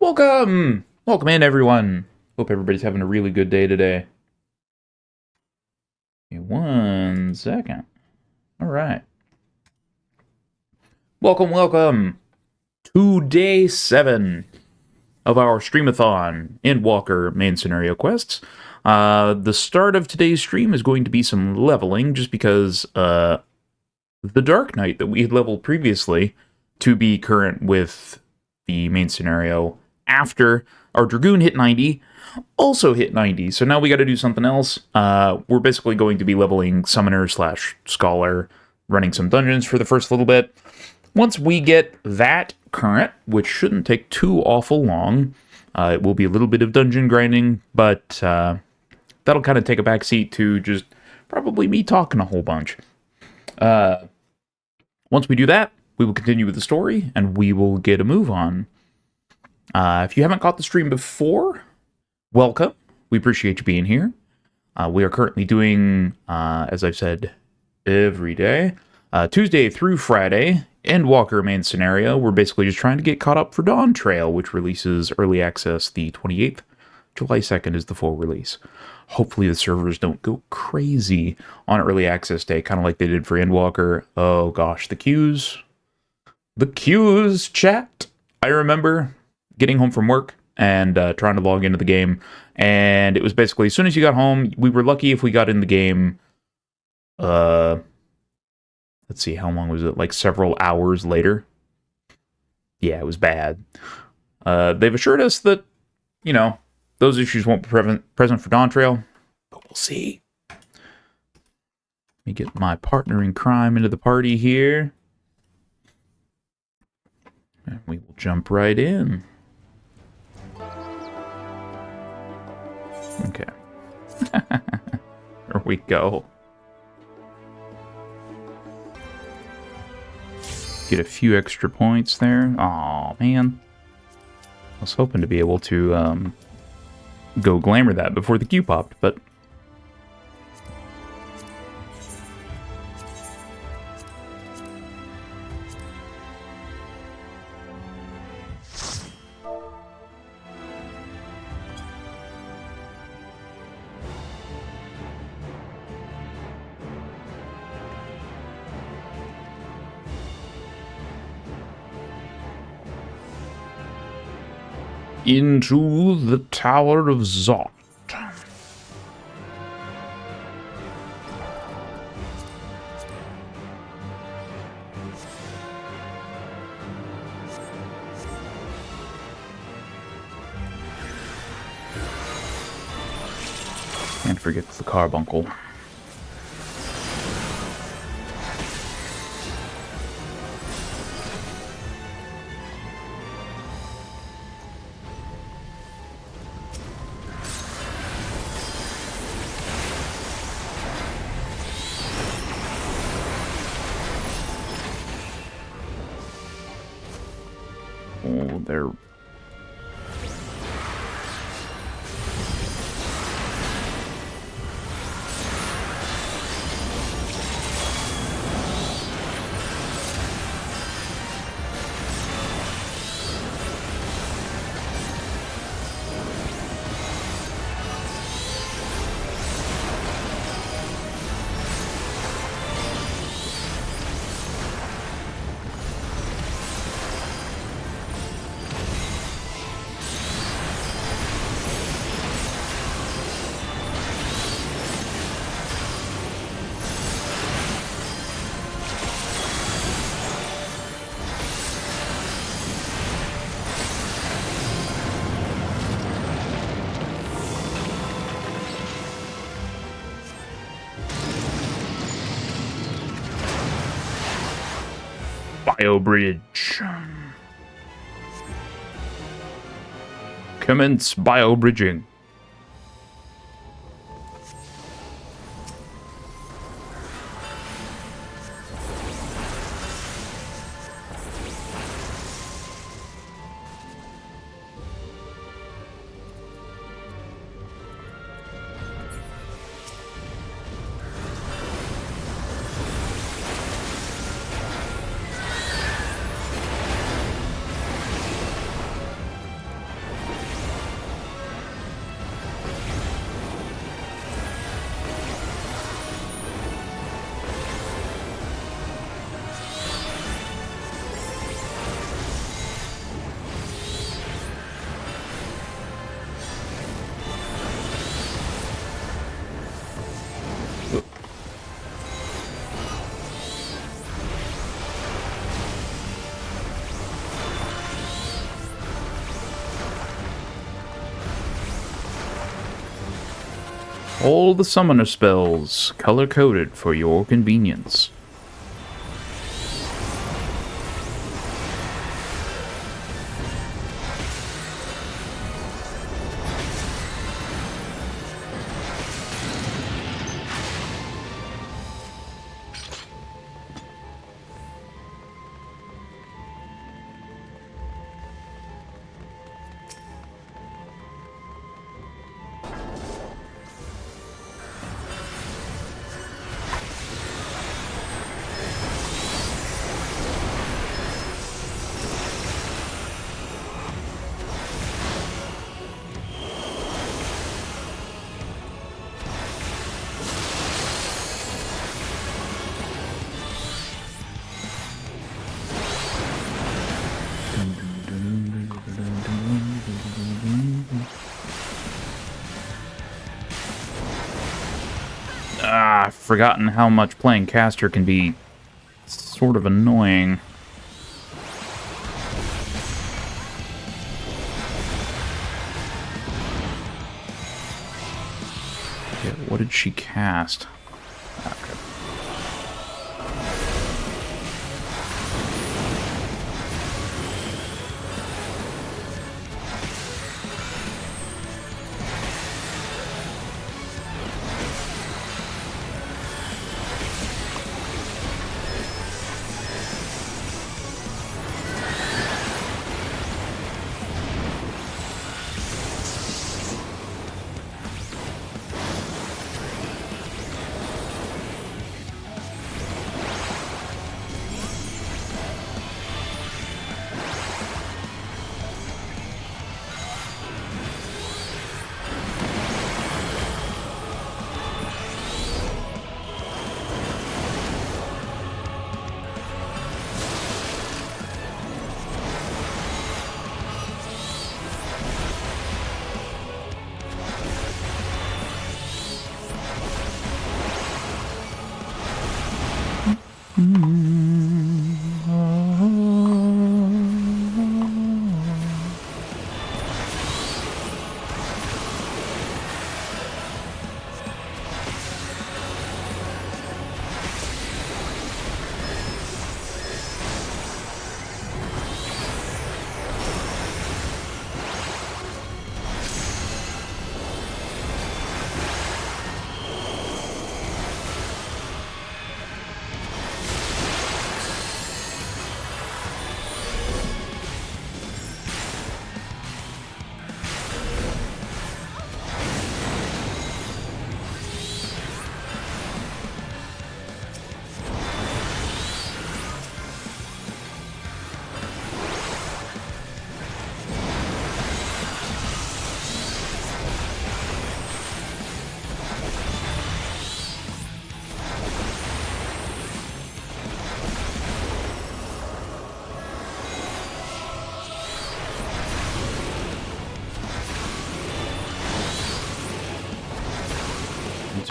Welcome! Welcome in, everyone. Hope everybody's having a really good day today. Give me 1 second. All right. Welcome to day 7 of our streamathon, Endwalker main scenario quests. The start of today's stream is going to be some leveling, just because the Dark Knight that we had leveled previously to be current with the main scenario after our Dragoon hit 90, also hit 90, so now we got to do something else. We're basically going to be leveling Summoner / Scholar, running some dungeons for the first little bit. Once we get that current, which shouldn't take too awful long, it will be a little bit of dungeon grinding, but that'll kind of take a backseat to just probably me talking a whole bunch. Once we do that, we will continue with the story, and we will get a move on. If you haven't caught the stream before, welcome. We appreciate you being here. We are currently doing, as I've said, every day, Tuesday through Friday, Endwalker main scenario. We're basically just trying to get caught up for Dawntrail, which releases early access the 28th. July 2nd is the full release. Hopefully the servers don't go crazy on early access day, kind of like they did for Endwalker. Oh gosh, the queues. The queues, chat. I remember getting home from work and trying to log into the game, and it was basically as soon as you got home, we were lucky if we got in the game, let's see, how long was it? Like several hours later. Yeah, it was bad. They've assured us that, you know, those issues won't be present for Dawntrail, but we'll see. Let me get my partner in crime into the party here. And we will jump right in. Okay. There we go. Get a few extra points there. Aw, man. I was hoping to be able to go glamour that before the queue popped, but into the Tower of Zot. Can't forget the carbuncle. Oh, they're... Bio-bridge. Commence bio-bridging. All the summoner spells, color-coded for your convenience. I've forgotten how much playing caster can be sort of annoying. Okay, what did she cast? Okay.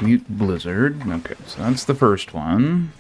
Mute Blizzard. Okay, so that's the first one.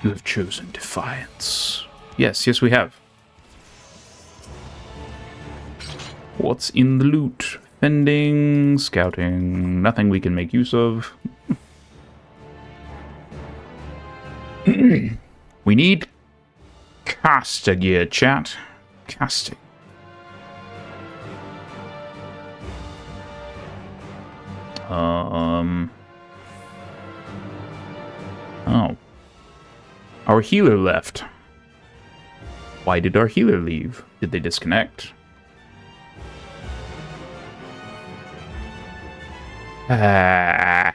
You have chosen defiance. Yes, yes we have. What's in the loot? Fending, scouting, nothing we can make use of. We need caster gear, chat. Casting. Oh. Our healer left. Why did our healer leave? Did they disconnect? Ah.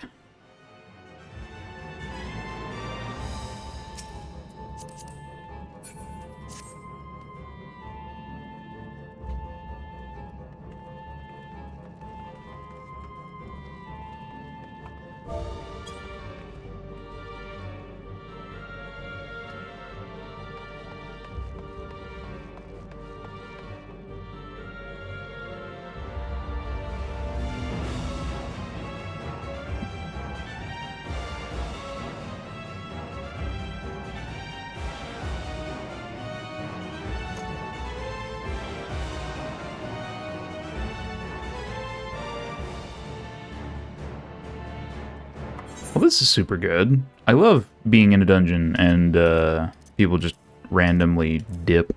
Well, this is super good. I love being in a dungeon and people just randomly dip.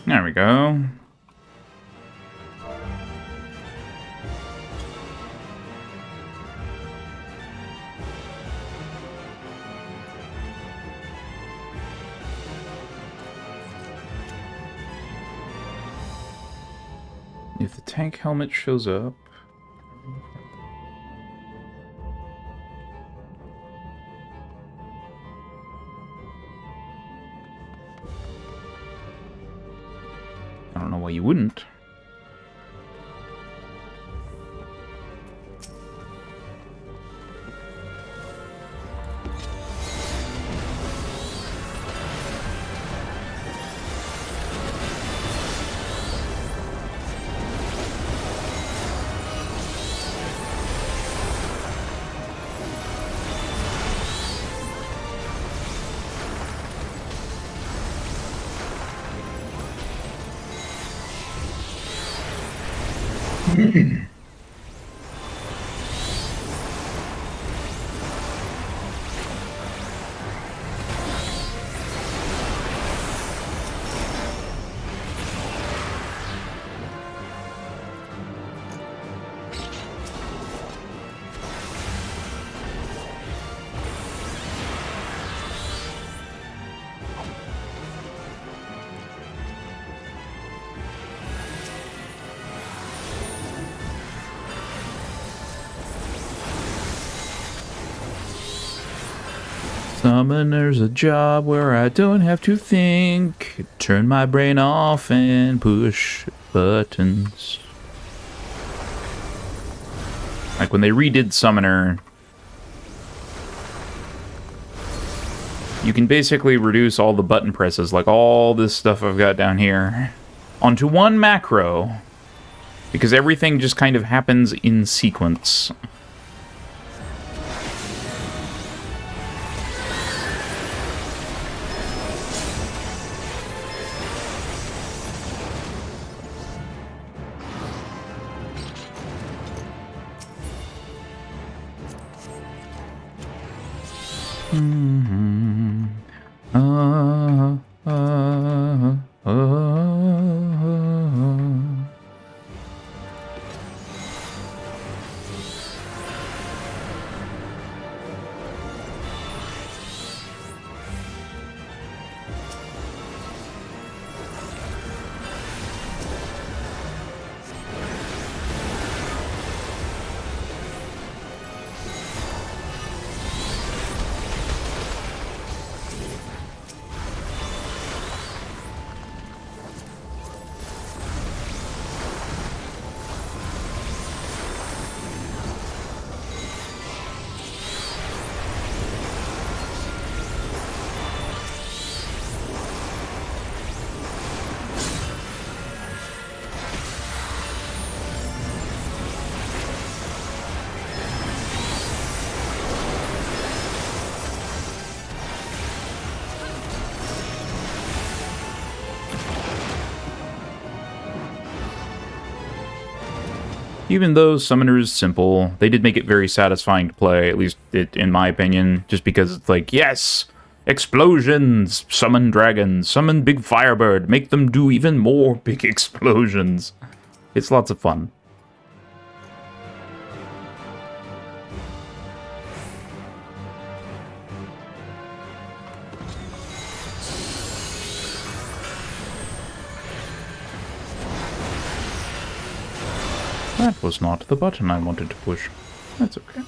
There we go. If the tank helmet shows up... I don't know why you wouldn't. Summoner's a job where I don't have to think. Turn my brain off and push buttons. Like when they redid Summoner, you can basically reduce all the button presses, like all this stuff I've got down here, onto one macro. Because everything just kind of happens in sequence. Even though Summoner is simple, they did make it very satisfying to play, at least in my opinion, just because it's like, yes, explosions, summon dragons, summon big firebird, make them do even more big explosions. It's lots of fun. That was not the button I wanted to push. That's okay.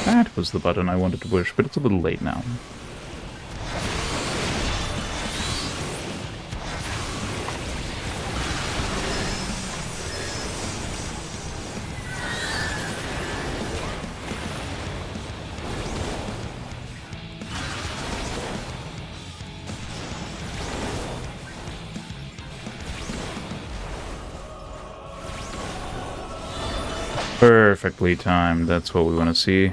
That was the button I wanted to push, but it's a little late now. Perfectly timed. That's what we want to see.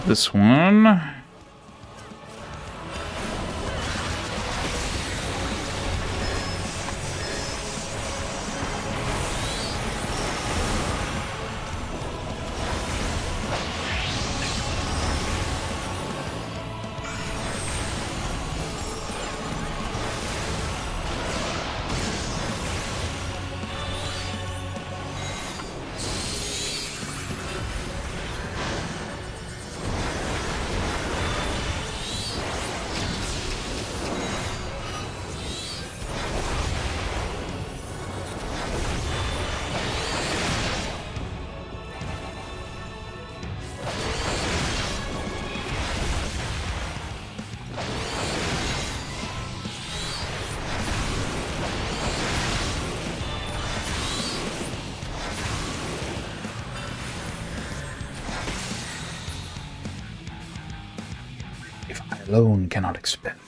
This one. Alone cannot expend.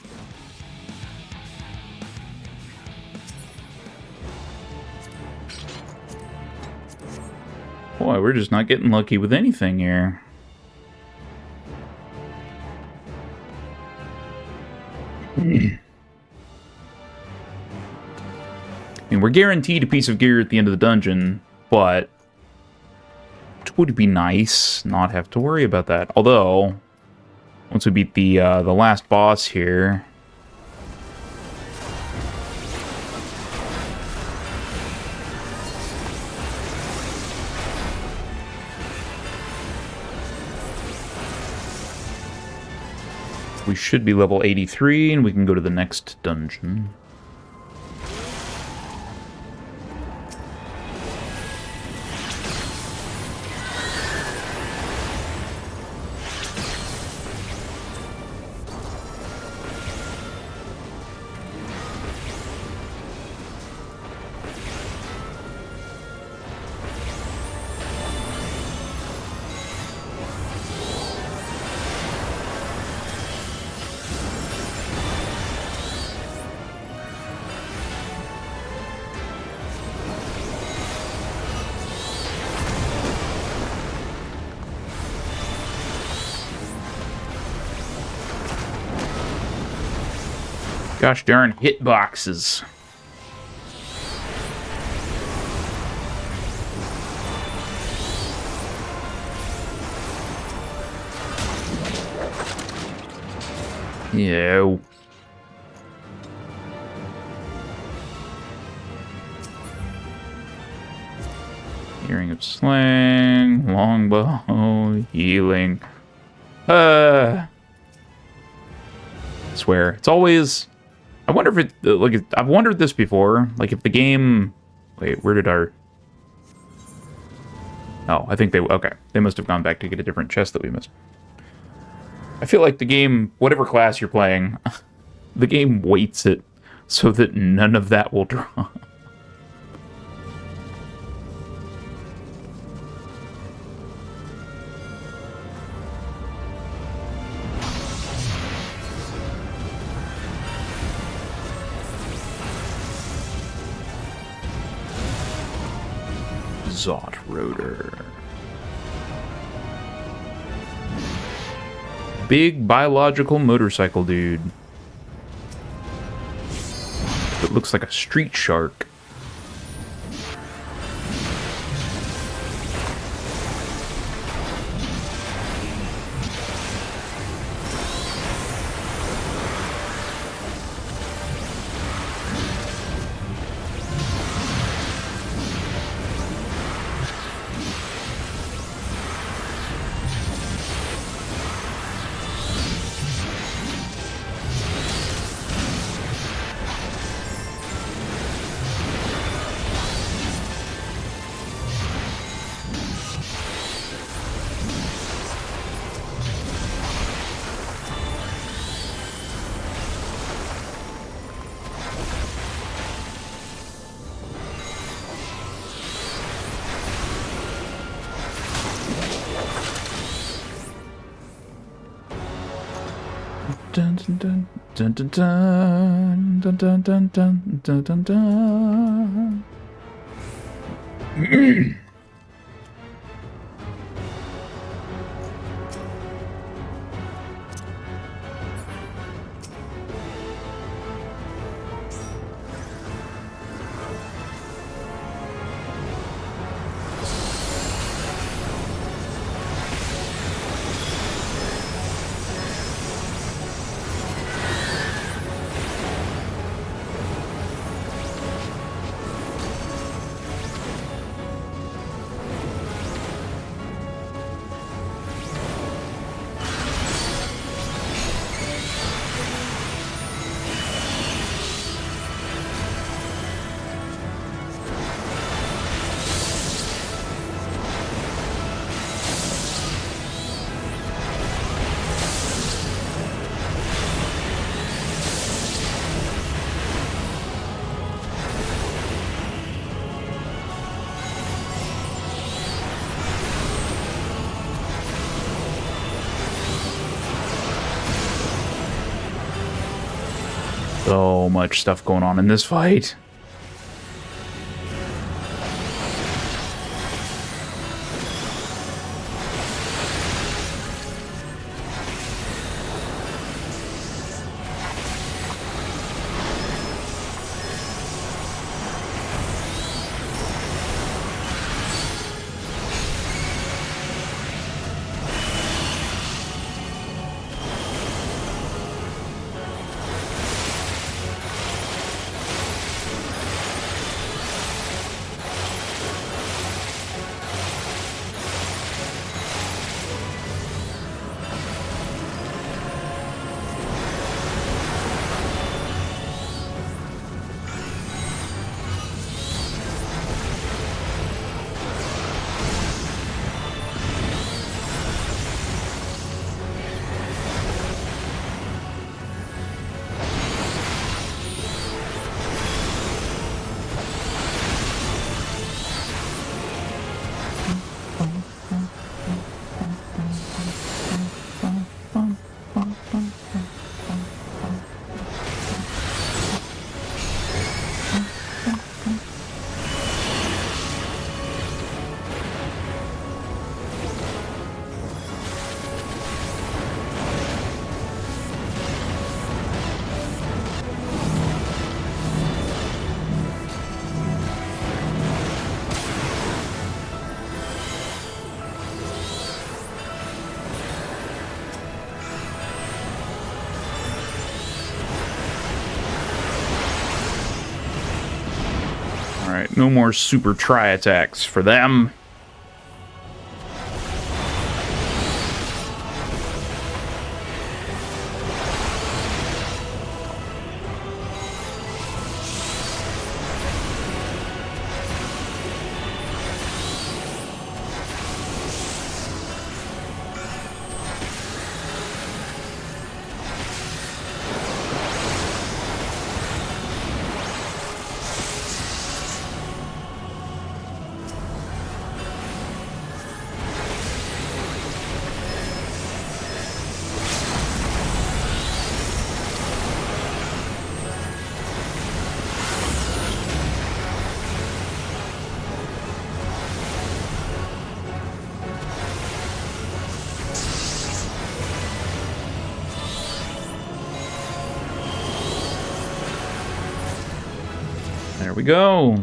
Boy, we're just not getting lucky with anything here. I mean, we're guaranteed a piece of gear at the end of the dungeon, but it would be nice not have to worry about that. Although, once we beat the last boss here, we should be level 83, and we can go to the next dungeon. Gosh darn hitboxes. Yeah. Hearing of slang, longbow, healing. I swear, it's always. I wonder if it, like, I've wondered this before, like, if the game, wait, where did our, oh, I think okay, they must have gone back to get a different chest that we missed. I feel like the game, whatever class you're playing, the game weights it so that none of that will drop. Zot rotor. Big biological motorcycle dude. It looks like a street shark. Dun, dun, dun, dun, dun, dun, dun, dun, dun, dun, dun, dun. So much stuff going on in this fight. Alright, no more super try attacks for them. There we go.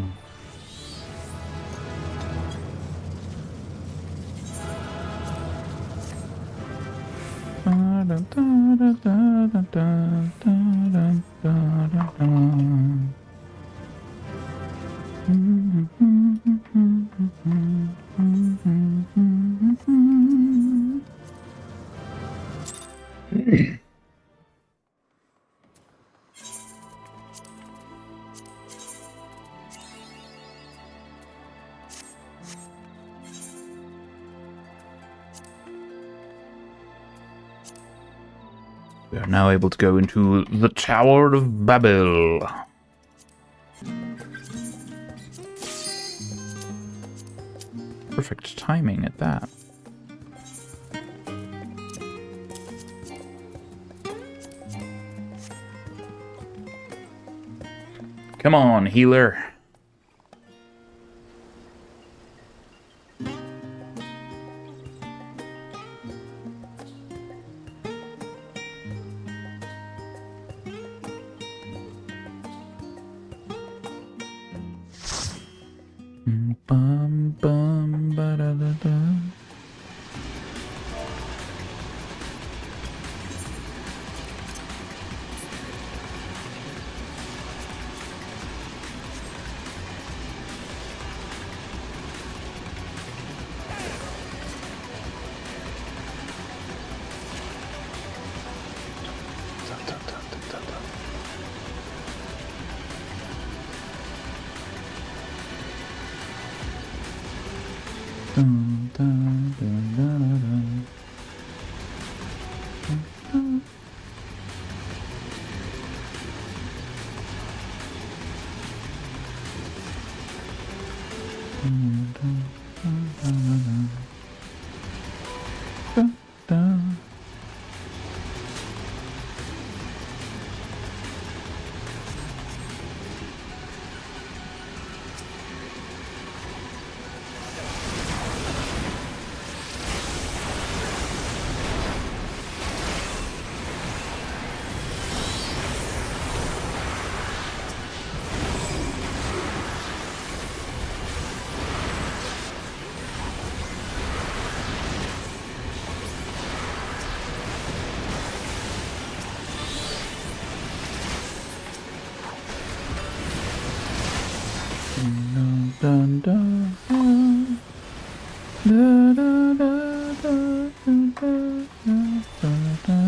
We are now able to go into the Tower of Babel. Perfect timing at that. Come on, healer. Bum, bum, ba-da-da-da. Dun, dun, dun, dun, dun. Dun, dun, dun. Da, da, da, da, da, da, da, da.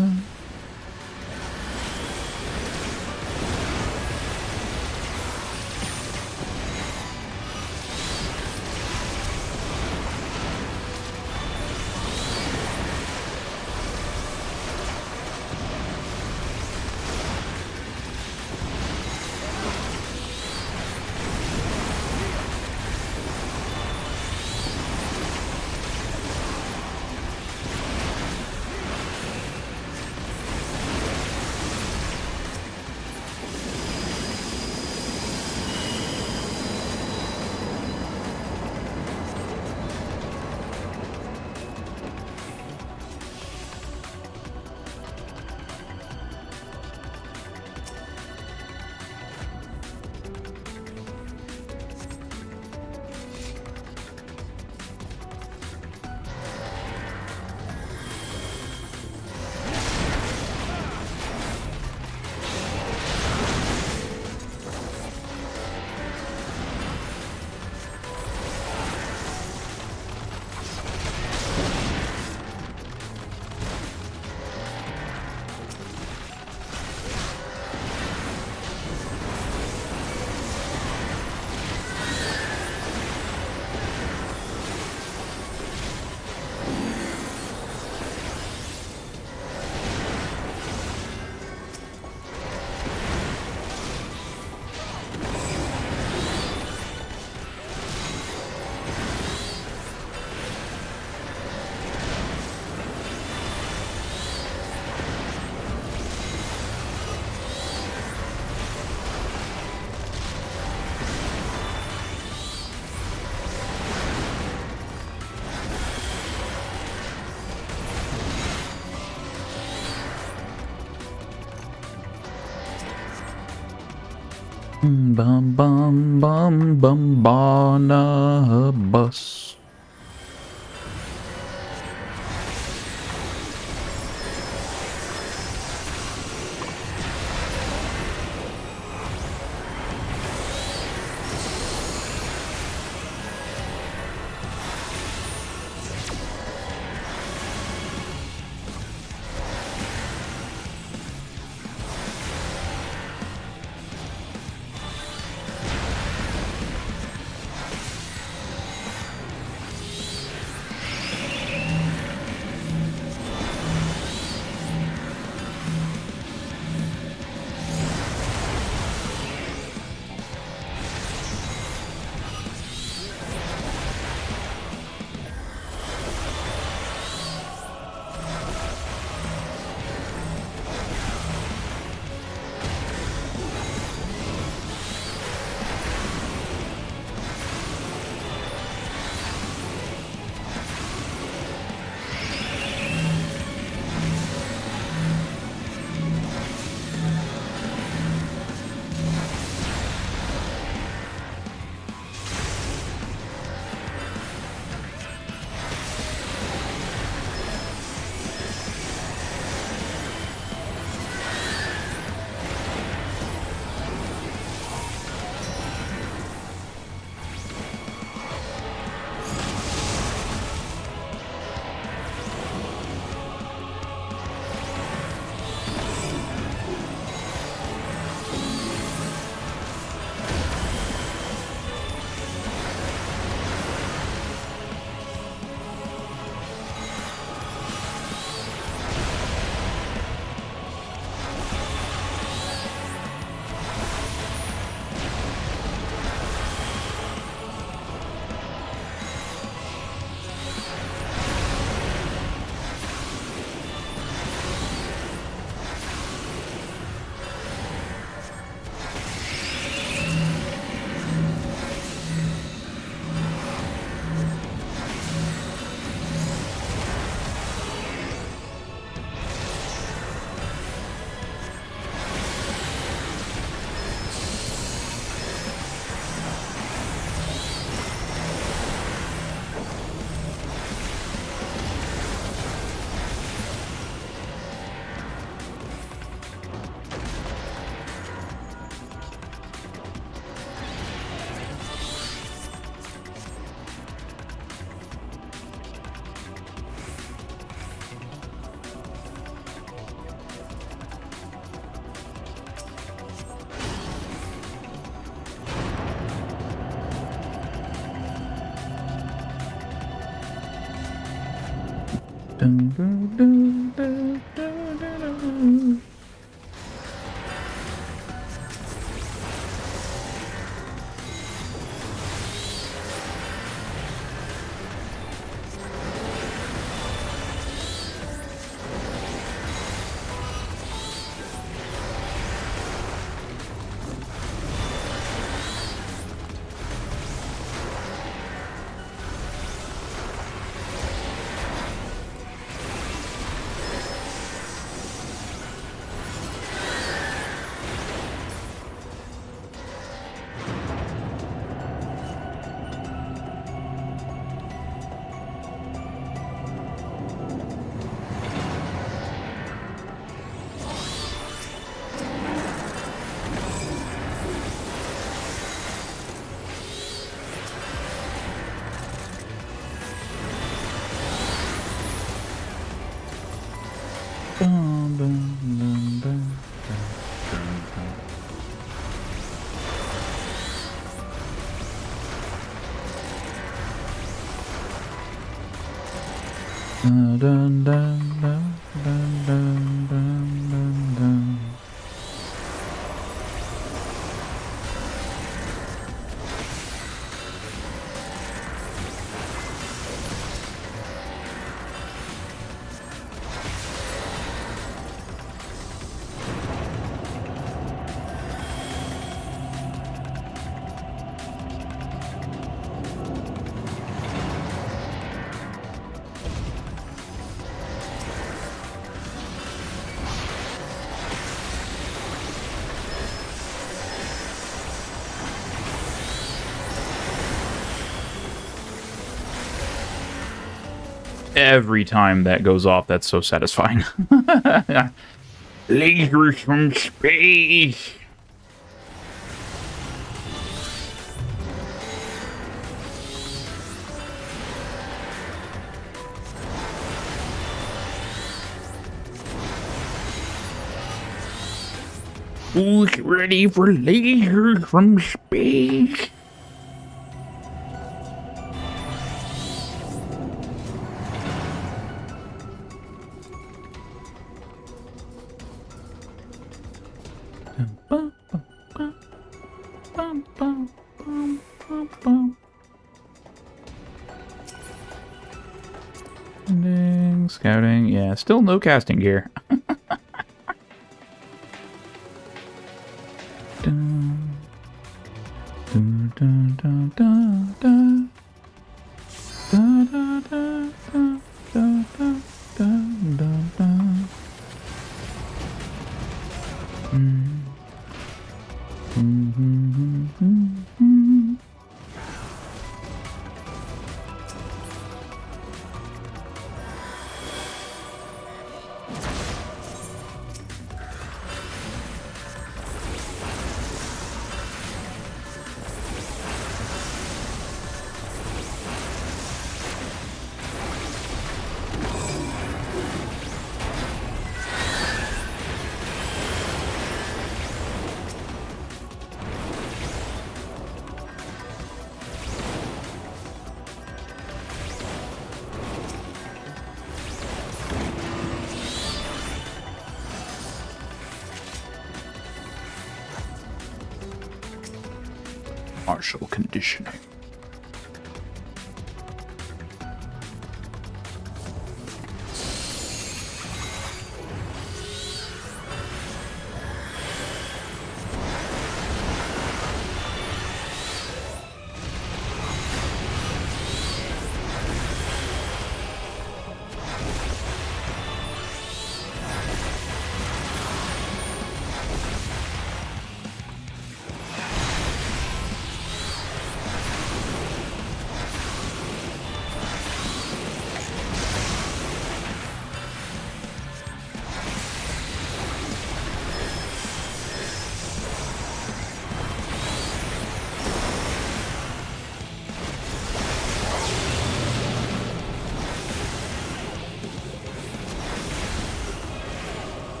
Bum bum bum bum Barnabas. Dun, dun, dun, dun, dun, dun, dun. Bum, bum, bum, bum, bum, bum. Dun, dun, dun, dun, dun, dun, dun, dun. Every time that goes off, that's so satisfying. Lasers from space. Who's ready for lasers from space? Scouting, yeah, still no casting gear. Dun, dun, dun, dun, dun, dun. Dun, dun, dun, dun, dun, dun, dun, dun, dun. Martial conditioning.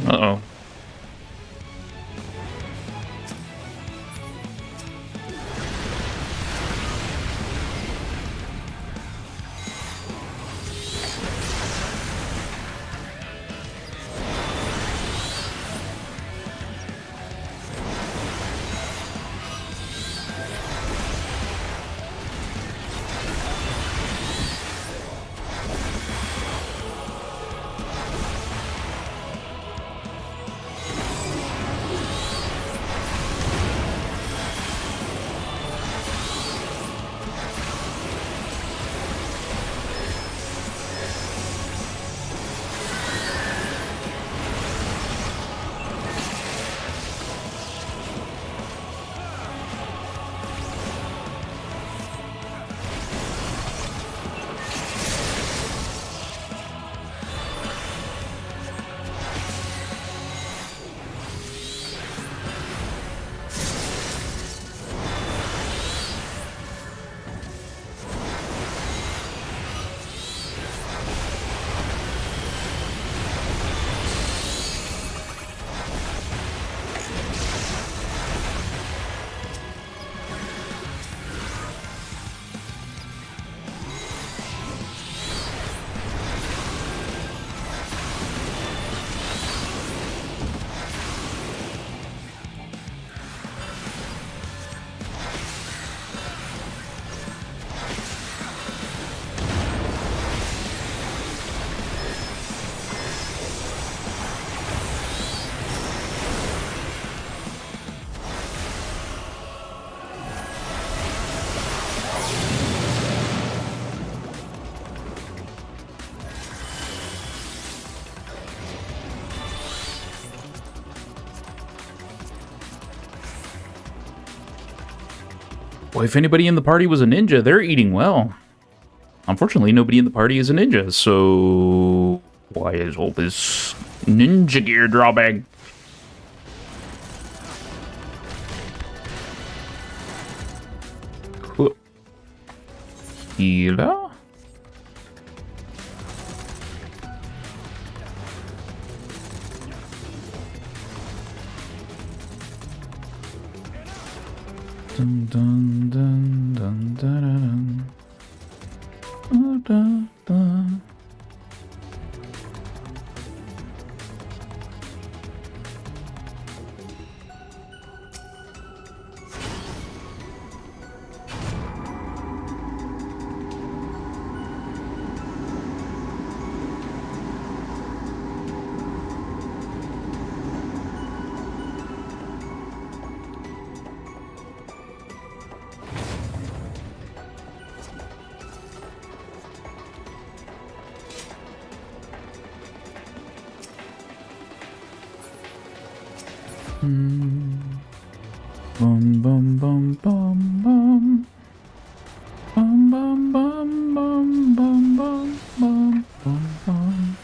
Uh-oh. Well, if anybody in the party was a ninja, they're eating well. Unfortunately, nobody in the party is a ninja, so why is all this ninja gear drawback? Healer? Dun, dun, dun, dun, dun, dun, dun, dun, dun. Bum bum bum bum bum. Bum bum bum bum bum bum bum bum bum.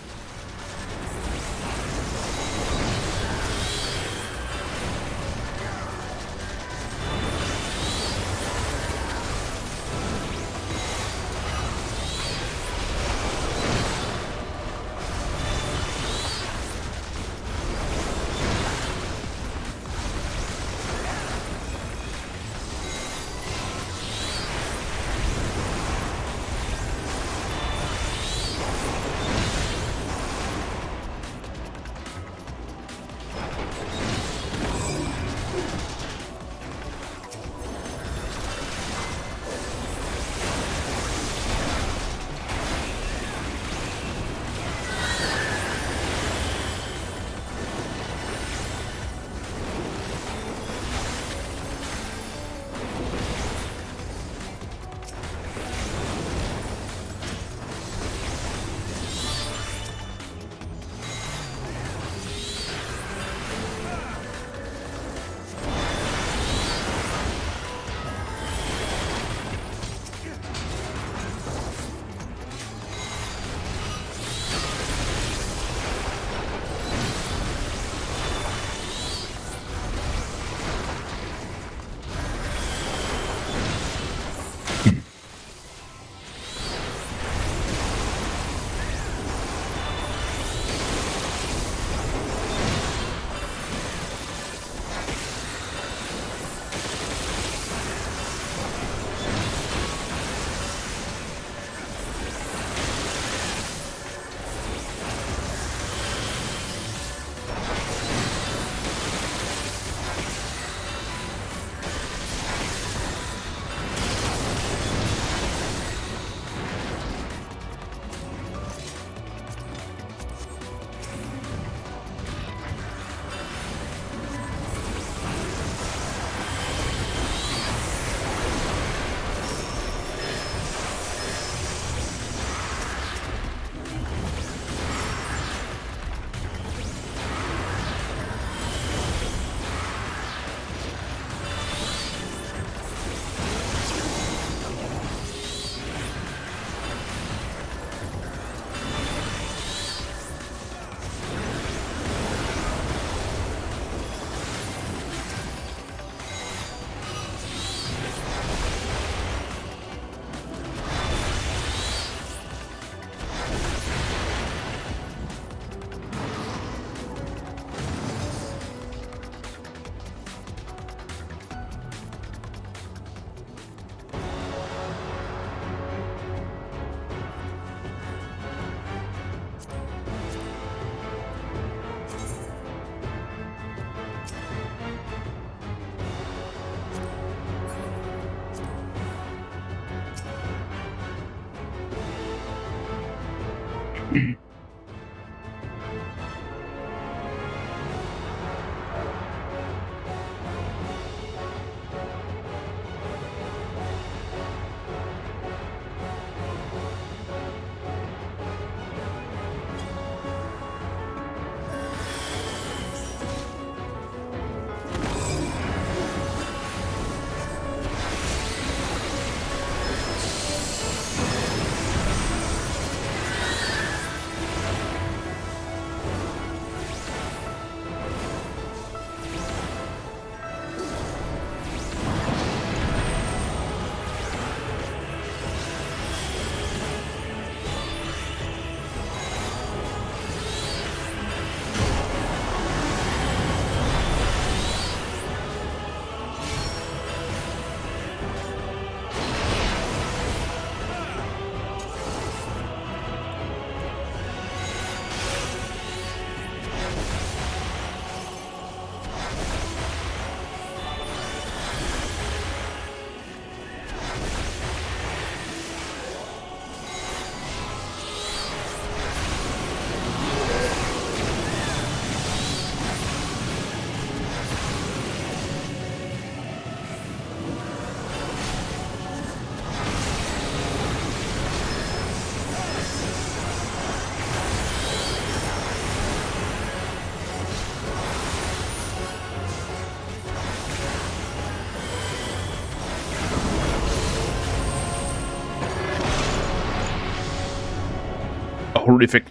horrific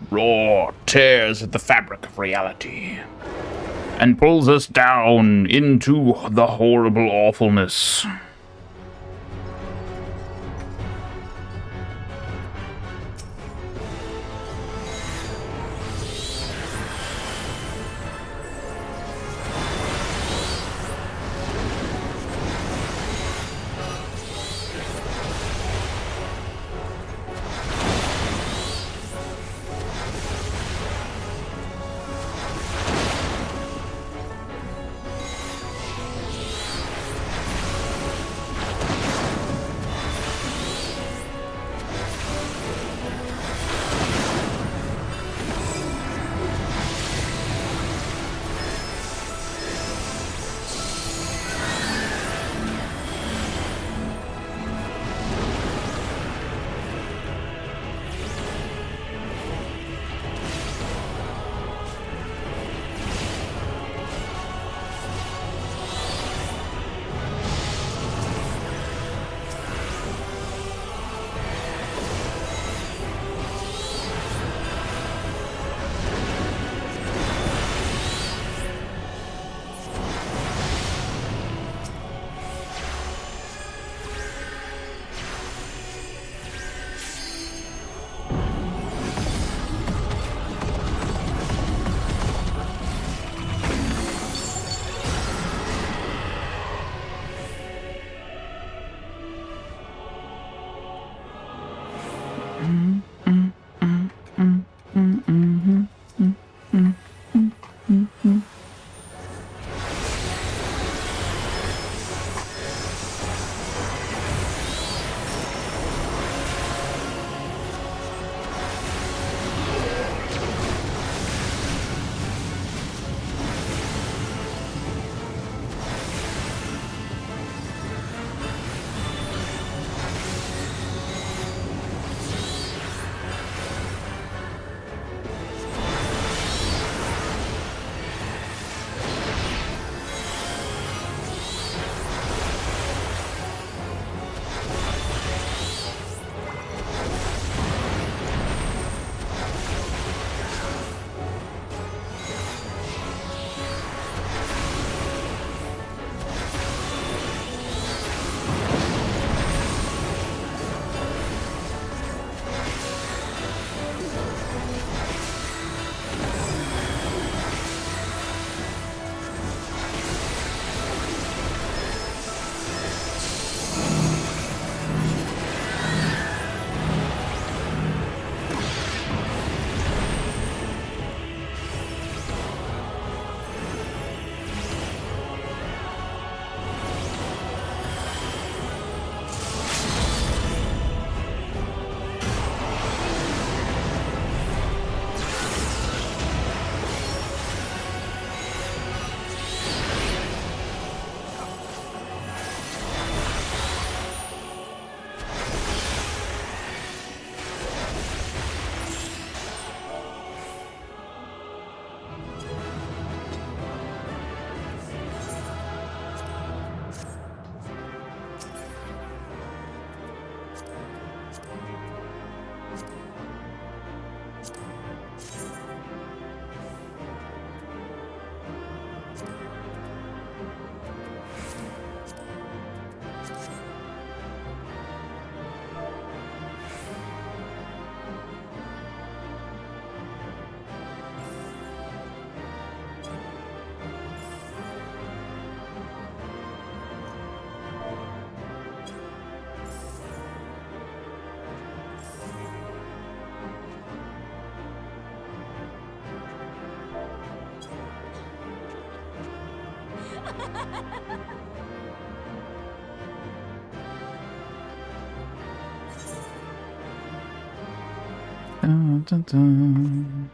roar tears at the fabric of reality and pulls us down into the horrible awfulness. Dun, dun, dun.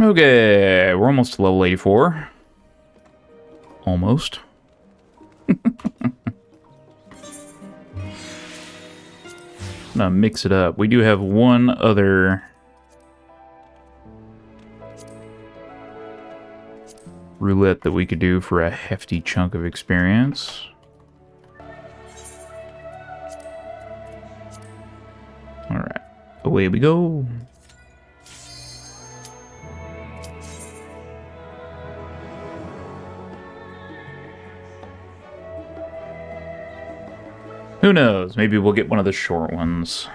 Okay, we're almost to level 84. Almost. Now mix it up. We do have one other roulette that we could do for a hefty chunk of experience. Alright, away we go. Who knows? Maybe we'll get one of the short ones.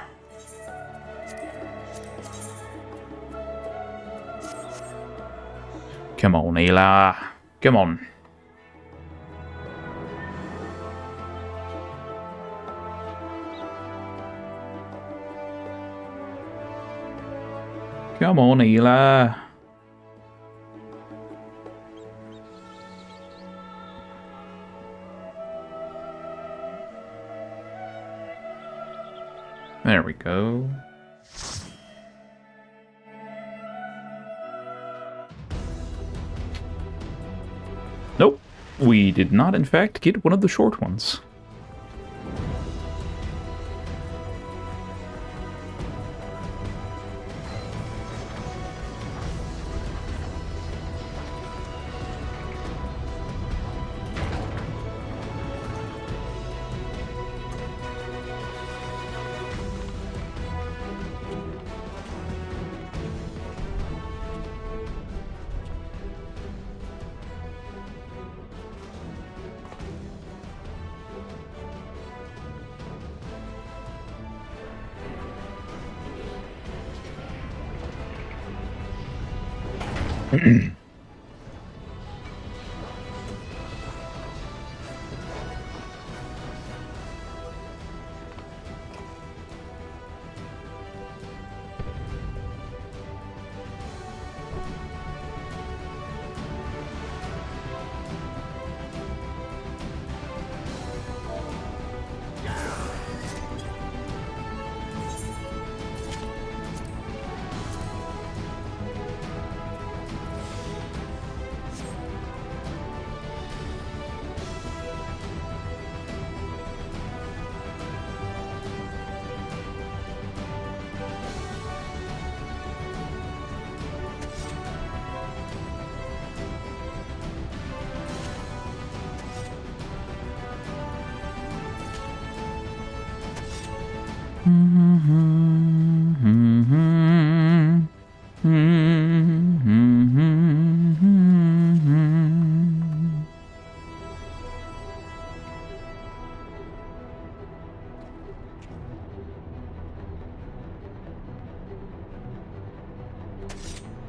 Come on, Ayla. Come on. Come on, Ayla. There we go. Nope. We did not, in fact, get one of the short ones.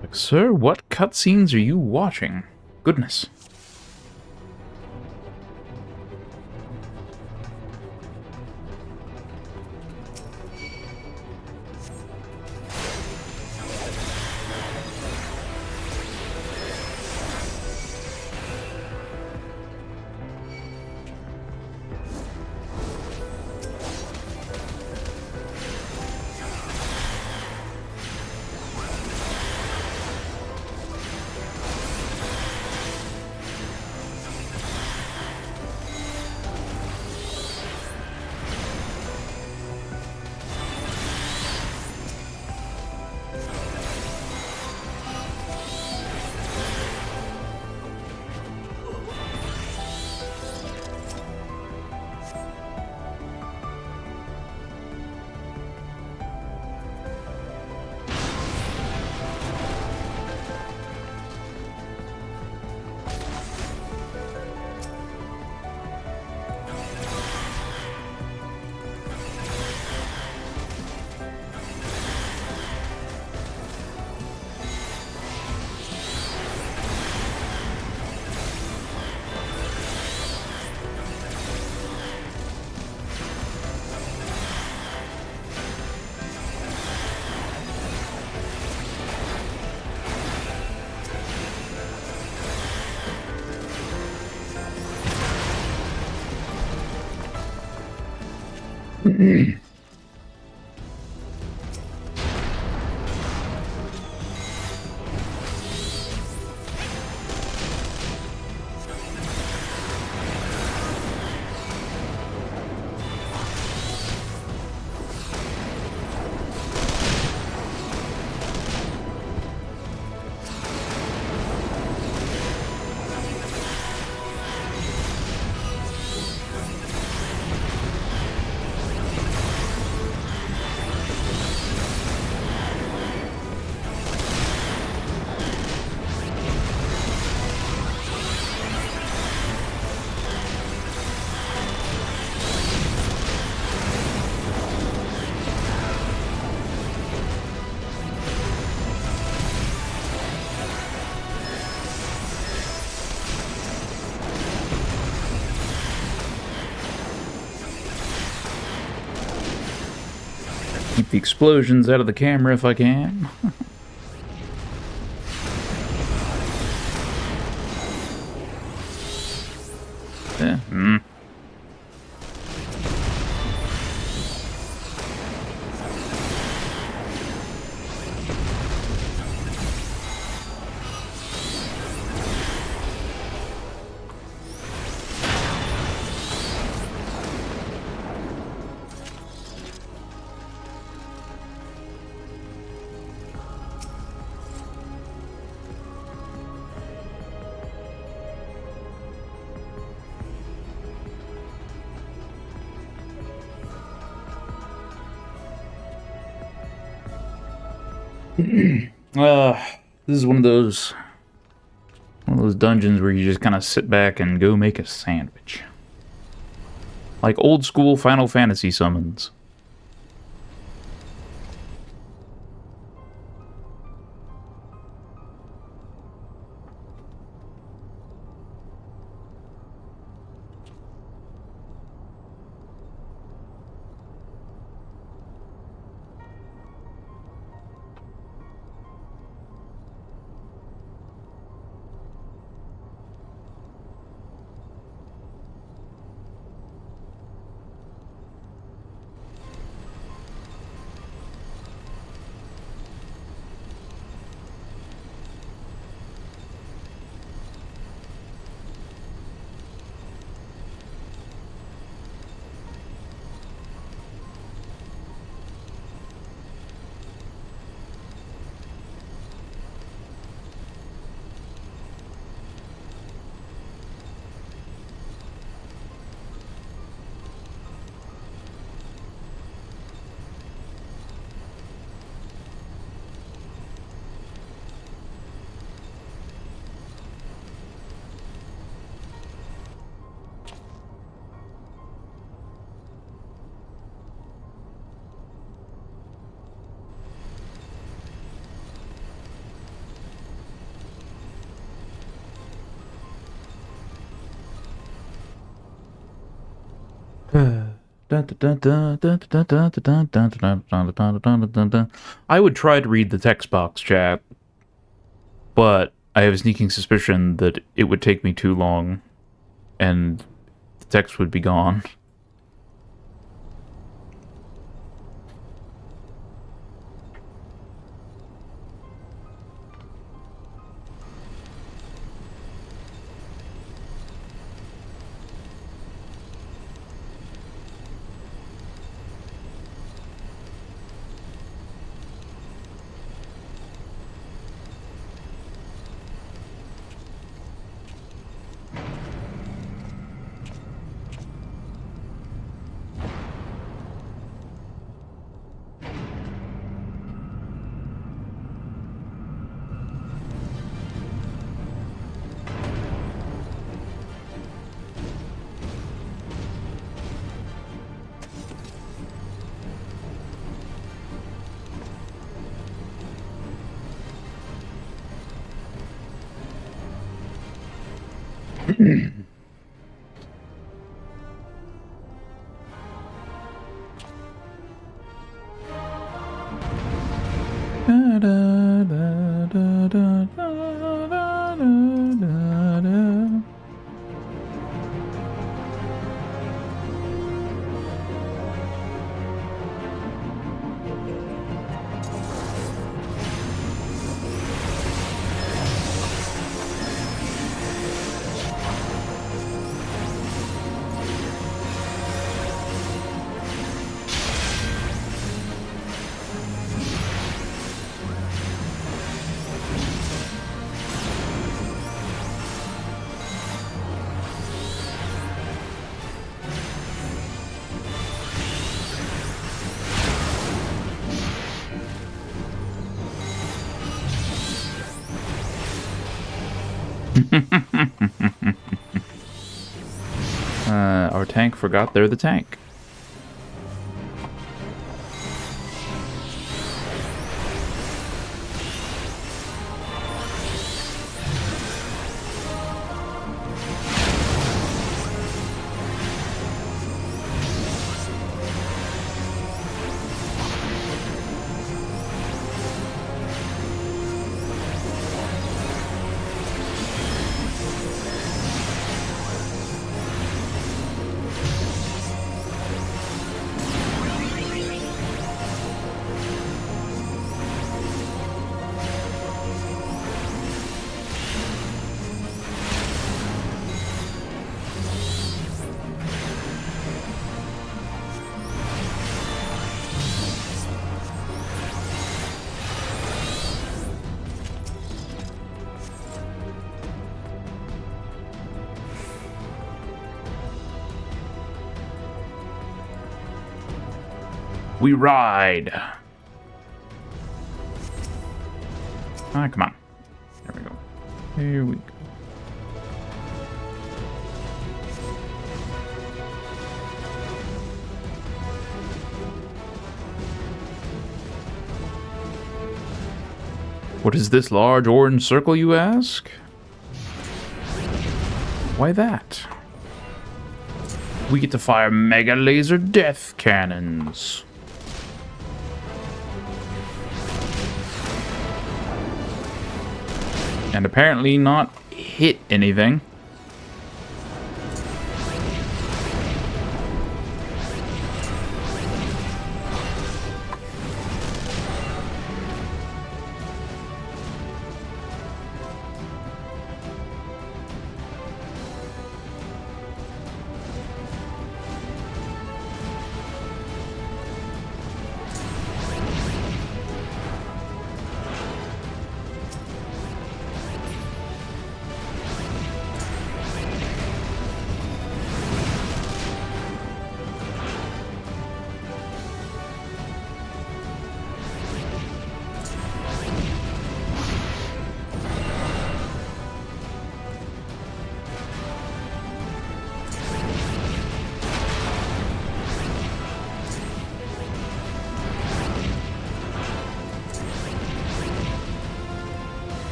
Like, sir, what cutscenes are you watching? Goodness. Keep the explosions out of the camera if I can. Yeah. This is one of those dungeons where you just kind of sit back and go make a sandwich. Like old school Final Fantasy summons. I would try to read the text box chat, but I have a sneaking suspicion that it would take me too long and the text would be gone. Our tank forgot they're the tank. We ride. Ah, come on. There we go. Here we go. What is this large orange circle, you ask? Why that? We get to fire mega laser death cannons. And apparently not hit anything.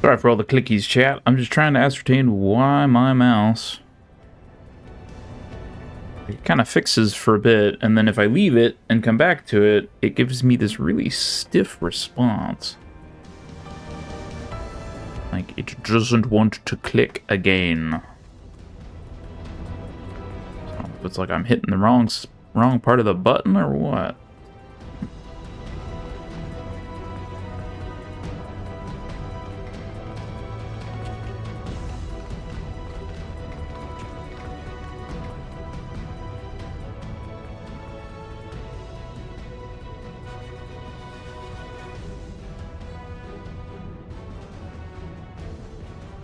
Sorry for all the clickies, chat. I'm just trying to ascertain why my mouse... It kind of fixes for a bit, and then if I leave it and come back to it, it gives me this really stiff response. Like, it doesn't want to click again. So it's like I'm hitting the wrong part of the button or what?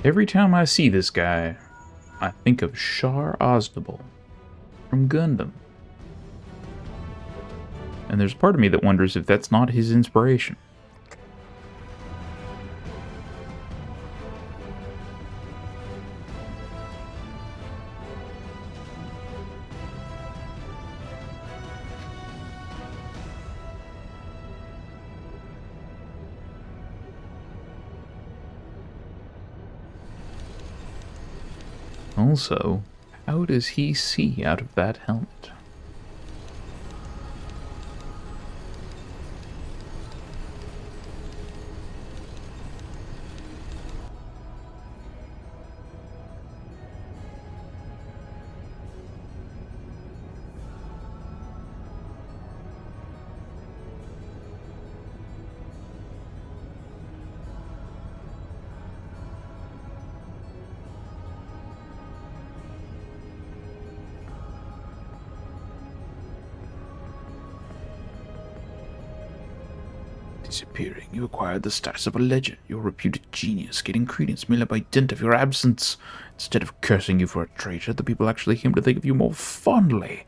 Every time I see this guy, I think of Shar Ozdable from Gundam. And there's part of me that wonders if that's not his inspiration. Also, how does he see out of that helmet? disappearing, you acquired the status of a legend, your reputed genius, getting credence merely by dint of your absence. Instead of cursing you for a traitor, the people actually came to think of you more fondly.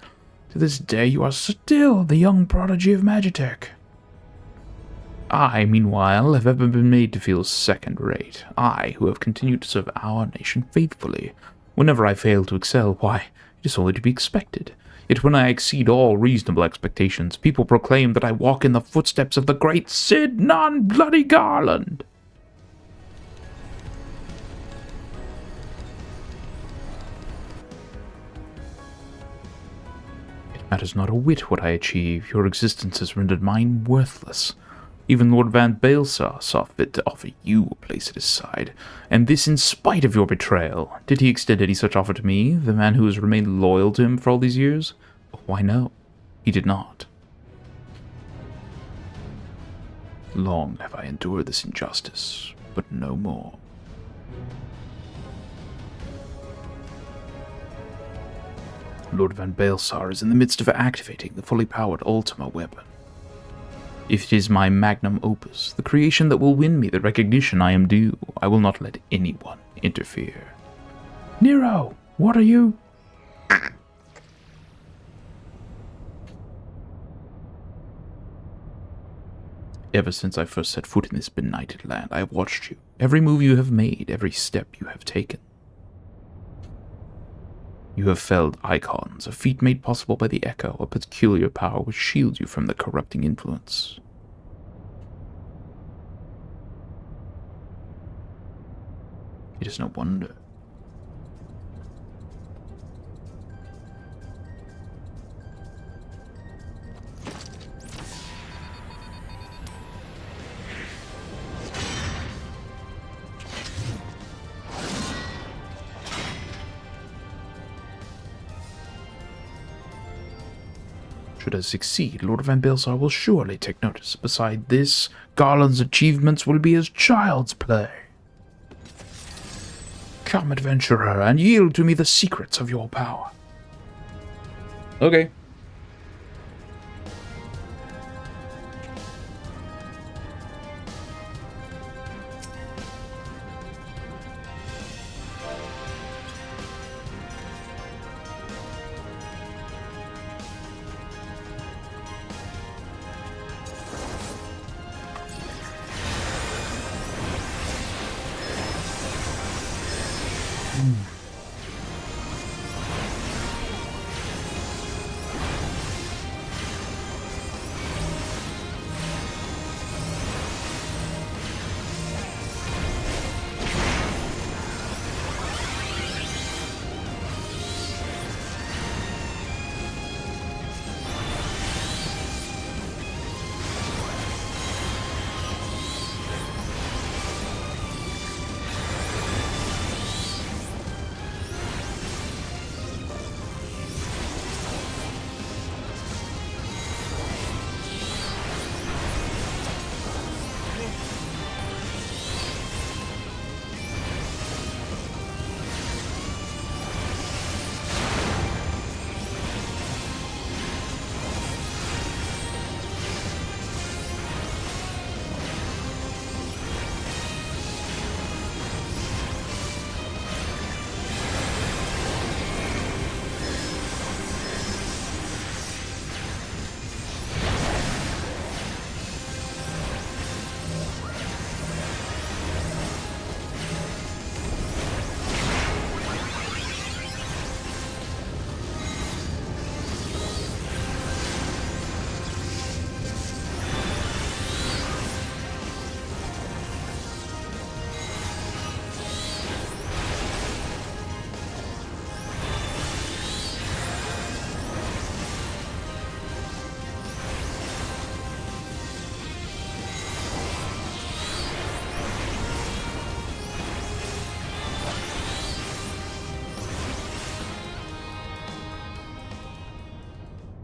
To this day, you are still the young prodigy of Magitech. I, meanwhile, have ever been made to feel second-rate. I, who have continued to serve our nation faithfully. Whenever I fail to excel, why, it is only to be expected. Yet when I exceed all reasonable expectations, people proclaim that I walk in the footsteps of the great Cid Non-Bloody Garland. It matters not a whit what I achieve. Your existence has rendered mine worthless. Even Lord Van Baelsar saw fit to offer you a place at his side, and this in spite of your betrayal. Did he extend any such offer to me, the man who has remained loyal to him for all these years? Why, no, he did not. Long have I endured this injustice, but no more. Lord Van Baelsar is in the midst of activating the fully powered Ultima weapon. If it is my magnum opus, the creation that will win me the recognition I am due, I will not let anyone interfere. Nero, what are you? Ever since I first set foot in this benighted land, I have watched you. Every move you have made, every step you have taken. You have felled icons, a feat made possible by the Echo, a peculiar power which shields you from the corrupting influence. It is no wonder. Should I succeed, Lord Van Baelsar will surely take notice. Beside this, Garland's achievements will be as child's play. Come, adventurer, and yield to me the secrets of your power. Okay.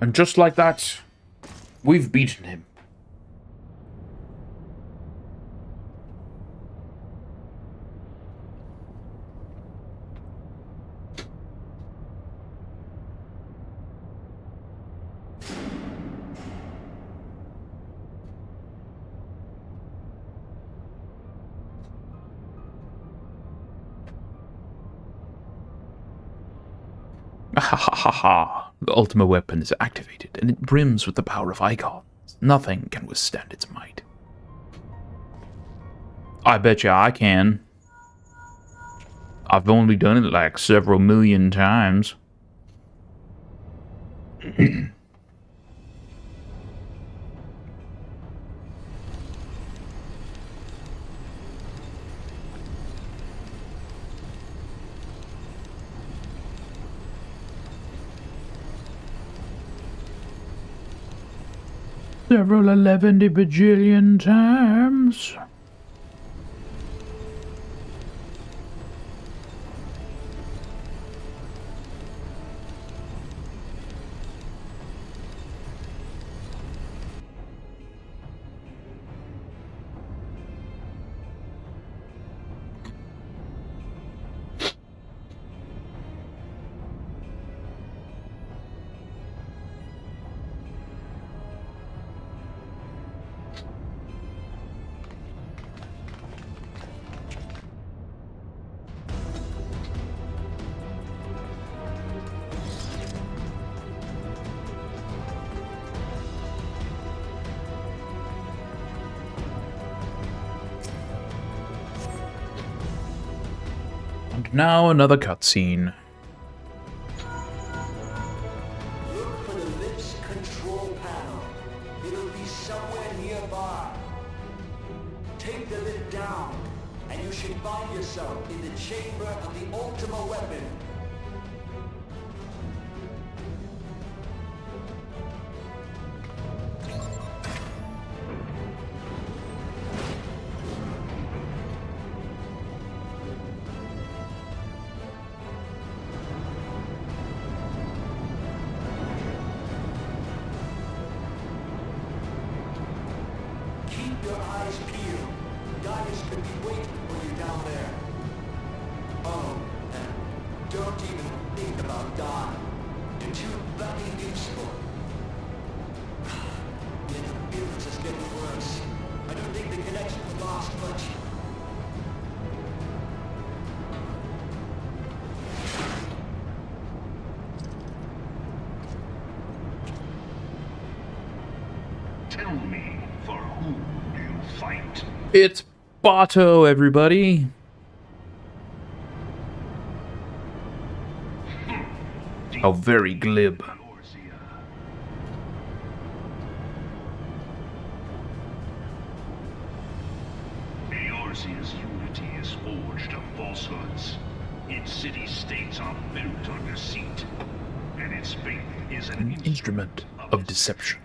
And just like that, we've beaten him. Ha ha ha ha. The Ultima weapon is activated, and it brims with the power of icons. Nothing can withstand its might. I bet you I can. I've only done it like several million times. Several 11 bajillion times. And now another cutscene. Look for the lift's control panel. It'll be somewhere nearby. Take the lift down, and you should find yourself in the chamber of the Ultima weapon. Keep your eyes peeled. Guys could be waiting for you down there. Oh, and don't even think about dying. You're too bloody useful. The interference is getting worse. I don't think the connection will last much. Tell me, for whom do you fight? It's Bato, everybody. How very glib. Eorzea's unity is forged of falsehoods. Its city-states are built on deceit, and its faith is an Instrument of deception.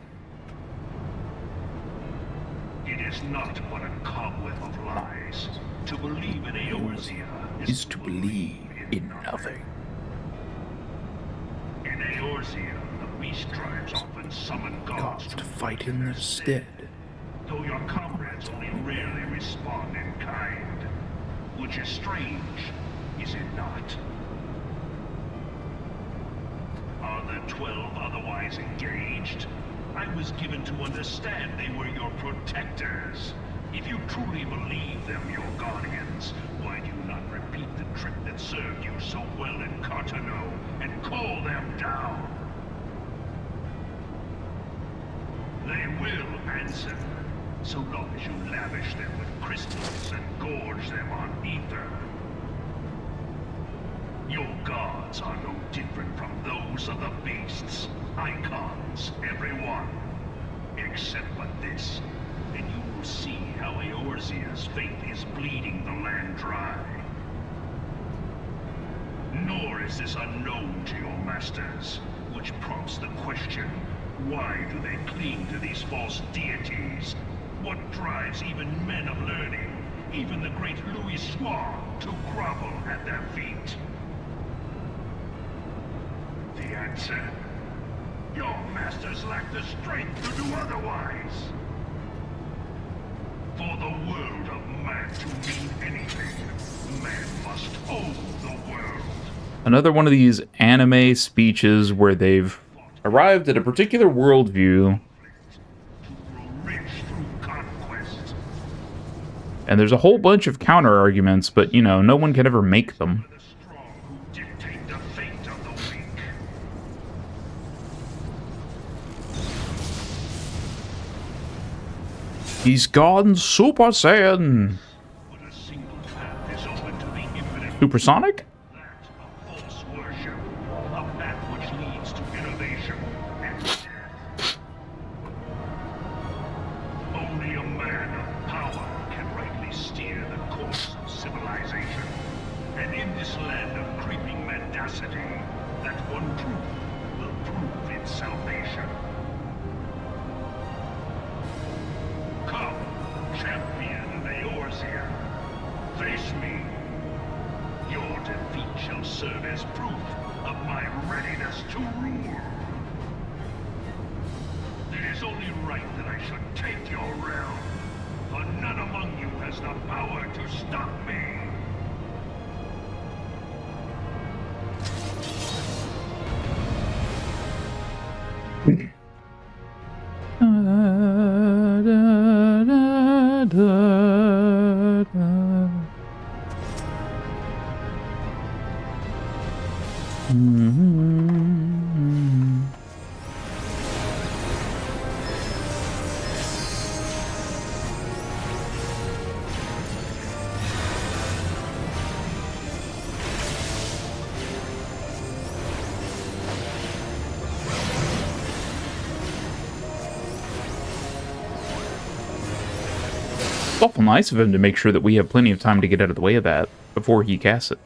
It is not but a cobweb of lies. To believe in Eorzea Is to believe in nothing. In Eorzea, the beast tribes often summon gods Gods to fight in their stead. though your comrades only rarely respond in kind. Which is strange, is it not? Are the 12 otherwise engaged? I was given to understand they were your protectors. If you truly believe them your guardians, why do you not repeat the trick that served you so well in Cartano and call them down? They will answer, so long as you lavish them with crystals and gorge them on ether. Your gods are no different from those of the beasts. Icons, everyone. Except for this, and you will see how Eorzea's faith is bleeding the land dry. Nor is this unknown to your masters, which prompts the question, why do they cling to these false deities? What drives even men of learning, even the great Louis Soir, to grovel at their feet? The answer? Your masters lack the strength to do otherwise. For the world of man to mean anything, man must own the world. Another one of these anime speeches where they've arrived at a particular worldview, To grow rich through conquest. and there's a whole bunch of counter arguments, but you know, no one can ever make them. The strong who dictate the fate of the weak. He's gone Super Saiyan. But a single path is open to the infinite. Supersonic? That of false worship. A path which leads to innovation and death. Only a man of power can rightly steer the course of civilization. And in this land of creeping mendacity, that one truth will prove its salvation. Come, champion of Eorzea. Face me. Your defeat shall serve as proof of my readiness to rule. It is only right that I should take your realm, for none among you has the power to stop me. It's awful nice of him to make sure that we have plenty of time to get out of the way of that before he casts it.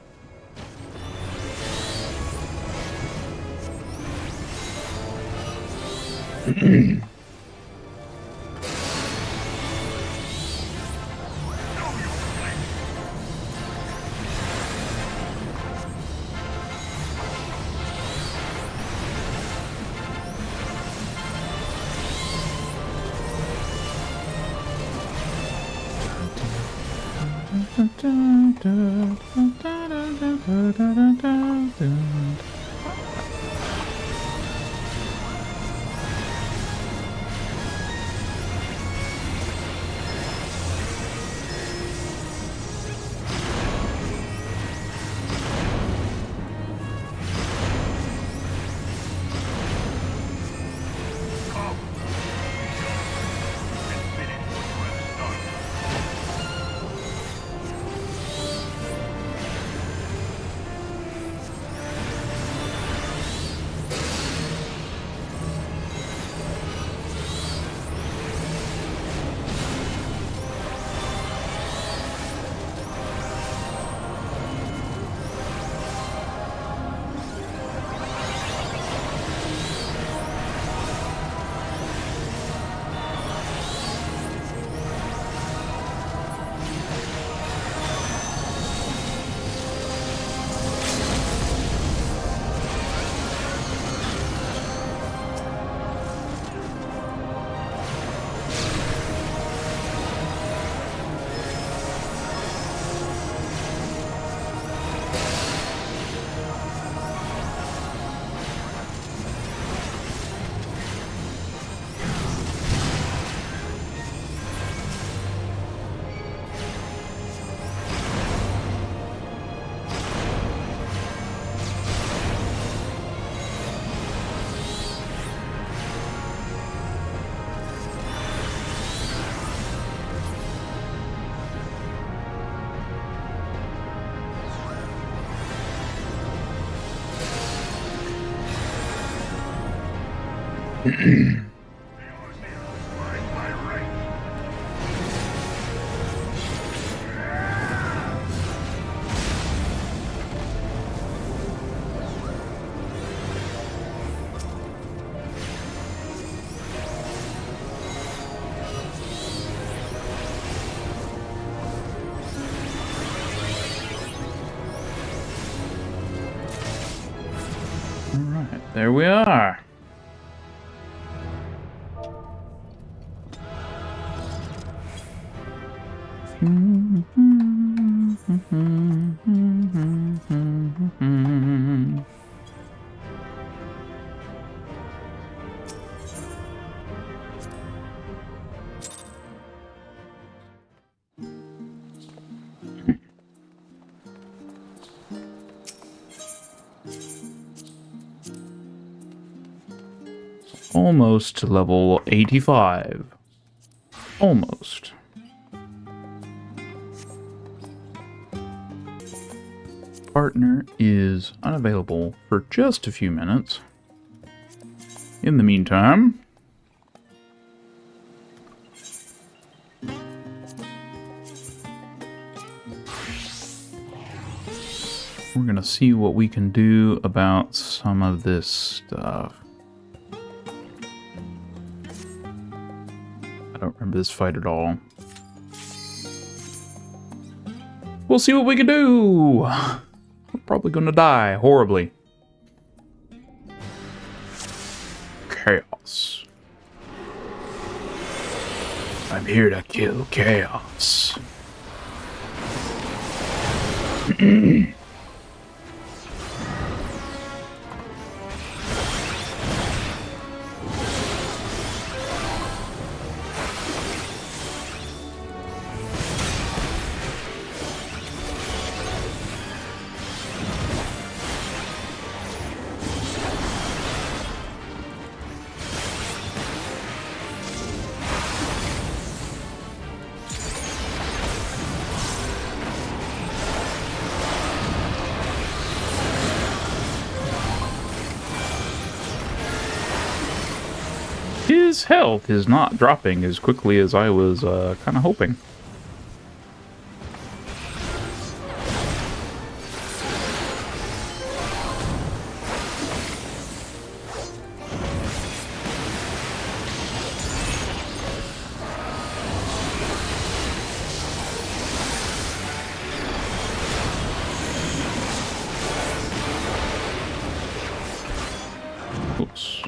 Alright, there we are. Almost to level 85. Almost. Partner is unavailable for just a few minutes. In the meantime, we're gonna see what we can do about some of this stuff. I don't remember this fight at all. We'll see what we can do! We're probably gonna die horribly. Chaos. I'm here to kill chaos. His health is not dropping as quickly as I was kind of hoping. Oops.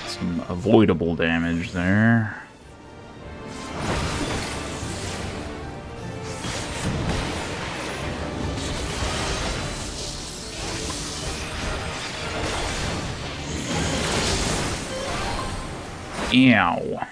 Some avoidable damage there. Ow.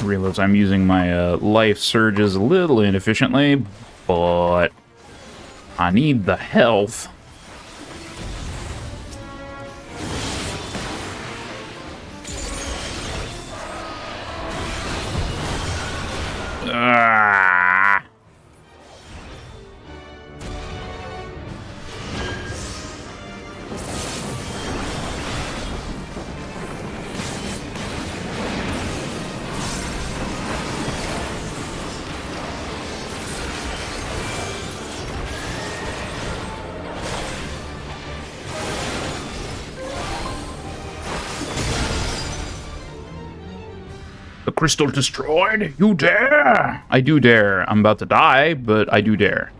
Realize I'm using my life surges a little inefficiently, but I need the health. Ah. The crystal destroyed? You dare? I do dare. I'm about to die, but I do dare.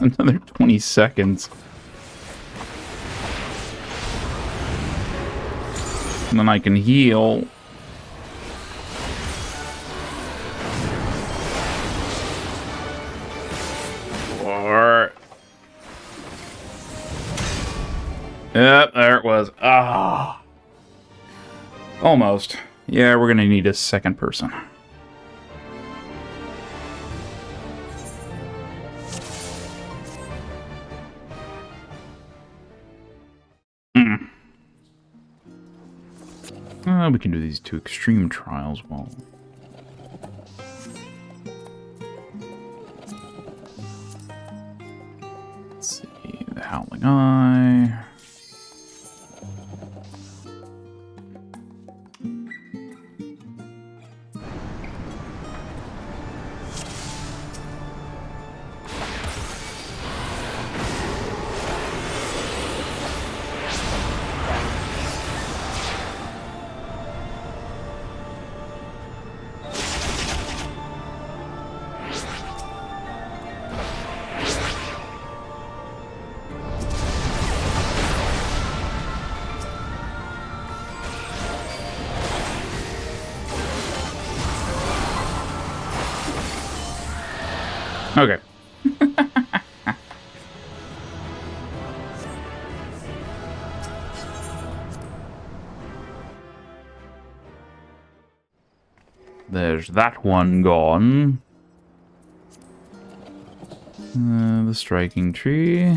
Another 20 seconds. And then I can heal. Yep, there it was. Ah. Almost. Yeah, we're gonna need a second person. We can do these 2 extreme trials while... Let's see, the Howling Eye... Okay. There's that one gone. The striking tree.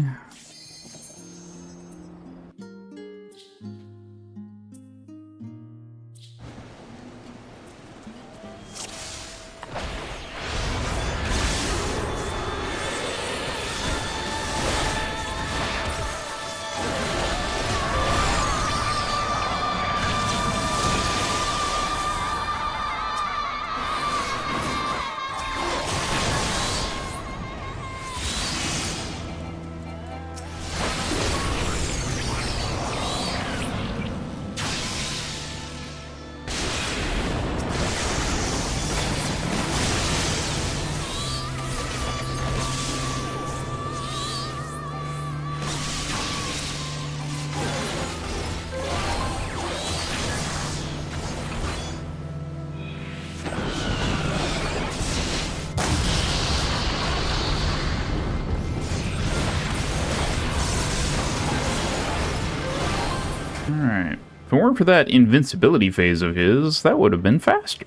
Alright. If it weren't for that invincibility phase of his, that would have been faster.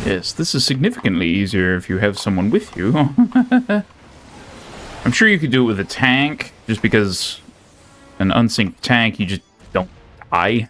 Yes, this is significantly easier if you have someone with you. I'm sure you could do it with a tank, just because an unsynced tank, you just don't die.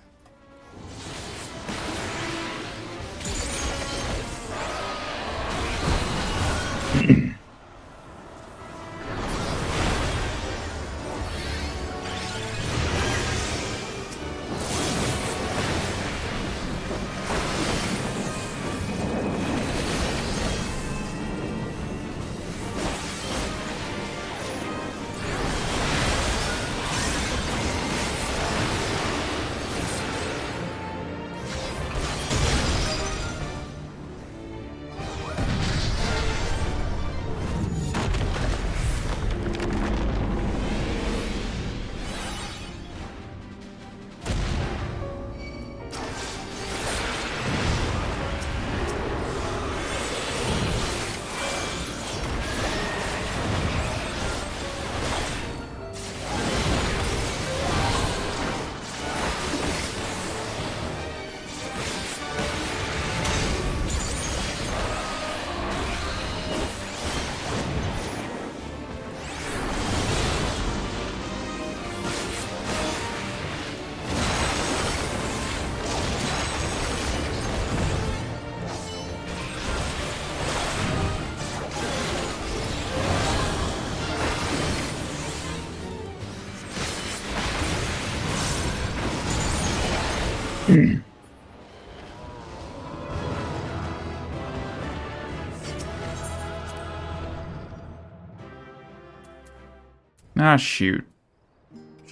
Ah, shoot.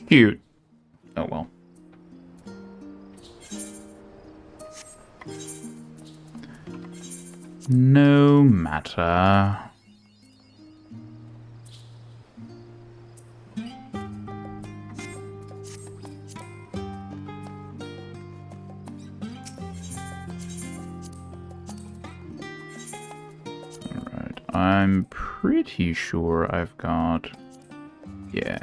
Shoot. Oh, well. No matter. Alright, I'm pretty sure I've got... Yeah.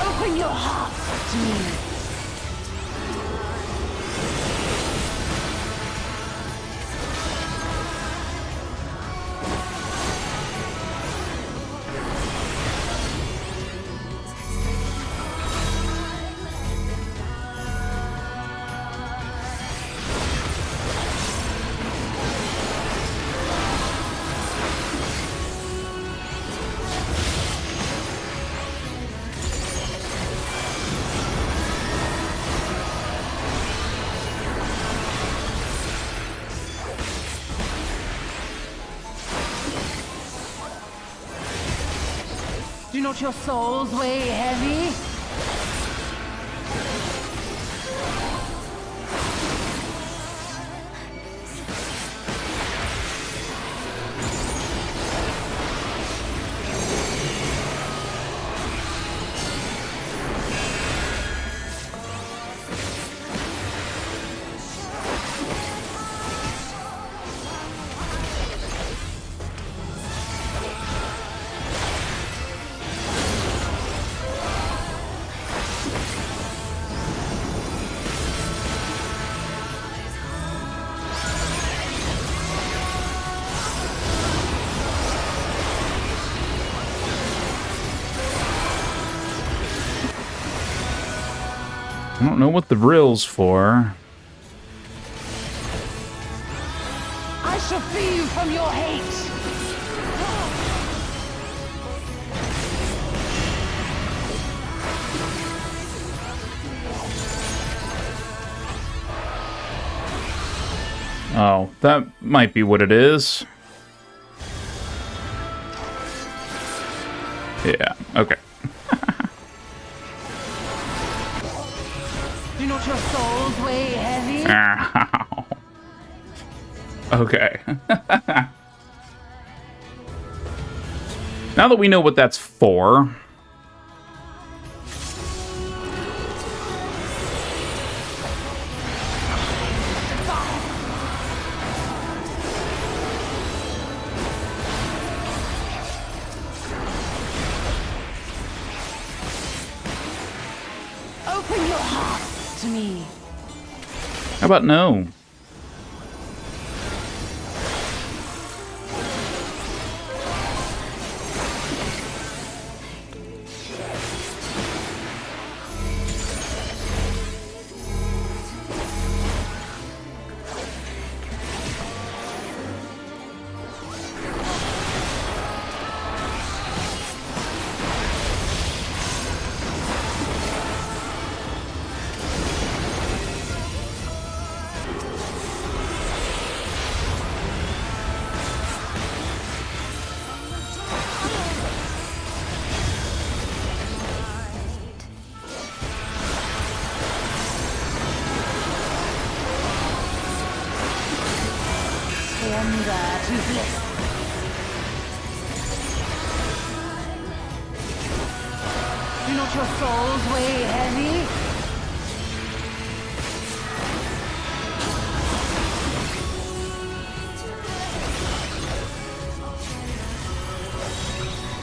Open your heart to me. Do not your souls weigh heavy? I don't know what the rill's for. I shall free you from your hate! Oh, that might be what it is. Yeah, okay. Do not your souls weigh heavy? Ow. Okay. Now that we know what that's for... Open your heart to me. How about no? Surrender to bliss. Do not your souls weigh heavy?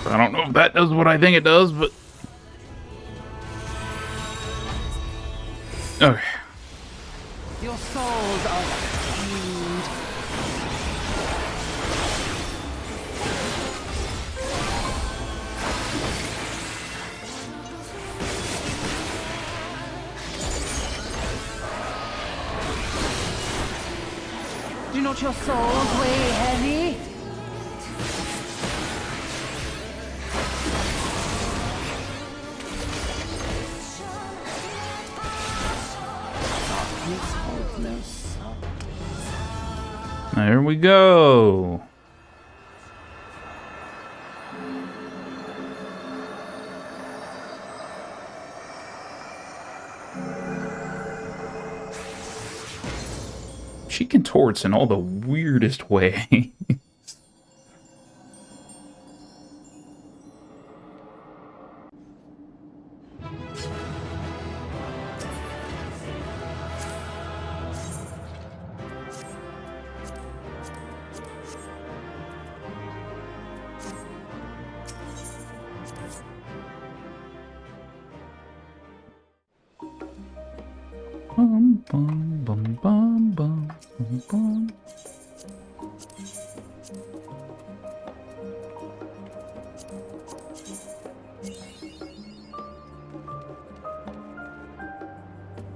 I don't know if that does what I think it does, but... Okay. Your souls are stained. Do not your souls weigh heavy? There we go. She contorts in all the weirdest ways. Bum, bum, bum, bum, bum, bum, bum.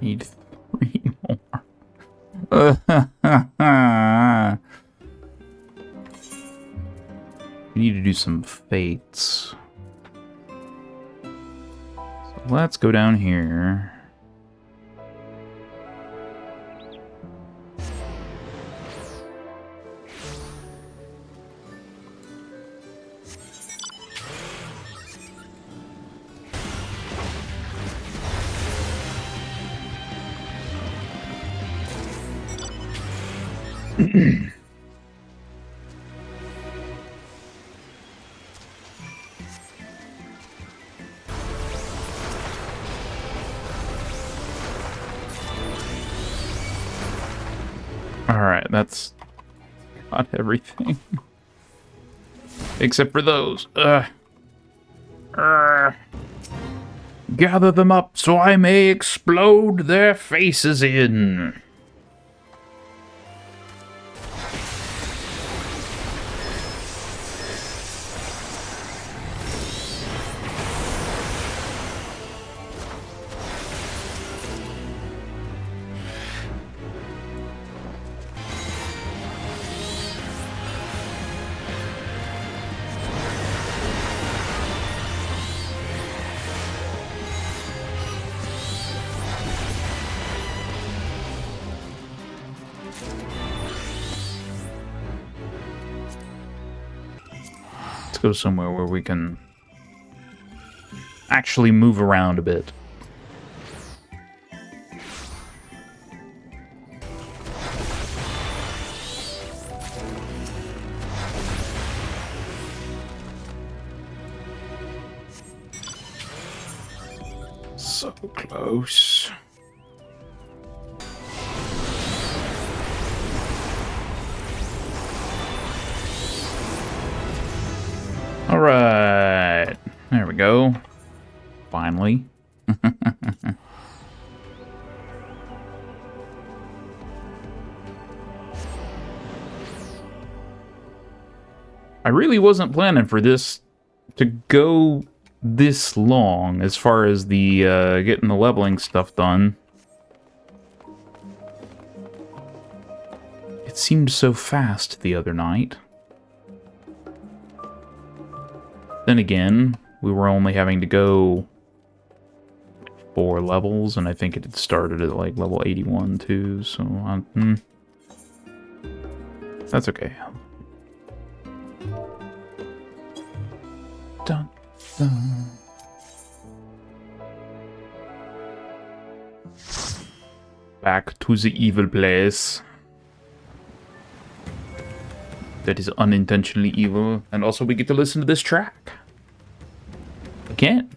Need 3 more. We need to do some fates. So let's go down here. Alright, that's got everything. Except for those. Gather them up so I may explode their faces in. Go somewhere where we can actually move around a bit. So close. All right, there we go. Finally. I really wasn't planning for this to go this long as far as the getting the leveling stuff done. It seemed so fast the other night. Then again, we were only having to go 4 levels, and I think it had started at like level 81 too, so that's okay. Dun, dun. Back to the evil place. That is unintentionally evil, and also we get to listen to this track. Again.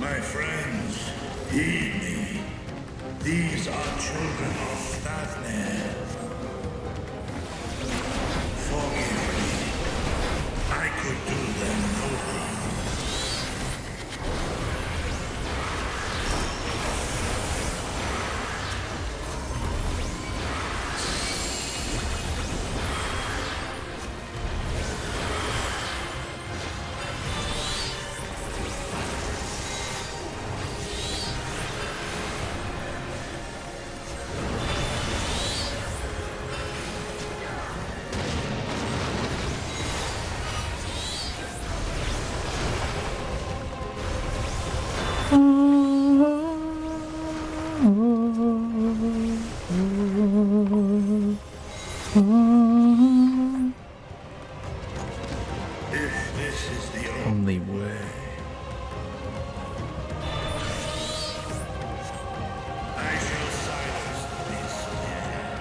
My friends, heed me. These are children of Statman. Forgive me. I could do them no harm. If this is the only way, I shall silence the beast of the air.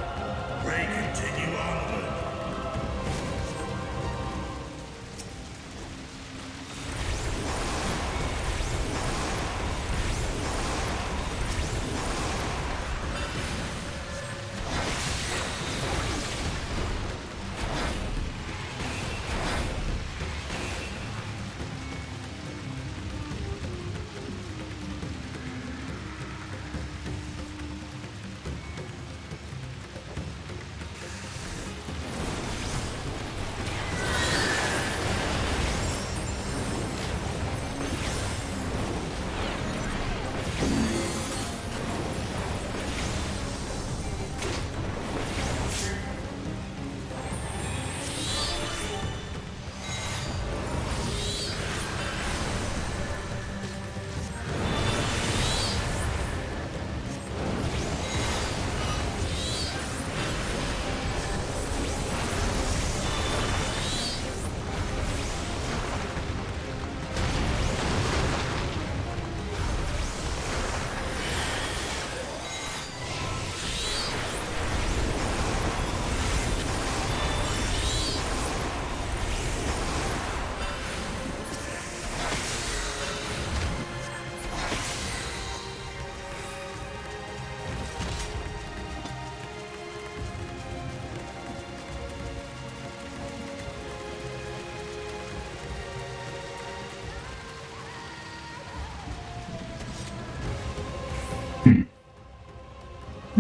Pray continue onward.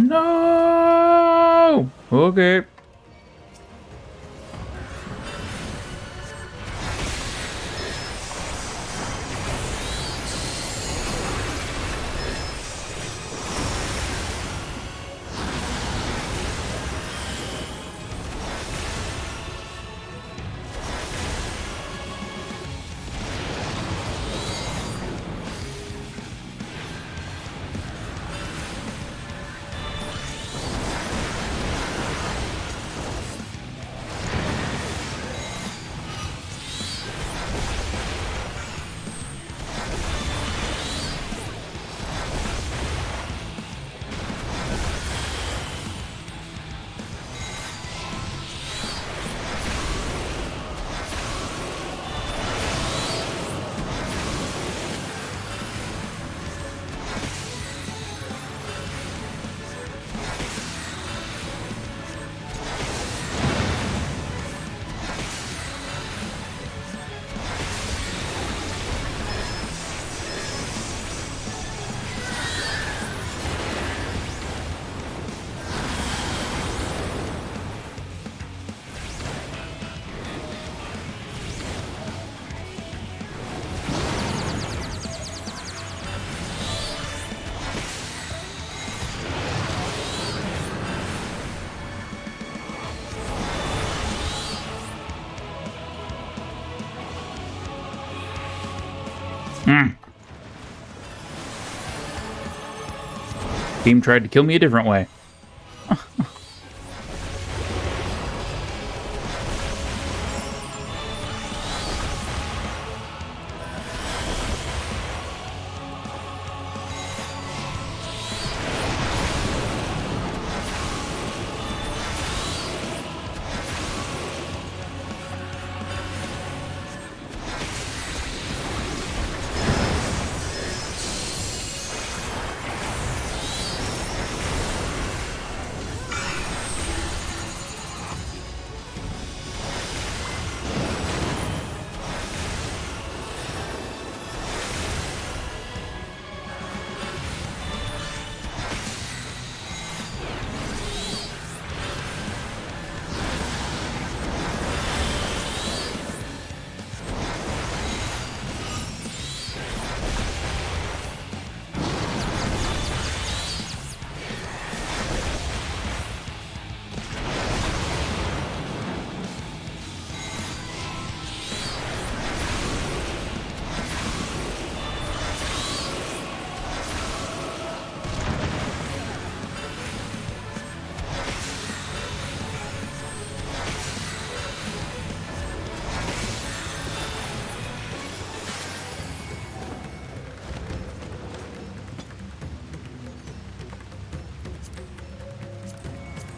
No! Okay. Game tried to kill me a different way.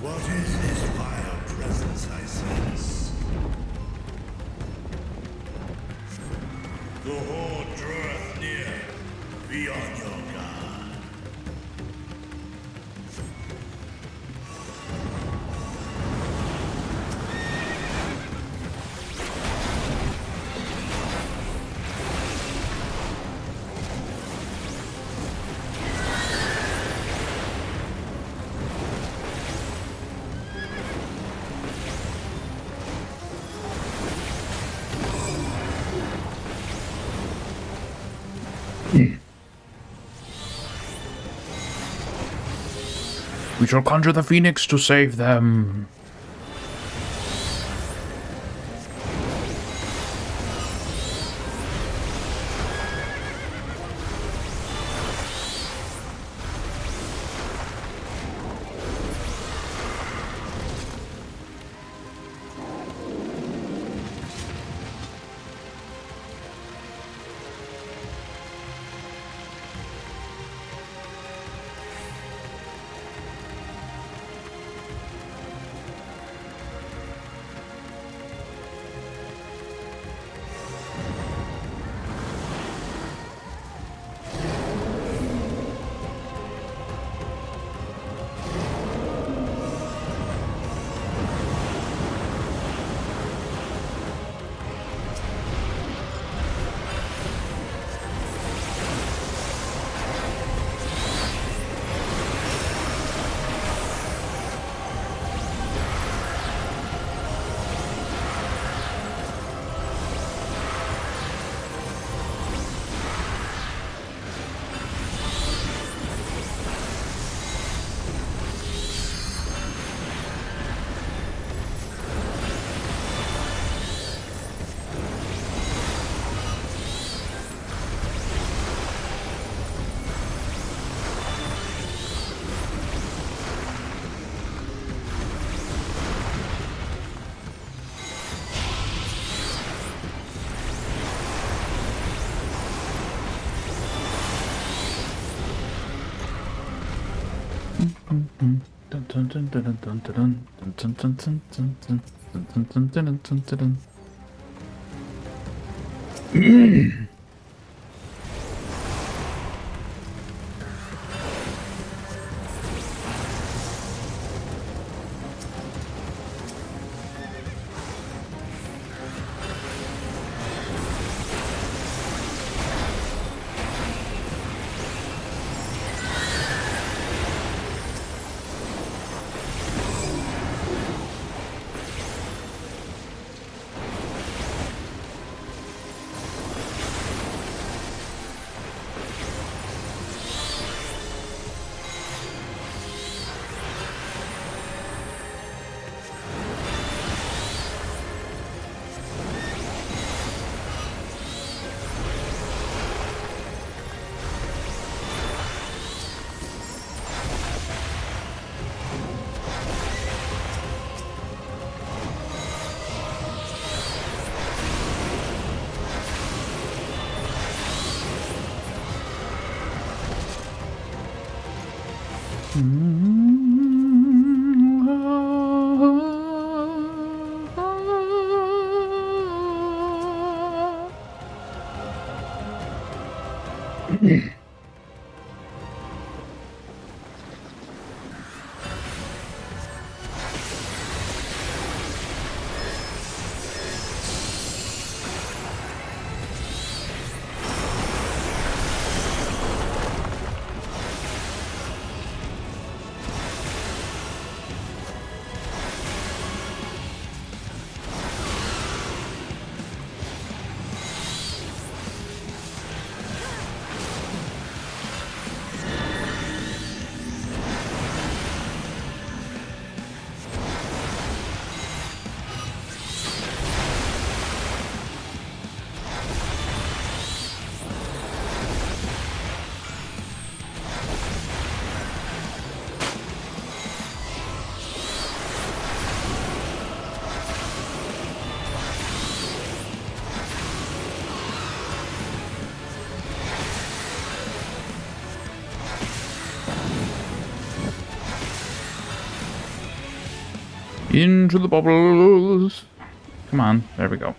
What is this vile presence I sense? The horde draweth near. Be on your guard. We shall conjure the phoenix to save them. Into the bubbles. Come on, there we go.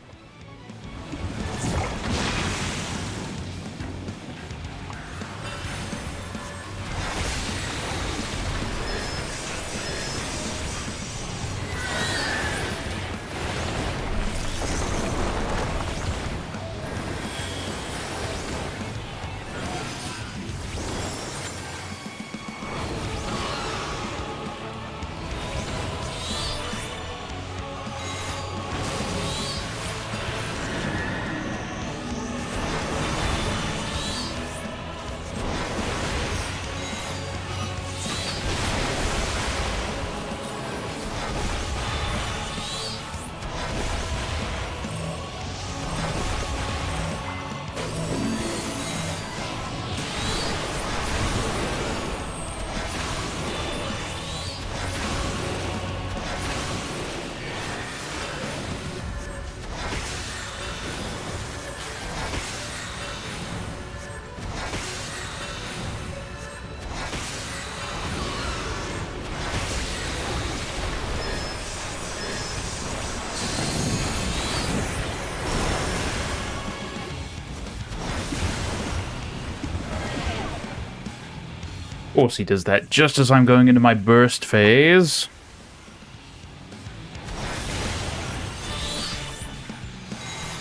Of course he does that just as I'm going into my burst phase.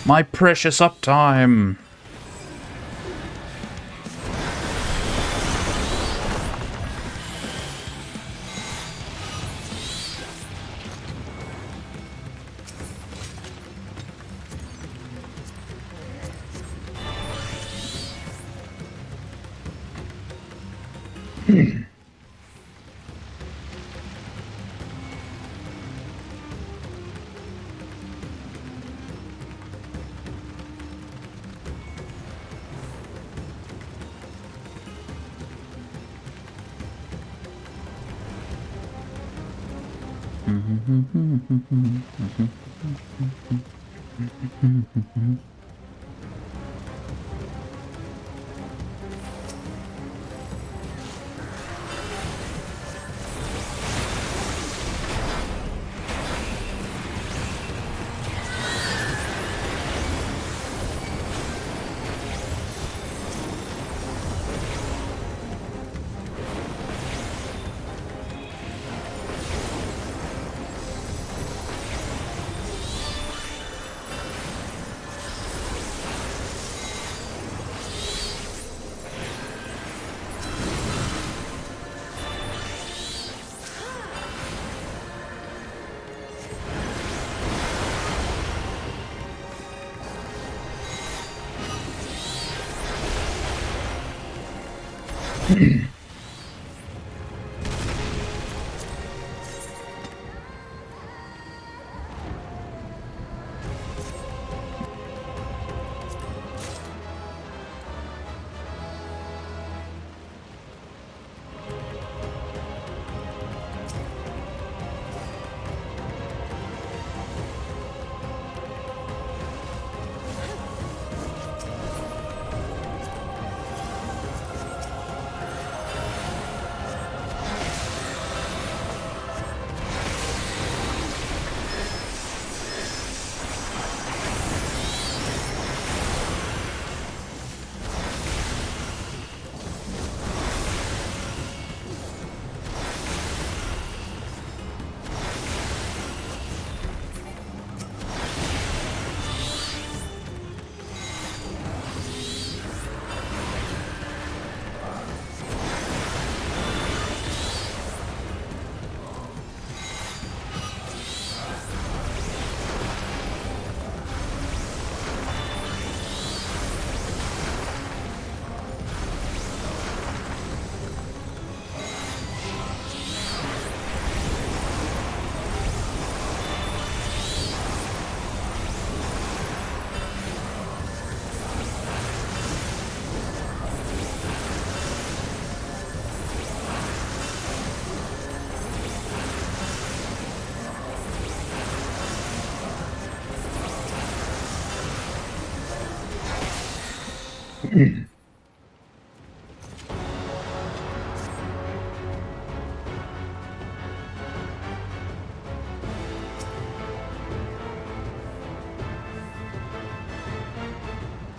My precious uptime.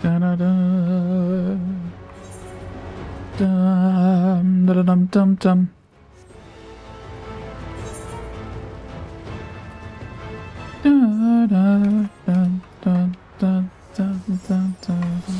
Da-da-da. Dum, da-da-dum-dum-dum. Da-da-dum-dum-dum-dum-dum-dum.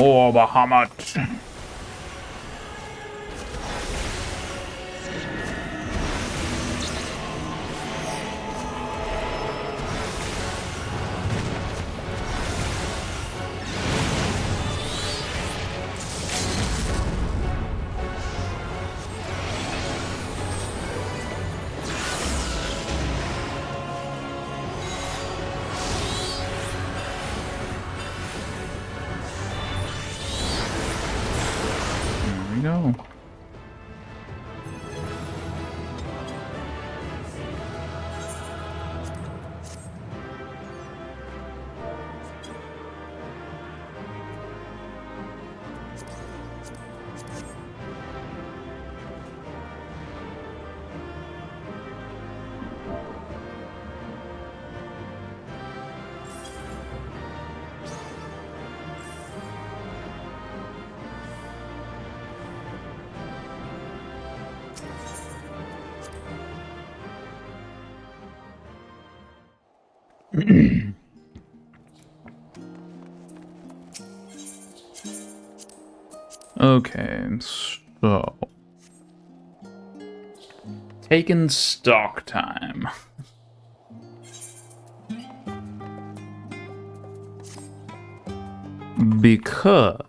More Bahamut. Go. Okay, so taking stock time. Because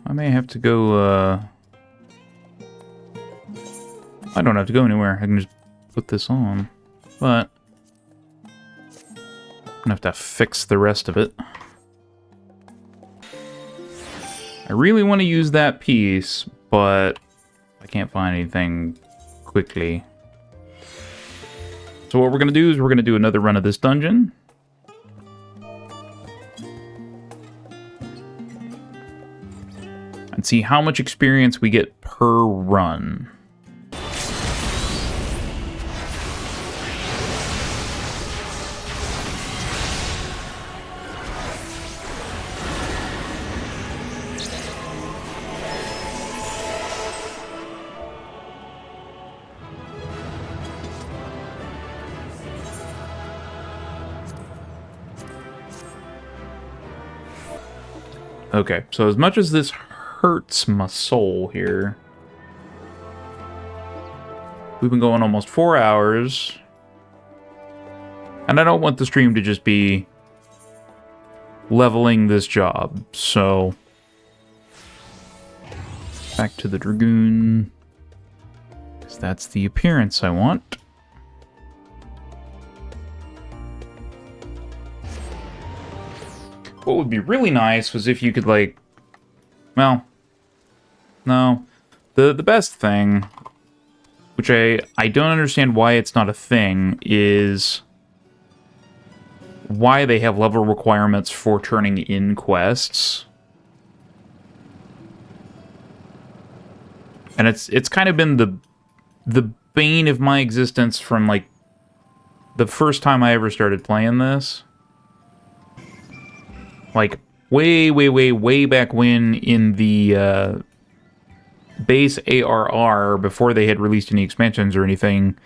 I may have to go, I don't have to go anywhere. I can just put this on. But I'm gonna have to fix the rest of it. I really want to use that piece, but I can't find anything quickly. So what we're gonna do is we're gonna do another run of this dungeon. And see how much experience we get per run. Okay, so as much as this hurts my soul here, we've been going almost 4 hours, and I don't want the stream to just be leveling this job, so back to the Dragoon, because that's the appearance I want. What would be really nice was if you could, like, well, no, the best thing, which I don't understand why it's not a thing, is why they have level requirements for turning in quests. And it's kind of been the bane of my existence from, like, the first time I ever started playing this. Like, way back when in the base ARR, before they had released any expansions or anything,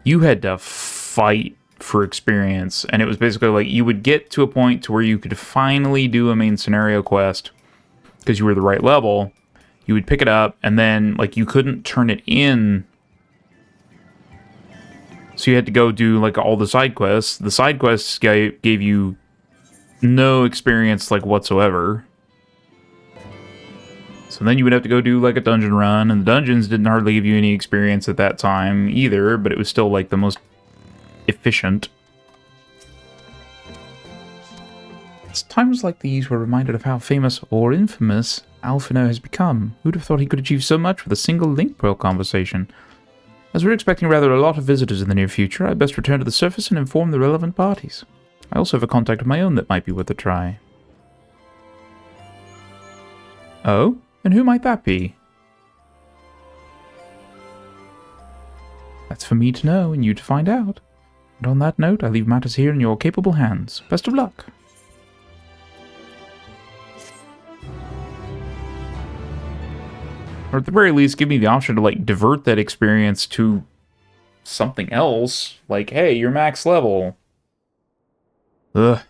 you had to fight for experience. And it was basically like, you would get to a point to where you could finally do a main scenario quest because you were the right level. You would pick it up, and then, like, you couldn't turn it in. So you had to go do, like, all the side quests. The side quests gave you no experience, like, whatsoever. So then you would have to go do, like, a dungeon run, and the dungeons didn't hardly give you any experience at that time either, but it was still, like, the most efficient. It's times like these we're reminded of how famous or infamous Alphino has become. Who'd have thought he could achieve so much with a single Link-Pro conversation? As we're expecting rather a lot of visitors in the near future, I'd best return to the surface and inform the relevant parties. I also have a contact of my own that might be worth a try. Oh? And who might that be? That's for me to know and you to find out. And on that note, I leave matters here in your capable hands. Best of luck. Or at the very least, give me the option to, like, divert that experience to something else. Like, hey, you're max level. Ugh.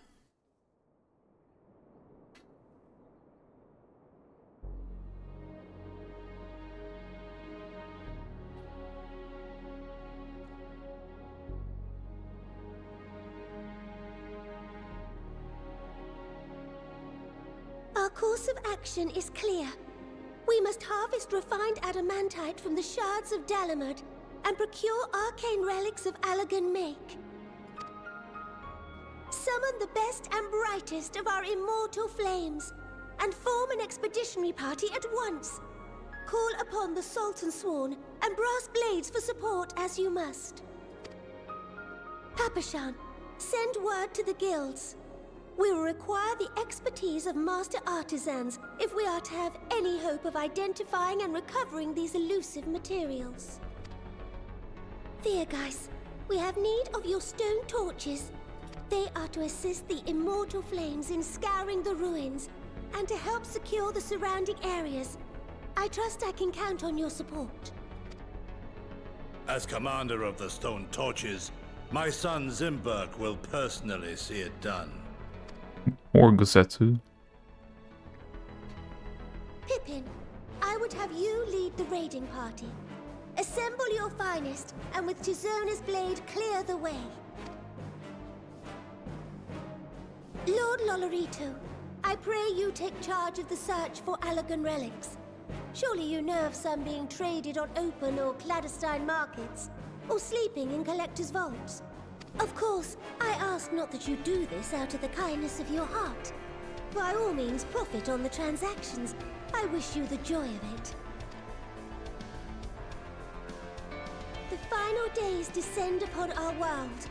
Our course of action is clear. We must harvest refined adamantite from the shards of Dalamud and procure arcane relics of Allagan make. Summon the best and brightest of our immortal flames and form an expeditionary party at once. Call upon the Sultan Sworn and Brass Blades for support as you must. Papashan, send word to the guilds. We will require the expertise of master artisans if we are to have any hope of identifying and recovering these elusive materials. Thiergeist, we have need of your stone torches. They are to assist the immortal flames in scouring the ruins and to help secure the surrounding areas. I trust I can count on your support. As commander of the Stone Torches, my son Zimberk will personally see it done. Or Gosetsu. Pippin, I would have you lead the raiding party. Assemble your finest, and with Tizona's blade clear the way. Lord Lolorito, I pray you take charge of the search for Allagan relics. Surely you know of some being traded on open or clandestine markets, or sleeping in collectors' vaults. Of course, I ask not that you do this out of the kindness of your heart. By all means, profit on the transactions. I wish you the joy of it. The final days descend upon our world.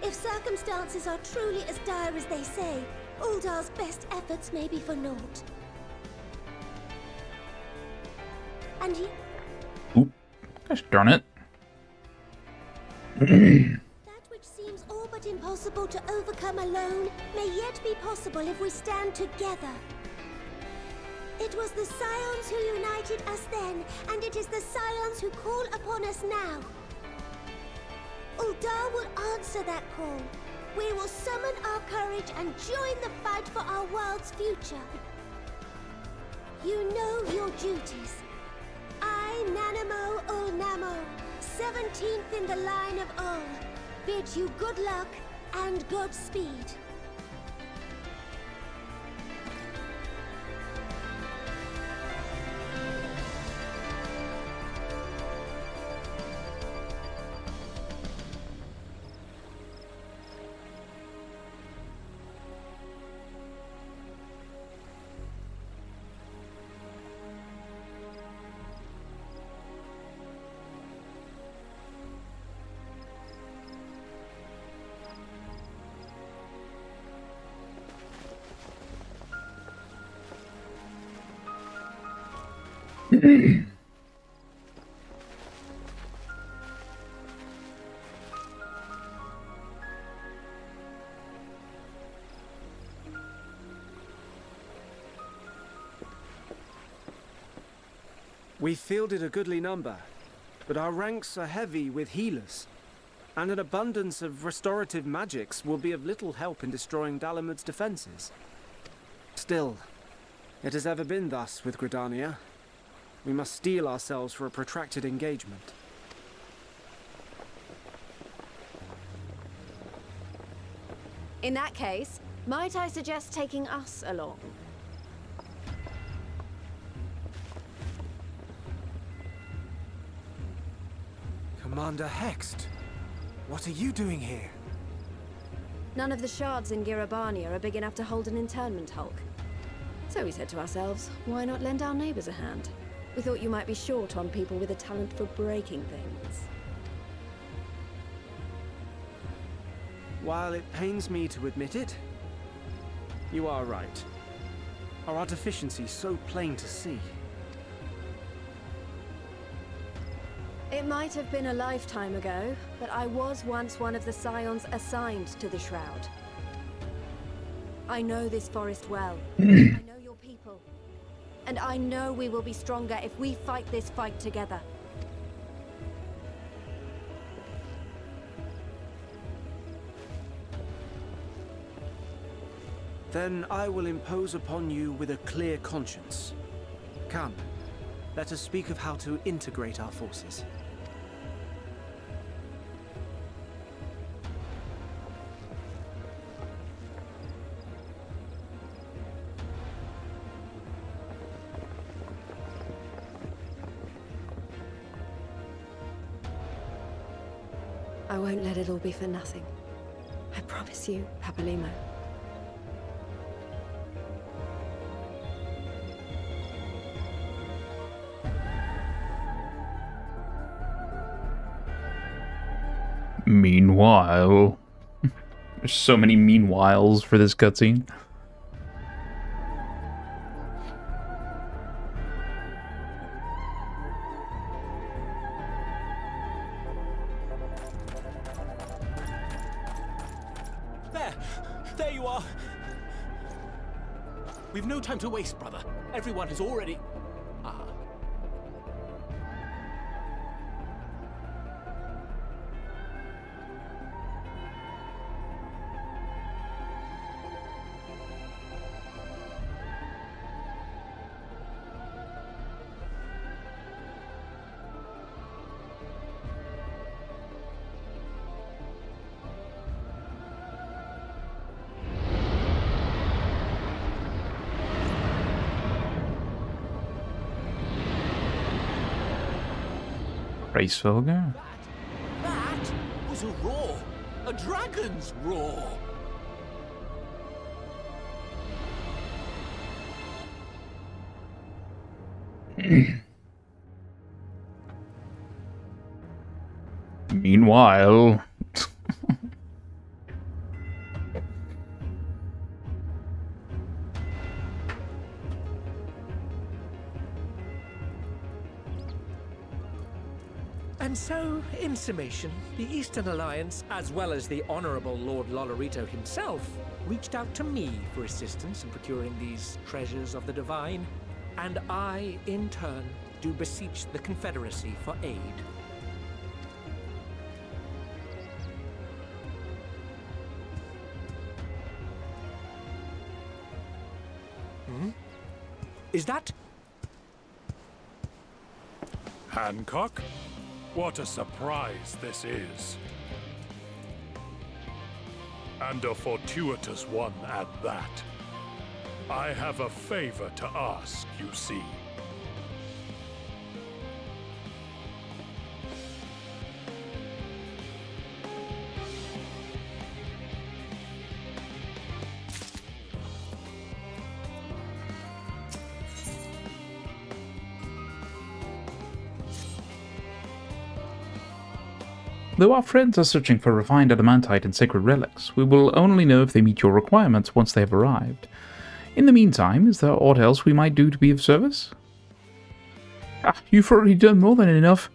If circumstances are truly as dire as they say, Uldar's best efforts may be for naught. And you... Oop. Gosh darn it. That which seems all but impossible to overcome alone may yet be possible if we stand together. It was the Scions who united us then, and it is the Scions who call upon us now. Uldar will answer that call. We will summon our courage and join the fight for our world's future. You know your duties. I, Nanamo Ulnamo, 17th in the line of Ul, bid you good luck and Godspeed. We fielded a goodly number, but our ranks are heavy with healers, and an abundance of restorative magics will be of little help in destroying Dalamud's defenses. Still, it has ever been thus with Gridania. We must steel ourselves for a protracted engagement. In that case, might I suggest taking us along? Commander Hext, what are you doing here? None of the shards in Girabania are big enough to hold an internment hulk. So we said to ourselves, why not lend our neighbors a hand? We thought you might be short on people with a talent for breaking things. While it pains me to admit it, you are right. Our deficiency so plain to see. It might have been a lifetime ago, but I was once one of the Scions assigned to the Shroud. I know this forest well. I know your people. And I know we will be stronger if we fight this fight together. Then I will impose upon you with a clear conscience. Come, let us speak of how to integrate our forces. I won't let it all be for nothing. I promise you, Papalimo. Meanwhile... There's so many meanwhiles for this cutscene. There you are! We've no time to waste, brother. Everyone has already... Ah. Racefelger? That was a roar! A dragon's roar! Meanwhile... And so, in summation, the Eastern Alliance, as well as the Honorable Lord Lolorito himself, reached out to me for assistance in procuring these treasures of the divine, and I, in turn, do beseech the Confederacy for aid. Is that... Hancock? What a surprise this is. And a fortuitous one at that. I have a favor to ask, you see. Though our friends are searching for refined adamantite and sacred relics, we will only know if they meet your requirements once they have arrived. In the meantime, is there aught else we might do to be of service? You've already done more than enough.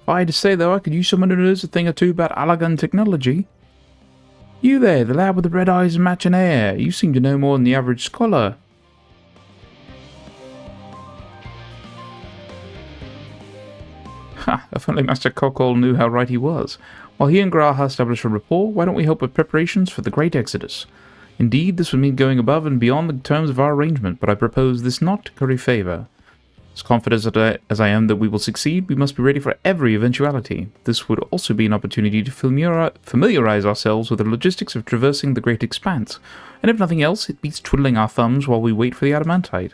If I had to say, though, I could use someone who knows a thing or two about Allagan technology. You there, the lad with the red eyes and matching hair. You seem to know more than the average scholar. If only Master Cockle knew how right he was. While he and Graha establish a rapport, why don't we help with preparations for the Great Exodus? Indeed, this would mean going above and beyond the terms of our arrangement, but I propose this not to curry favour. As confident as I am that we will succeed, we must be ready for every eventuality. This would also be an opportunity to familiarise ourselves with the logistics of traversing the Great Expanse, and if nothing else, it beats twiddling our thumbs while we wait for the adamantite.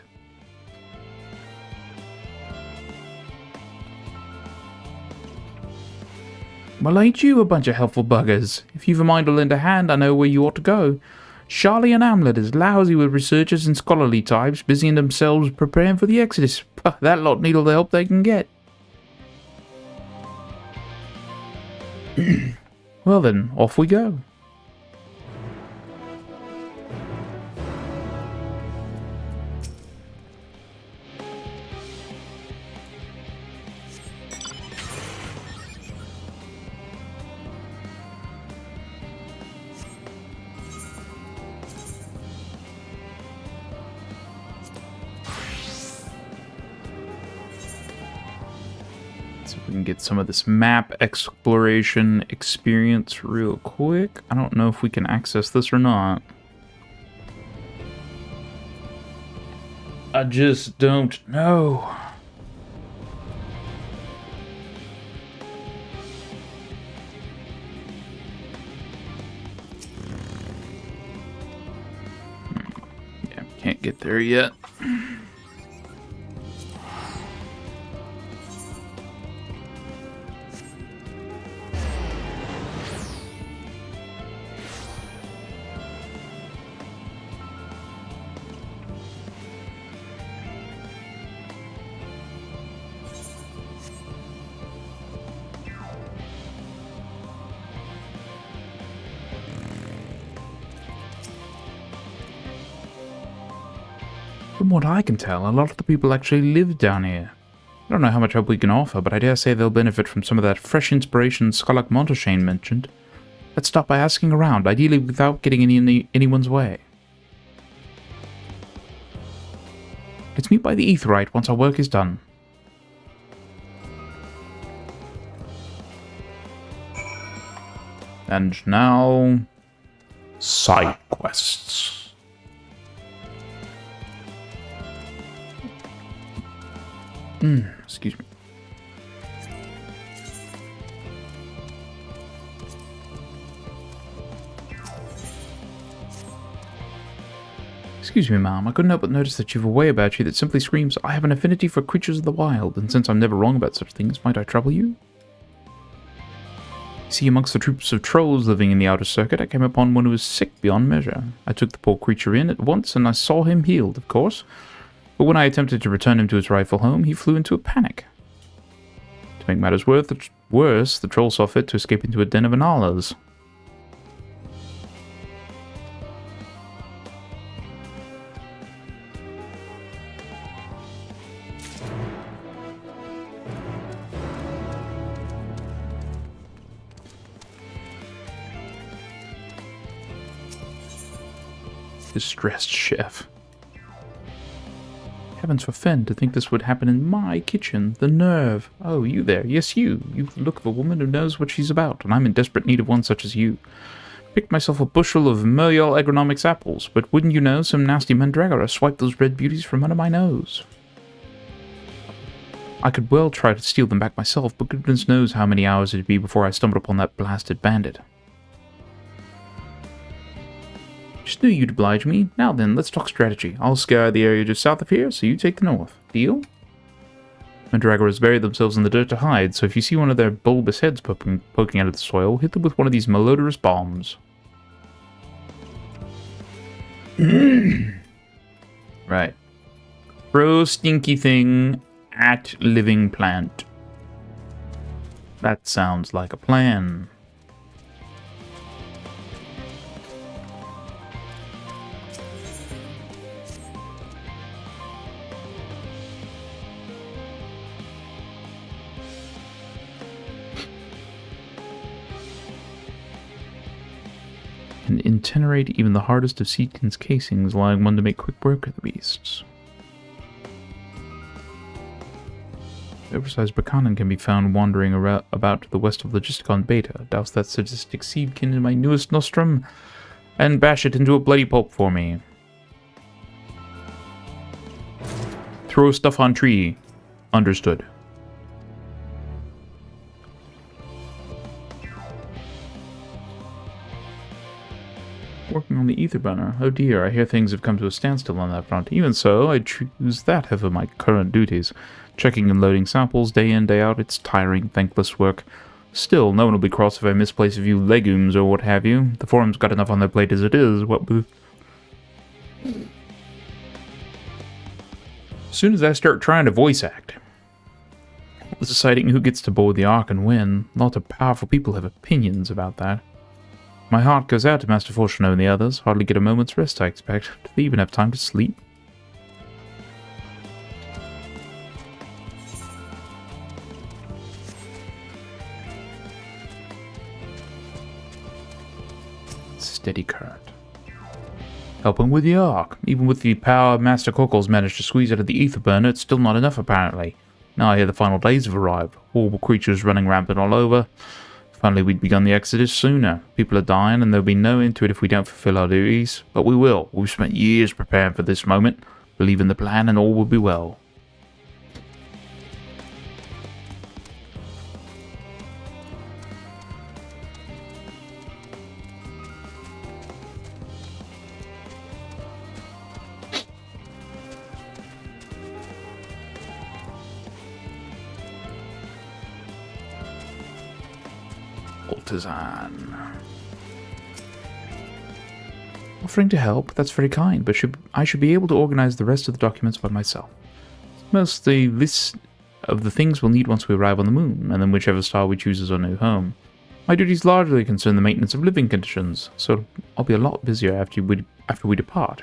Well, ain't you a bunch of helpful buggers? If you've a mind to lend a hand, I know where you ought to go. Charlie and Hamlet is lousy with researchers and scholarly types, busying themselves preparing for the Exodus. That lot need all the help they can get. Well then, off we go. So we can get some of this map exploration experience real quick. I don't know if we can access this or not. I just don't know. Yeah, can't get there yet. From what I can tell, a lot of the people actually live down here. I don't know how much help we can offer, but I dare say they'll benefit from some of that fresh inspiration Scarlett Monteshane mentioned. Let's start by asking around, ideally without getting in anyone's way. Let's meet by the Aetheryte once our work is done. And now... side quests. Excuse me. Excuse me, ma'am. I couldn't help but notice that you've a way about you that simply screams, I have an affinity for creatures of the wild, and since I'm never wrong about such things, might I trouble you? See, amongst the troops of trolls living in the outer circuit, I came upon one who was sick beyond measure. I took the poor creature in at once, and I saw him healed, of course. But when I attempted to return him to his rightful home, he flew into a panic. To make matters worse, the troll saw fit to escape into a den of Analas. Distressed chef. Heavens forfend, to think this would happen in my kitchen. The nerve. Oh, you there. Yes, you. You've the look of a woman who knows what she's about, and I'm in desperate need of one such as you. Picked myself a bushel of Muriel agronomics apples, but wouldn't you know, some nasty mandragora swiped those red beauties from under my nose. I could well try to steal them back myself, but goodness knows how many hours it'd be before I stumbled upon that blasted bandit. Just knew you'd oblige me. Now then, let's talk strategy. I'll scour the area just south of here, so you take the north. Deal? Mandragoras bury themselves in the dirt to hide, so if you see one of their bulbous heads poking out of the soil, hit them with one of these malodorous bombs. Right. Throw stinky thing at living plant. That sounds like a plan. And incinerate even the hardest of Seedkin's casings, allowing one to make quick work of the beasts. The oversized Bakanan can be found wandering about to the west of Logisticon Beta. Douse that sadistic Seedkin in my newest nostrum, and bash it into a bloody pulp for me. Throw stuff on tree. Understood. Working on the ether burner. Oh dear, I hear things have come to a standstill on that front. Even so, I'd choose that over my current duties. Checking and loading samples day in, day out, it's tiring, thankless work. Still, no one will be cross if I misplace a few legumes or what have you. The forum's got enough on their plate as it is, what with... As soon as I start trying to voice act, deciding who gets to board the Ark and when, lots of powerful people have opinions about that. My heart goes out to Master Fortuno and the others. Hardly get a moment's rest, I expect. Do they even have time to sleep? Steady current. Helping with the Ark. Even with the power Master Cockles managed to squeeze out of the ether burner, it's still not enough, apparently. Now I hear the final days have arrived. Horrible creatures running rampant all over. Finally, we'd begun the exodus sooner. People are dying, and there'll be no end to it if we don't fulfill our duties. But we will. We've spent years preparing for this moment. Believe in the plan, and all will be well. Altazan. Offering to help, that's very kind, but I should be able to organize the rest of the documents by myself. Mostly list of the things we'll need once we arrive on the moon, and then whichever star we choose as our new home. My duties largely concern the maintenance of living conditions, so I'll be a lot busier after we depart.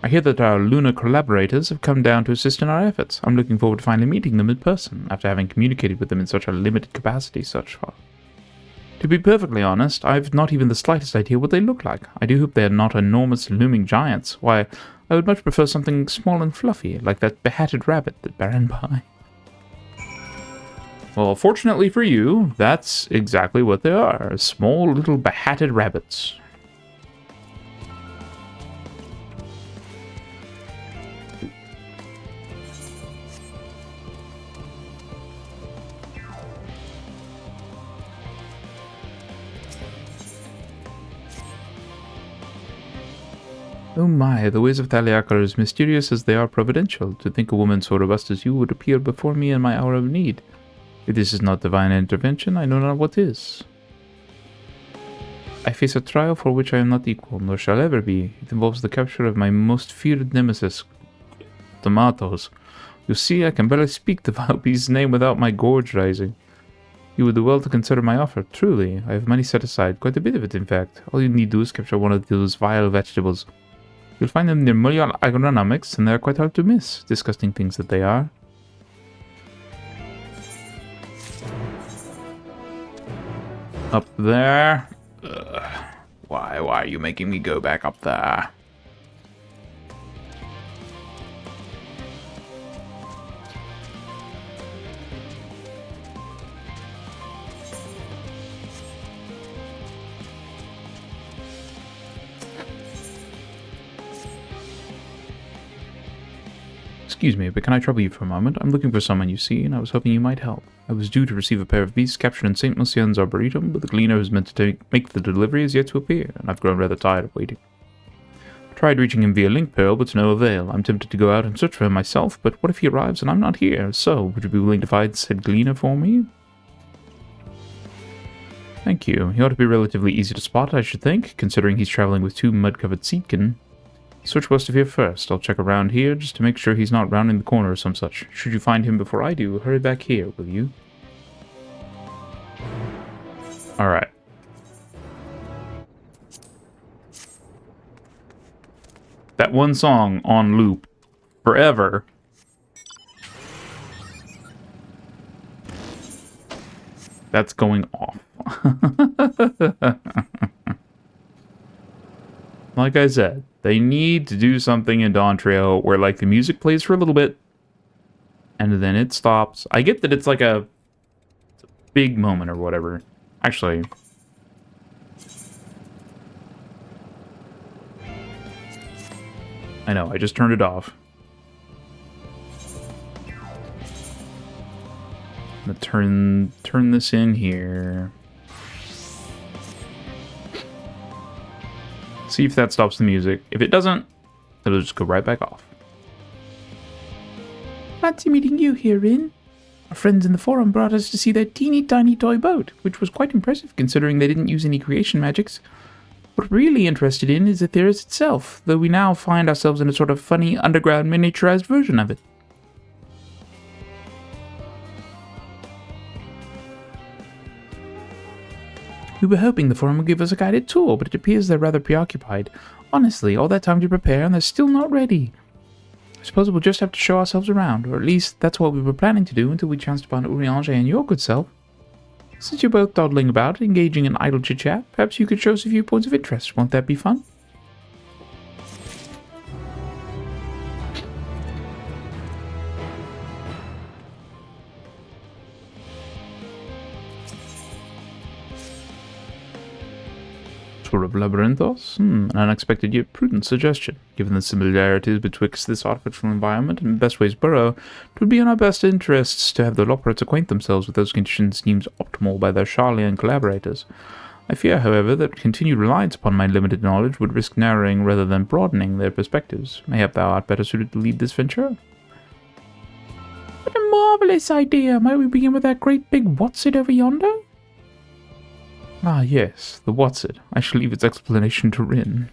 I hear that our lunar collaborators have come down to assist in our efforts. I'm looking forward to finally meeting them in person, after having communicated with them in such a limited capacity so far. To be perfectly honest, I've not even the slightest idea what they look like. I do hope they are not enormous looming giants. Why, I would much prefer something small and fluffy, like that behatted rabbit that ran by. Well, fortunately for you, that's exactly what they are. Small little behatted rabbits. Oh my, the ways of Thaliak are as mysterious as they are providential. To think a woman so robust as you would appear before me in my hour of need. If this is not divine intervention, I know not what is. I face a trial for which I am not equal, nor shall ever be. It involves the capture of my most feared nemesis, Tomatoes. You see, I can barely speak the vile beast's name without my gorge rising. You would do well to consider my offer, truly. I have money set aside, quite a bit of it in fact. All you need to do is capture one of those vile vegetables. You'll find them near Mulyal agronomics, and they're quite hard to miss. Disgusting things that they are. Up there. Ugh. Why are you making me go back up there? Excuse me, but can I trouble you for a moment? I'm looking for someone, you see, and I was hoping you might help. I was due to receive a pair of beasts captured in St. Lucien's Arboretum, but the gleaner who's meant to make the delivery is yet to appear, and I've grown rather tired of waiting. I tried reaching him via link pearl, but to no avail. I'm tempted to go out and search for him myself, but what if he arrives and I'm not here? So, would you be willing to find said gleaner for me? Thank you. He ought to be relatively easy to spot, I should think, considering he's traveling with 2 mud-covered seatkin. Search west of here first. I'll check around here just to make sure he's not rounding the corner or some such. Should you find him before I do, hurry back here, will you? Alright. That one song on loop forever. That's going off. Like I said, they need to do something in Dawntrail where, like, the music plays for a little bit, and then it stops. I get that it's like a big moment or whatever. Actually, I know, I just turned it off. I'm gonna turn this in here. See if that stops the music. If it doesn't, it'll just go right back off. Fancy meeting you here, Rin. Our friends in the forum brought us to see their teeny tiny toy boat, which was quite impressive considering they didn't use any creation magics. What we're really interested in is the Theris itself, though we now find ourselves in a sort of funny underground miniaturized version of it. We were hoping the forum would give us a guided tour, but it appears they're rather preoccupied. Honestly, all that time to prepare and they're still not ready. I suppose we'll just have to show ourselves around, or at least that's what we were planning to do until we chanced upon Urianger and your good self. Since you're both dawdling about, engaging in idle chit-chat, perhaps you could show us a few points of interest. Won't that be fun? Sort of labyrinthos? An unexpected yet prudent suggestion. Given the similarities betwixt this artificial environment and Bestway's burrow, it would be in our best interests to have the Loporrits acquaint themselves with those conditions deemed optimal by their Charlian collaborators. I fear, however, that continued reliance upon my limited knowledge would risk narrowing rather than broadening their perspectives. Mayhap thou art better suited to lead this venture? What a marvellous idea! Might we begin with that great big what's-it over yonder? Ah, yes, the what's-it. I shall leave its explanation to Rin.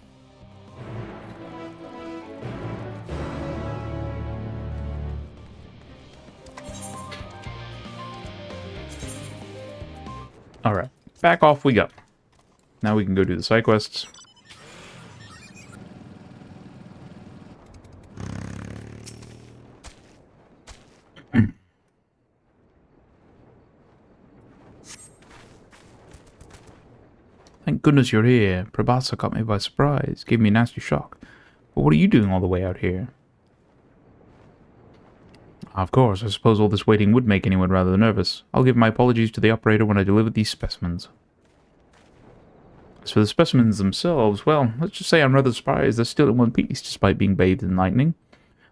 Alright, back off we go. Now we can go do the side quests. Thank goodness you're here. Prabhasa caught me by surprise. Gave me a nasty shock. But what are you doing all the way out here? Of course, I suppose all this waiting would make anyone rather nervous. I'll give my apologies to the operator when I deliver these specimens. As for the specimens themselves, well, let's just say I'm rather surprised they're still in one piece, despite being bathed in lightning.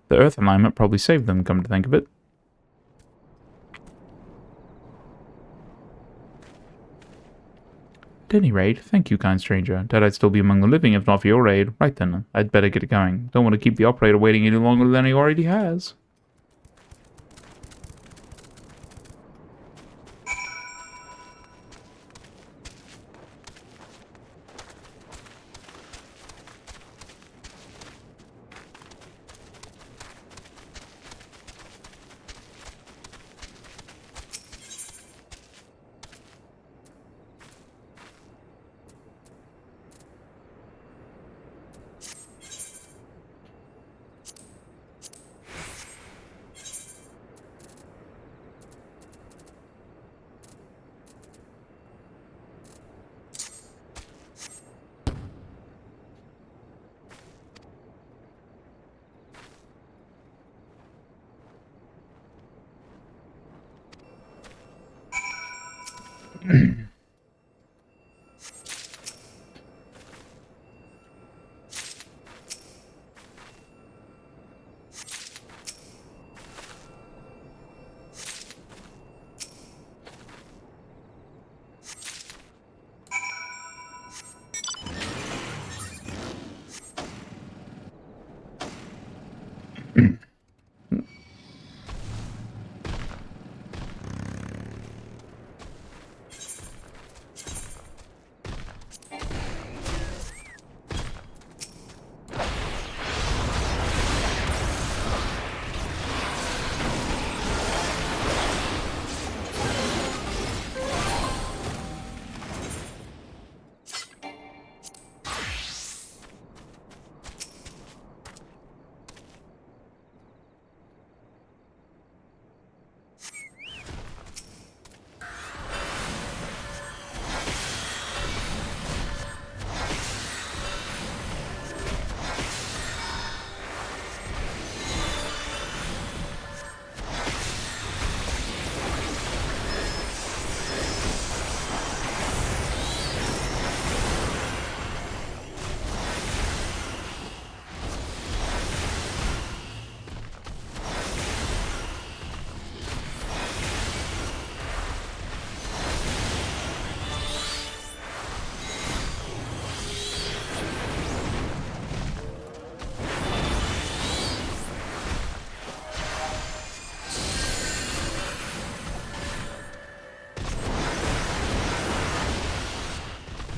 The Earth alignment probably saved them, come to think of it. At any rate, thank you, kind stranger. Doubt I'd still be among the living if not for your aid. Right then, I'd better get it going. Don't want to keep the operator waiting any longer than he already has.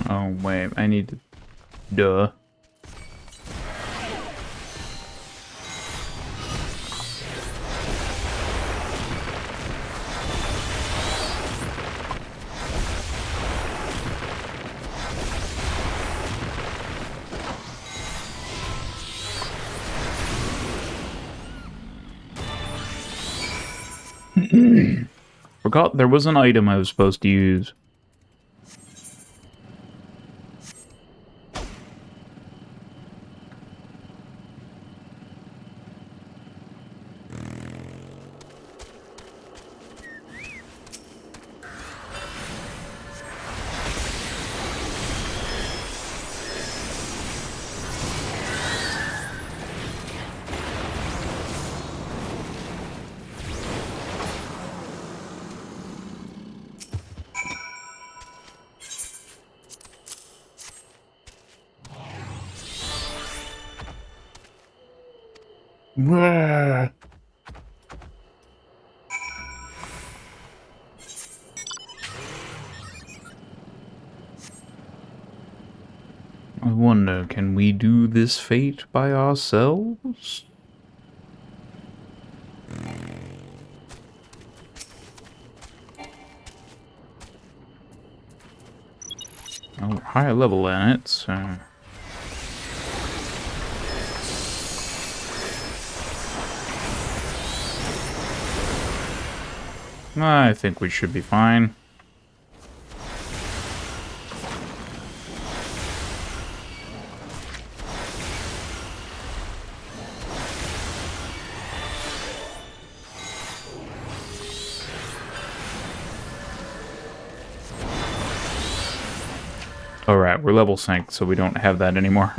Oh, wait, I need to... Duh. Forgot there was an item I was supposed to use. I wonder, can we do this fate by ourselves? Oh, we're higher level in it, so... I think we should be fine. Alright, we're level synced, so we don't have that anymore.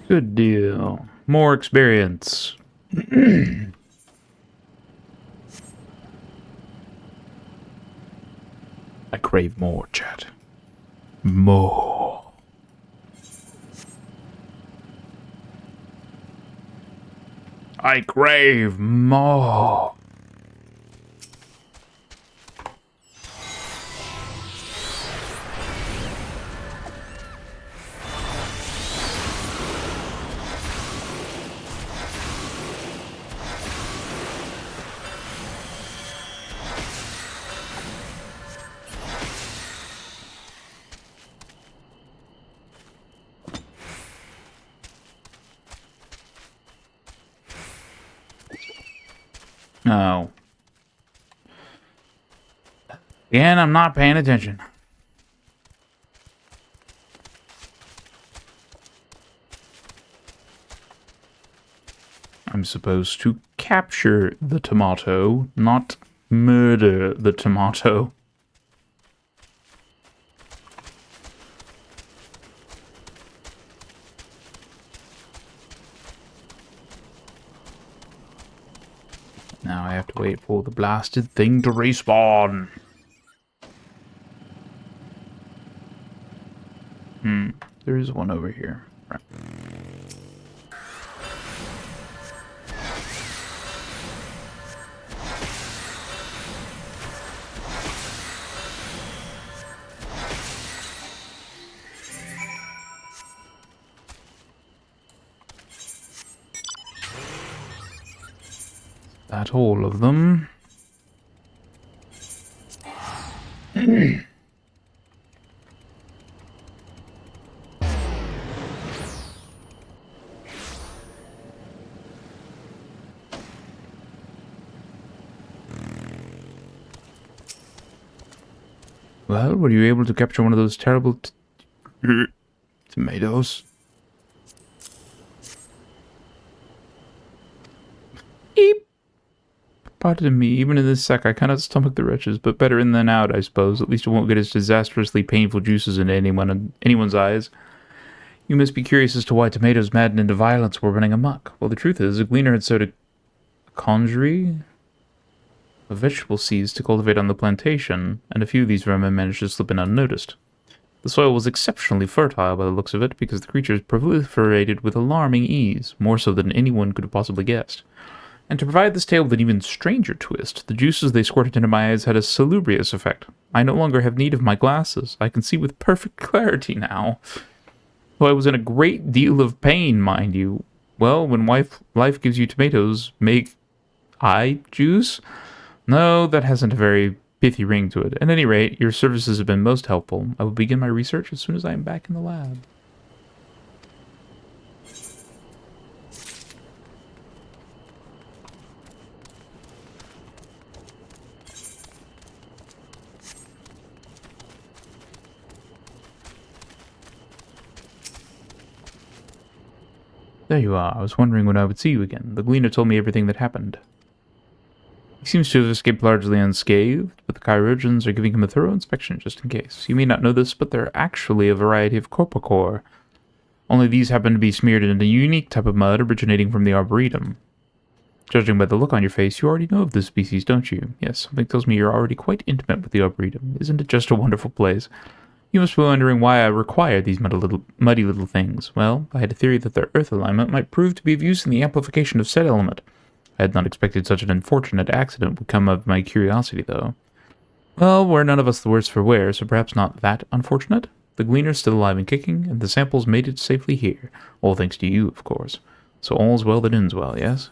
Good deal. More experience. I crave more, chat. More. I crave more. No. Again, I'm not paying attention. I'm supposed to capture the tomato, not murder the tomato. Now I have to wait for the blasted thing to respawn. There is one over here. Right. That all of them. Well, were you able to capture one of those terrible tomatoes? Eep. Pardon me, even in this sec, I cannot stomach the wretches, but better in than out, I suppose. At least it won't get its disastrously painful juices into anyone's eyes. You must be curious as to why tomatoes maddened into violence were running amok. Well, the truth is, a gleaner had sowed a congery of vegetable seeds to cultivate on the plantation, and a few of these vermin managed to slip in unnoticed. The soil was exceptionally fertile by the looks of it, because the creatures proliferated with alarming ease, more so than anyone could have possibly guessed. And to provide this tale with an even stranger twist, the juices they squirted into my eyes had a salubrious effect. I no longer have need of my glasses. I can see with perfect clarity now. Though I was in a great deal of pain, mind you. Well, when life gives you tomatoes, make I juice? No, that hasn't a very pithy ring to it. At any rate, your services have been most helpful. I will begin my research as soon as I am back in the lab. There you are. I was wondering when I would see you again. The Gleaner told me everything that happened. He seems to have escaped largely unscathed, but the chirurgeons are giving him a thorough inspection just in case. You may not know this, but there are actually a variety of corpuscle. Only these happen to be smeared in a unique type of mud originating from the Arboretum. Judging by the look on your face, you already know of this species, don't you? Yes, something tells me you're already quite intimate with the Arboretum. Isn't it just a wonderful place? You must be wondering why I require these muddy little things. Well, I had a theory that their earth alignment might prove to be of use in the amplification of said element. I had not expected such an unfortunate accident would come of my curiosity, though. Well, we're none of us the worse for wear, so perhaps not that unfortunate. The Gleaner's still alive and kicking, and the samples made it safely here. All thanks to you, of course. So all's well that ends well, yes?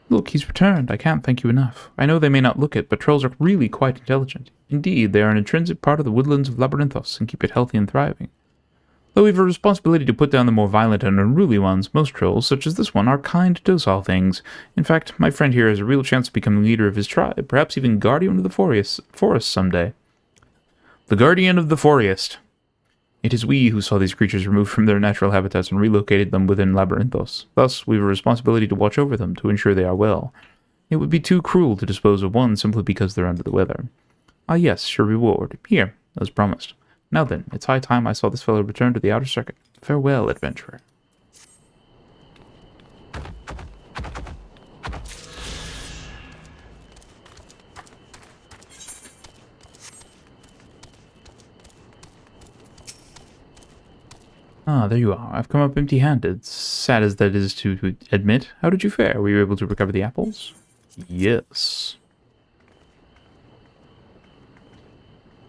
Look, he's returned. I can't thank you enough. I know they may not look it, but trolls are really quite intelligent. Indeed, they are an intrinsic part of the woodlands of Labyrinthos and keep it healthy and thriving. Though we've a responsibility to put down the more violent and unruly ones, most trolls, such as this one, are kind, docile things. In fact, my friend here has a real chance of becoming leader of his tribe, perhaps even guardian of the forest someday. The guardian of the forest. It is we who saw these creatures removed from their natural habitats and relocated them within Labyrinthos. Thus, we have a responsibility to watch over them, to ensure they are well. It would be too cruel to dispose of one simply because they're under the weather. Ah yes, your reward. Here, as promised. Now then, it's high time I saw this fellow return to the outer circuit. Farewell, adventurer. Ah, there you are. I've come up empty-handed. Sad as that is to admit. How did you fare? Were you able to recover the apples? Yes.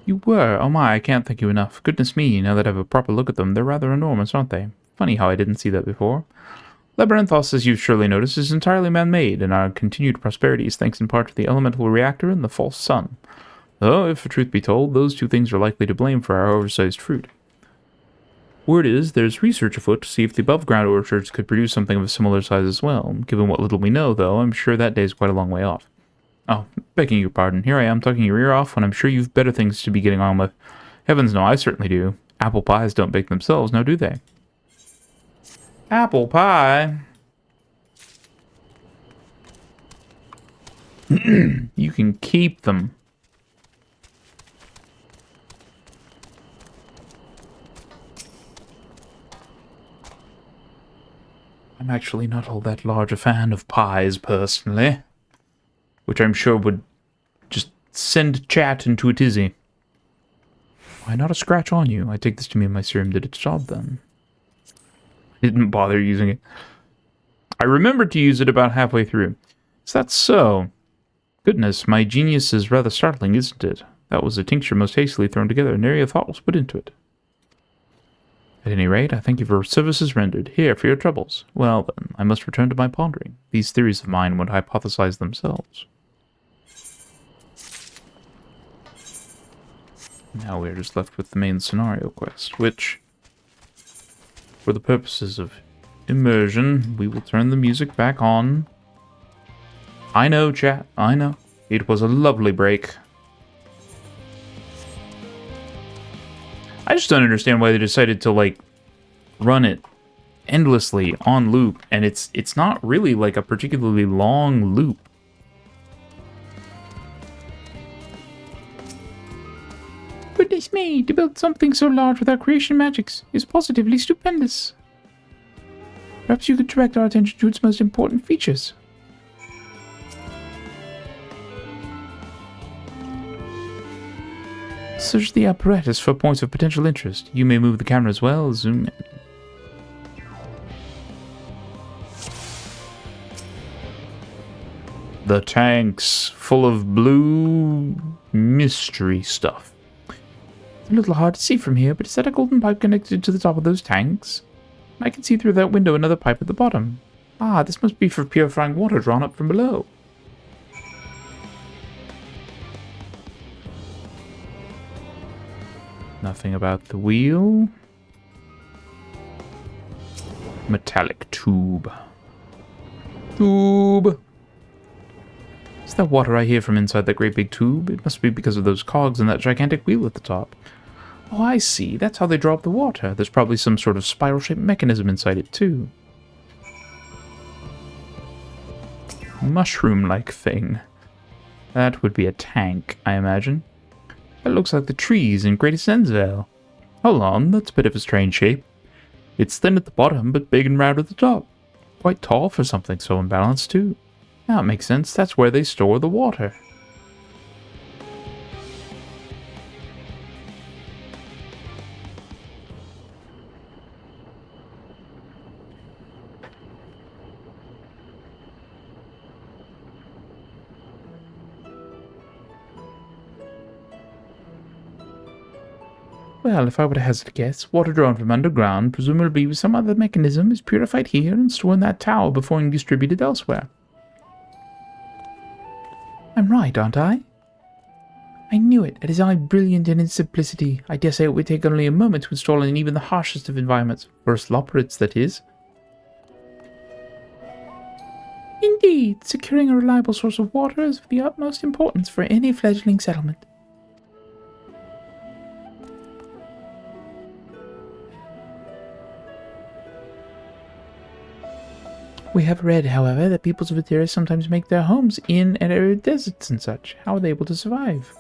You were? Oh my, I can't thank you enough. Goodness me, now that I have a proper look at them, they're rather enormous, aren't they? Funny how I didn't see that before. Labyrinthos, as you've surely noticed, is entirely man-made, and our continued prosperity is thanks in part to the elemental reactor and the false sun. Though, if the truth be told, those two things are likely to blame for our oversized fruit. Word is, there's research afoot to see if the above-ground orchards could produce something of a similar size as well. Given what little we know, though, I'm sure that day's quite a long way off. Oh, begging your pardon, here I am talking your ear off when I'm sure you've better things to be getting on with. Heavens no, I certainly do. Apple pies don't bake themselves, now do they? Apple pie? You can keep them. I'm actually not all that large a fan of pies, personally. Which I'm sure would just send chat into a tizzy. Why not a scratch on you? I take this to mean my serum did its job then. I didn't bother using it. I remembered to use it about halfway through. Is that so? Goodness, my genius is rather startling, isn't it? That was a tincture most hastily thrown together, and nary a thought was put into it. At any rate, I thank you for services rendered. Here, for your troubles. Well, then, I must return to my pondering. These theories of mine would hypothesize themselves. Now we are just left with the main scenario quest, which, for the purposes of immersion, we will turn the music back on. I know, chat, I know. It was a lovely break. I just don't understand why they decided to, like, run it endlessly on loop, and it's not really, like, a particularly long loop. Goodness me, to build something so large without creation magics is positively stupendous. Perhaps you could direct our attention to its most important features. Search the apparatus for points of potential interest. You may move the camera as well, zoom in. The tanks full of blue mystery stuff. It's a little hard to see from here, but is that a golden pipe connected to the top of those tanks? I can see through that window another pipe at the bottom. Ah, this must be for purifying water drawn up from below. Nothing about the wheel. Metallic tube. Tube! Is that water I hear from inside that great big tube? It must be because of those cogs and that gigantic wheel at the top. Oh, I see. That's how they draw up the water. There's probably some sort of spiral-shaped mechanism inside it, too. Mushroom-like thing. That would be a tank, I imagine. That looks like the trees in Greatest Ensvale. Hold on, that's a bit of a strange shape. It's thin at the bottom, but big and round at the top. Quite tall for something so imbalanced, too. Now it makes sense. That's where they store the water. Well, if I were to hazard a guess, water drawn from underground, presumably with some other mechanism, is purified here and stored in that tower before being distributed elsewhere. I'm right, aren't I? I knew it. It is I brilliant in its simplicity. I dare say it would take only a moment to install in even the harshest of environments. For us Loporits, that is. Indeed, securing a reliable source of water is of the utmost importance for any fledgling settlement. We have read, however, that peoples of Etheria sometimes make their homes in arid deserts and such. How are they able to survive?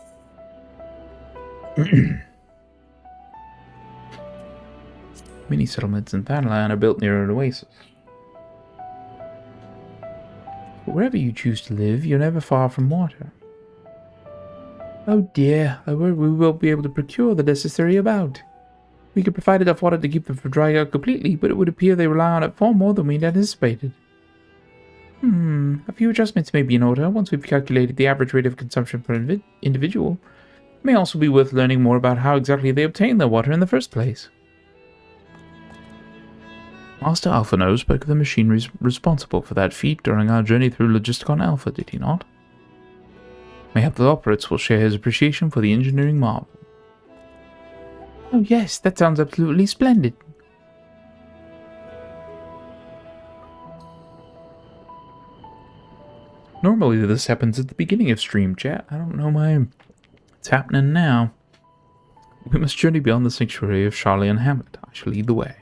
Many settlements in Thanalan are built near an oasis. But wherever you choose to live, you're never far from water. Oh dear, I worry we won't be able to procure the necessary amount. We could provide enough water to keep them from drying out completely, but it would appear they rely on it far more than we'd anticipated. A few adjustments may be in order once we've calculated the average rate of consumption per individual. It may also be worth learning more about how exactly they obtain their water in the first place. Master Alphano spoke of the machineries responsible for that feat during our journey through Logisticon Alpha, did he not? Mayhap the Loporits will share his appreciation for the engineering marvel. Oh yes, that sounds absolutely splendid. Normally this happens at the beginning of stream chat. I don't know why it's happening now. We must journey beyond the sanctuary of Charlie and Hamlet. I shall lead the way.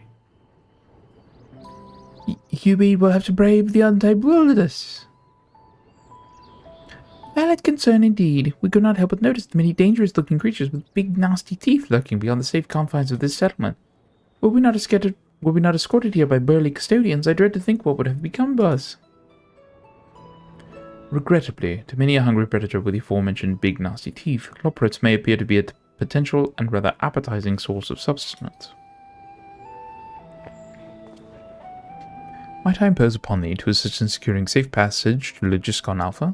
You mean we'll have to brave the untamed wilderness? Valid concern indeed. We could not help but notice the many dangerous-looking creatures with big, nasty teeth lurking beyond the safe confines of this settlement. Were we not escorted here by burly custodians, I dread to think what would have become of us. Regrettably, to many a hungry predator with the aforementioned big, nasty teeth, Loporits may appear to be a potential and rather appetizing source of sustenance. Might I impose upon thee to assist in securing safe passage to Logisticon Alpha?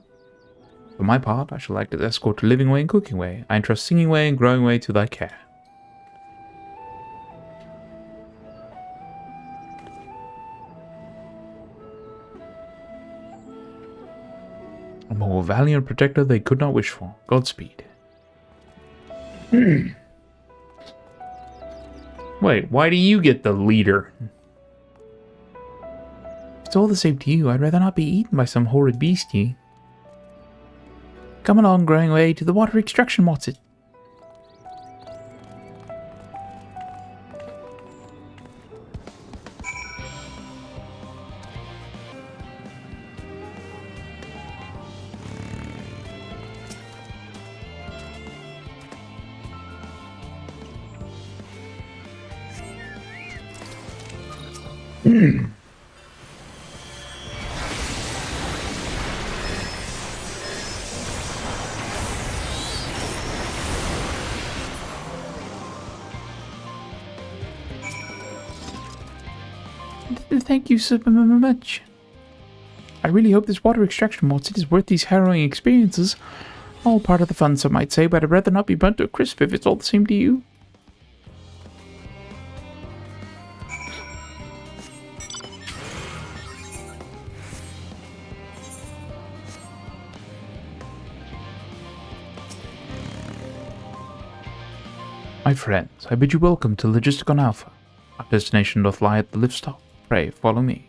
For my part, I shall act as escort to Living Way and Cooking Way. I entrust Singing Way and Growing Way to thy care. A more valiant protector they could not wish for. Godspeed. Wait, why do you get the leader? If it's all the same to you, I'd rather not be eaten by some horrid beastie. Come along, Growing Way, to the water extraction, what's it? Thank you so much. I really hope this water extraction mods is worth these harrowing experiences. All part of the fun, some might say, but I'd rather not be burnt to a crisp if it's all the same to you. My friends, I bid you welcome to Logisticon Alpha. Our destination doth lie at the lift stop. Pray, follow me.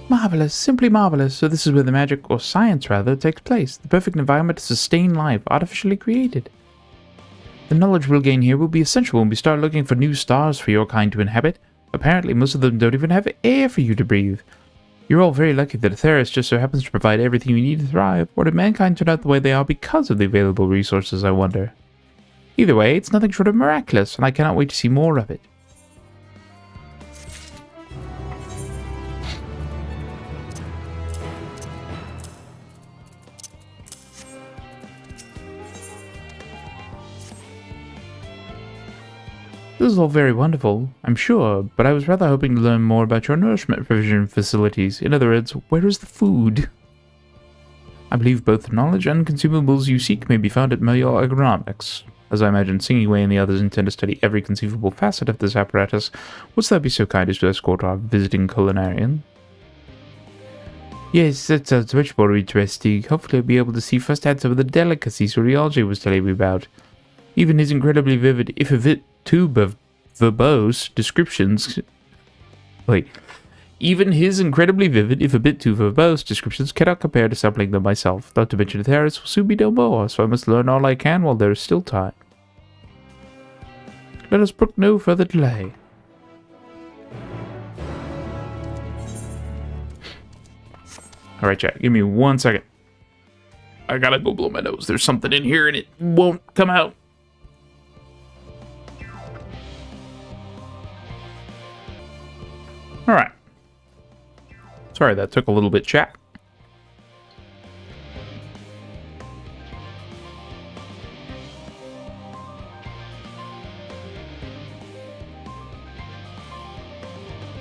Marvelous, simply marvelous. So this is where the magic, or science rather, takes place. The perfect environment to sustain life, artificially created. The knowledge we'll gain here will be essential when we start looking for new stars for your kind to inhabit. Apparently, most of them don't even have air for you to breathe. You're all very lucky that Atheris just so happens to provide everything you need to thrive, or did mankind turn out the way they are because of the available resources, I wonder? Either way, it's nothing short of miraculous, and I cannot wait to see more of it. This is all very wonderful, I'm sure, but I was rather hoping to learn more about your nourishment provision facilities. In other words, where is the food? I believe both the knowledge and consumables you seek may be found at Melior Agronomics. As I imagine Singingway and the others intend to study every conceivable facet of this apparatus, would thou be so kind as to escort our visiting culinarian? Yes, that sounds much more interesting. Hopefully I'll be able to see firsthand some of the delicacies Urialge was telling me about. Even his incredibly vivid, if a bit too verbose descriptions... Even his incredibly vivid, if a bit too verbose descriptions cannot compare to sampling them myself. Not to mention Atheris will soon be no more, so I must learn all I can while there is still time. Let us brook no further delay. Alright, chat, give me 1 second. I gotta go blow my nose. There's something in here and it won't come out. Alright. Sorry, that took a little bit, chat.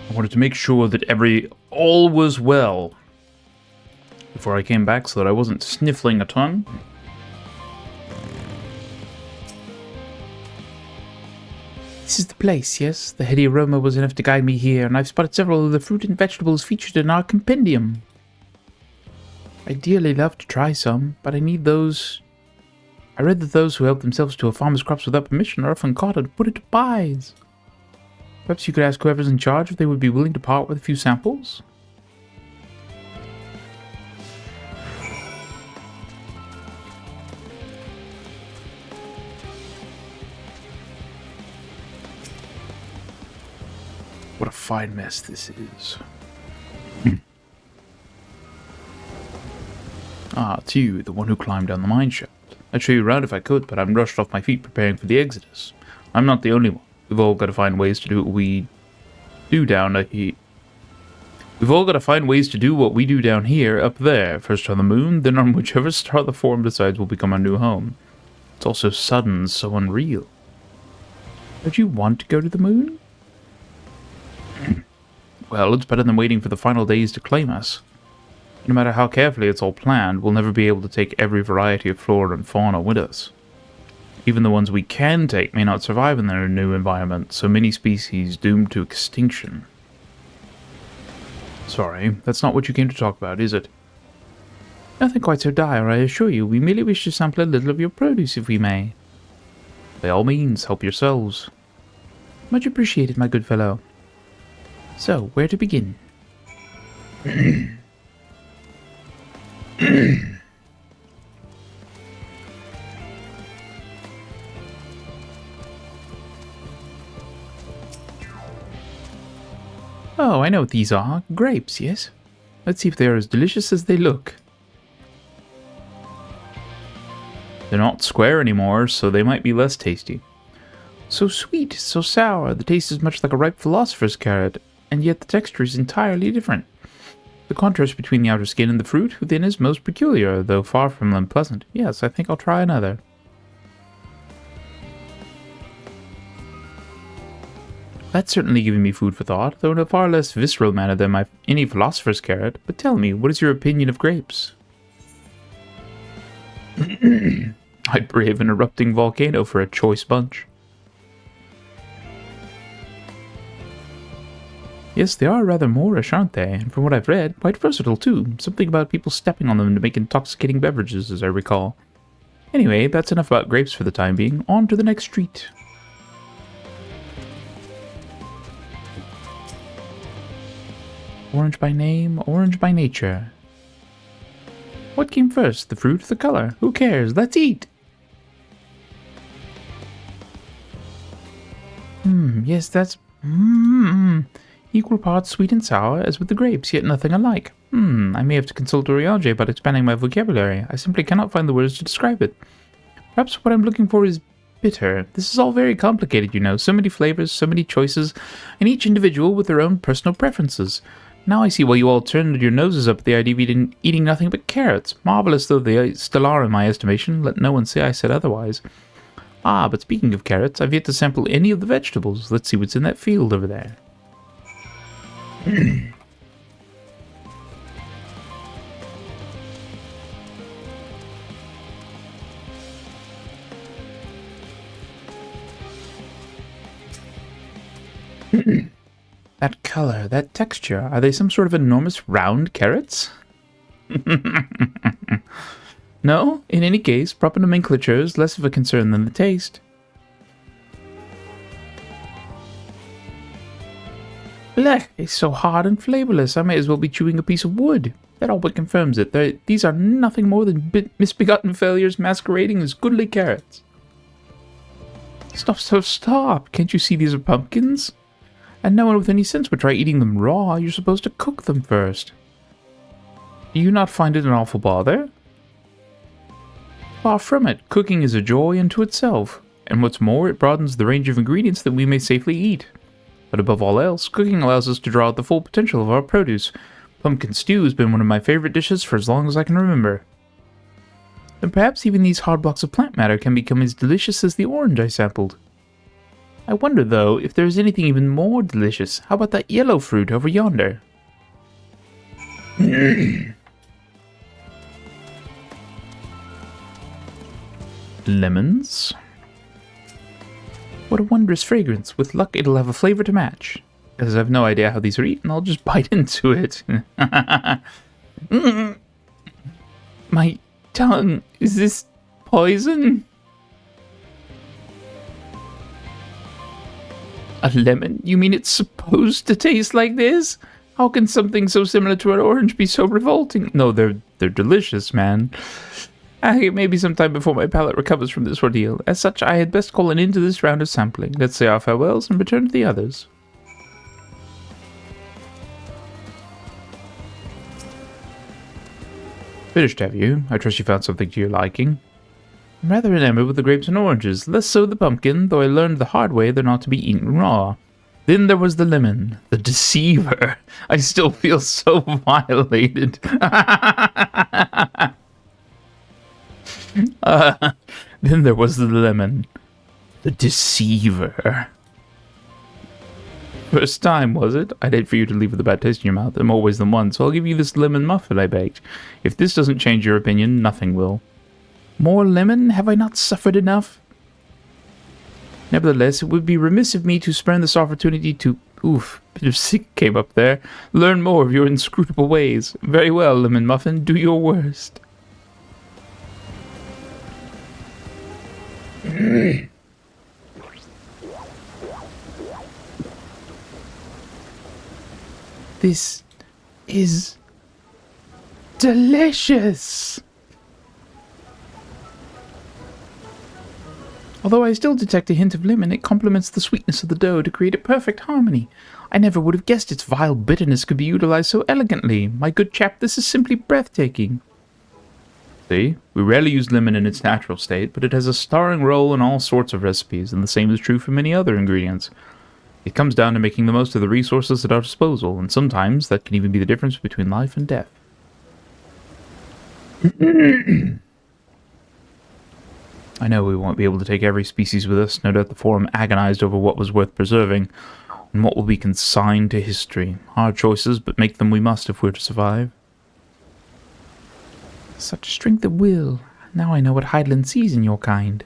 I wanted to make sure that all was well before I came back so that I wasn't sniffling a ton. This is the place, yes? The heady aroma was enough to guide me here, and I've spotted several of the fruit and vegetables featured in our compendium. I'd dearly love to try some, but I need those... I read that those who help themselves to a farmer's crops without permission are often caught and put into pies. Perhaps you could ask whoever's in charge if they would be willing to part with a few samples? What a fine mess this is. Ah, it's you, the one who climbed down the mine shaft. I'd show you around if I could, but I'm rushed off my feet preparing for the exodus. I'm not the only one. We've all got to find ways to do what we do down here. We've all got to find ways to do what we do down here, up there. First on the moon, then on whichever star the form decides will become our new home. It's all so sudden, so unreal. Don't you want to go to the moon? Well, it's better than waiting for the final days to claim us. No matter how carefully it's all planned, we'll never be able to take every variety of flora and fauna with us. Even the ones we can take may not survive in their new environment, so many species doomed to extinction. Sorry, that's not what you came to talk about, is it? Nothing quite so dire, I assure you. We merely wish to sample a little of your produce, if we may. By all means, help yourselves. Much appreciated, my good fellow. So, where to begin? Oh, I know what these are. Grapes, yes? Let's see if they are as delicious as they look. They're not square anymore, so they might be less tasty. So sweet, so sour, the taste is much like a ripe philosopher's carrot, and yet the texture is entirely different. The contrast between the outer skin and the fruit within is most peculiar, though far from unpleasant. Yes, I think I'll try another. That's certainly giving me food for thought, though in a far less visceral manner than any philosopher's carrot. But tell me, what is your opinion of grapes? I'd brave an erupting volcano for a choice bunch. Yes, they are rather Moorish, aren't they? And from what I've read, quite versatile too. Something about people stepping on them to make intoxicating beverages, as I recall. Anyway, that's enough about grapes for the time being. On to the next street. Orange by name, orange by nature. What came first, the fruit or the color? Who cares? Let's eat! Yes, that's... Equal parts sweet and sour, as with the grapes, yet nothing alike. I may have to consult Oriage about expanding my vocabulary. I simply cannot find the words to describe it. Perhaps what I'm looking for is bitter. This is all very complicated, you know. So many flavors, so many choices, and each individual with their own personal preferences. Now I see why you all turned your noses up at the idea of eating nothing but carrots. Marvelous though they still are in my estimation, let no one say I said otherwise. Ah, but speaking of carrots, I've yet to sample any of the vegetables. Let's see what's in that field over there. That color, that texture, are they some sort of enormous round carrots? No? In any case, proper nomenclature is less of a concern than the taste. Blech, it's so hard and flavorless, I may as well be chewing a piece of wood. That all but confirms it. These are nothing more than misbegotten failures masquerading as goodly carrots. Stop. Can't you see these are pumpkins? And no one with any sense would try eating them raw. You're supposed to cook them first. Do you not find it an awful bother? Far from it. Cooking is a joy unto itself. And what's more, it broadens the range of ingredients that we may safely eat. But above all else, cooking allows us to draw out the full potential of our produce. Pumpkin stew has been one of my favorite dishes for as long as I can remember. And perhaps even these hard blocks of plant matter can become as delicious as the orange I sampled. I wonder, though, if there is anything even more delicious. How about that yellow fruit over yonder? Lemons. What a wondrous fragrance. With luck, it'll have a flavor to match. As I have no idea how these are eaten, I'll just bite into it. My tongue. Is this poison? A lemon? You mean it's supposed to taste like this? How can something so similar to an orange be so revolting? No, they're delicious, man. I think maybe sometime before my palate recovers from this ordeal. As such, I had best call an end to this round of sampling. Let's say our farewells and return to the others. Finished, have you? I trust you found something to your liking. I'm rather enamored with the grapes and oranges, less so the pumpkin, though I learned the hard way they're not to be eaten raw. Then there was the lemon, the deceiver. I still feel so violated. Then there was the lemon, the deceiver. First time, was it? I'd hate for you to leave with a bad taste in your mouth. I'm always the one, so I'll give you this lemon muffin I baked. If this doesn't change your opinion, nothing will. More lemon? Have I not suffered enough? Nevertheless, it would be remiss of me to spurn this opportunity to... Oof, bit of sick came up there. Learn more of your inscrutable ways. Very well, Lemon Muffin, do your worst. This is delicious! Although I still detect a hint of lemon, it complements the sweetness of the dough to create a perfect harmony. I never would have guessed its vile bitterness could be utilized so elegantly. My good chap, this is simply breathtaking. See, we rarely use lemon in its natural state, but it has a starring role in all sorts of recipes, and the same is true for many other ingredients. It comes down to making the most of the resources at our disposal, and sometimes that can even be the difference between life and death. I know we won't be able to take every species with us. No doubt the Forum agonized over what was worth preserving, and what will be consigned to history. Hard choices, but make them we must if we're to survive. Such strength of will. Now I know what Hydaelyn sees in your kind.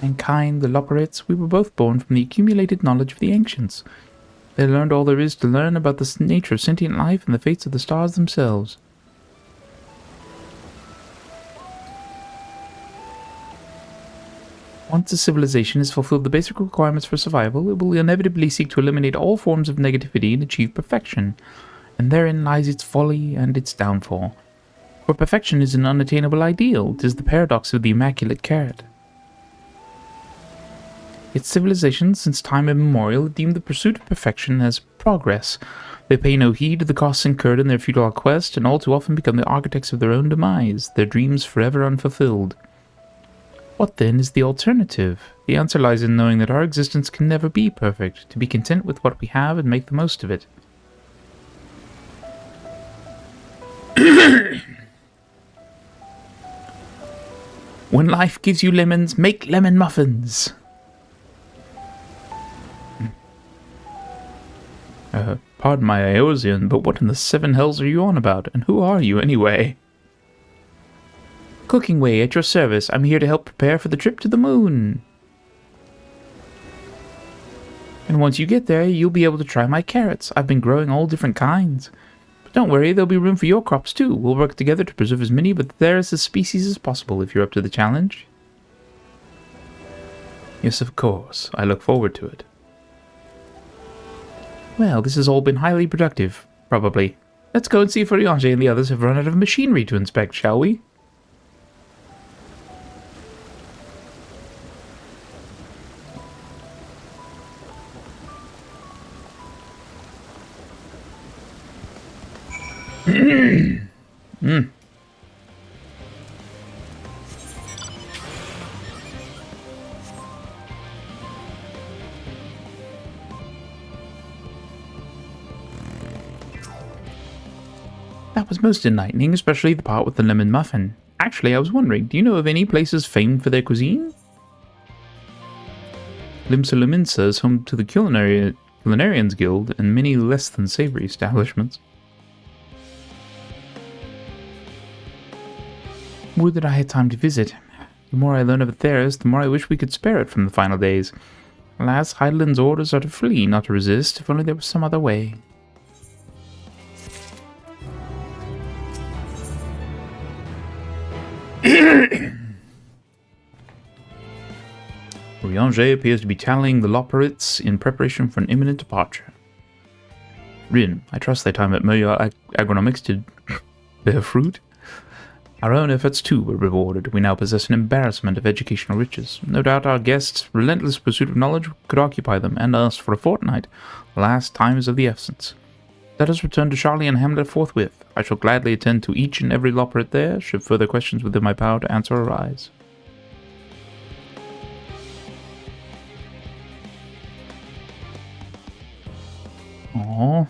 Mankind, the Loperites, we were both born from the accumulated knowledge of the ancients. They learned all there is to learn about the nature of sentient life and the fates of the stars themselves. Once a civilization has fulfilled the basic requirements for survival, it will inevitably seek to eliminate all forms of negativity and achieve perfection, and therein lies its folly and its downfall. For perfection is an unattainable ideal, 'tis the paradox of the immaculate carrot. Its civilizations, since time immemorial, have deemed the pursuit of perfection as progress. They pay no heed to the costs incurred in their futile quest, and all too often become the architects of their own demise, their dreams forever unfulfilled. What then is the alternative? The answer lies in knowing that our existence can never be perfect, to be content with what we have and make the most of it. When life gives you lemons, make lemon muffins! Pardon my Eosian, but what in the seven hells are you on about? And who are you, anyway? Cooking Way, at your service. I'm here to help prepare for the trip to the moon. And once you get there, you'll be able to try my carrots. I've been growing all different kinds. But don't worry, there'll be room for your crops too. We'll work together to preserve as many of the species as possible if you're up to the challenge. Yes, of course. I look forward to it. Well, this has all been highly productive, probably. Let's go and see if Oriange and the others have run out of machinery to inspect, shall we? That was most enlightening, especially the part with the lemon muffin. Actually, I was wondering, do you know of any places famed for their cuisine? Limsa Luminsa is home to the Culinarians Guild and many less than savory establishments. Would that I had time to visit. The more I learn of Atheris, the more I wish we could spare it from the final days. Alas, Hydaelyn's orders are to flee, not to resist, if only there was some other way. Oriange appears to be tallying the Loperites in preparation for an imminent departure. Rin, I trust thy time at Moya Agronomics did bear fruit. Our own efforts too were rewarded. We now possess an embarrassment of educational riches. No doubt our guests' relentless pursuit of knowledge could occupy them and us for a fortnight. Alas, time is of the essence. Let us return to Charlie and Hamlet forthwith. I shall gladly attend to each and every Loperite there, should further questions within my power to answer arise. Aww.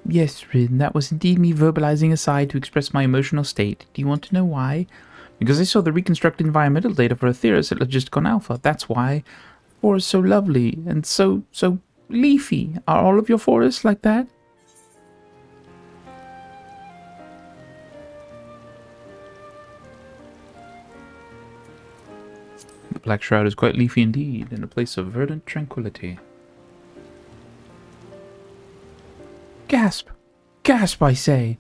Yes, Rin, that was indeed me verbalizing a sigh to express my emotional state. Do you want to know why? Because I saw the reconstructed environmental data for Aetheris at Logisticon Alpha. That's why. Forest so lovely and so leafy. Are all of your forests like that? The Black Shroud is quite leafy indeed, in a place of verdant tranquility. Gasp! Gasp, I say!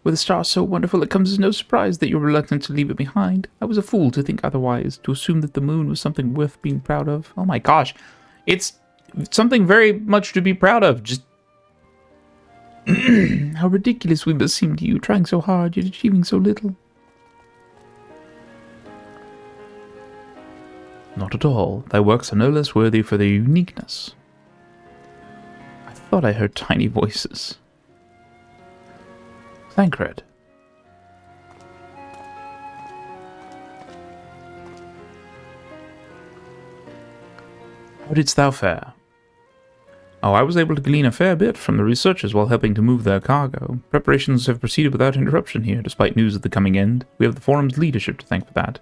With a star so wonderful, it comes as no surprise that you're reluctant to leave it behind. I was a fool to think otherwise, to assume that the moon was something worth being proud of. Oh my gosh. It's something very much to be proud of. Just how ridiculous we must seem to you, trying so hard, yet achieving so little. Not at all. Thy works are no less worthy for their uniqueness. I thought I heard tiny voices. Thancred. How didst thou fare? Oh, I was able to glean a fair bit from the researchers while helping to move their cargo. Preparations have proceeded without interruption here, despite news of the coming end. We have the forum's leadership to thank for that.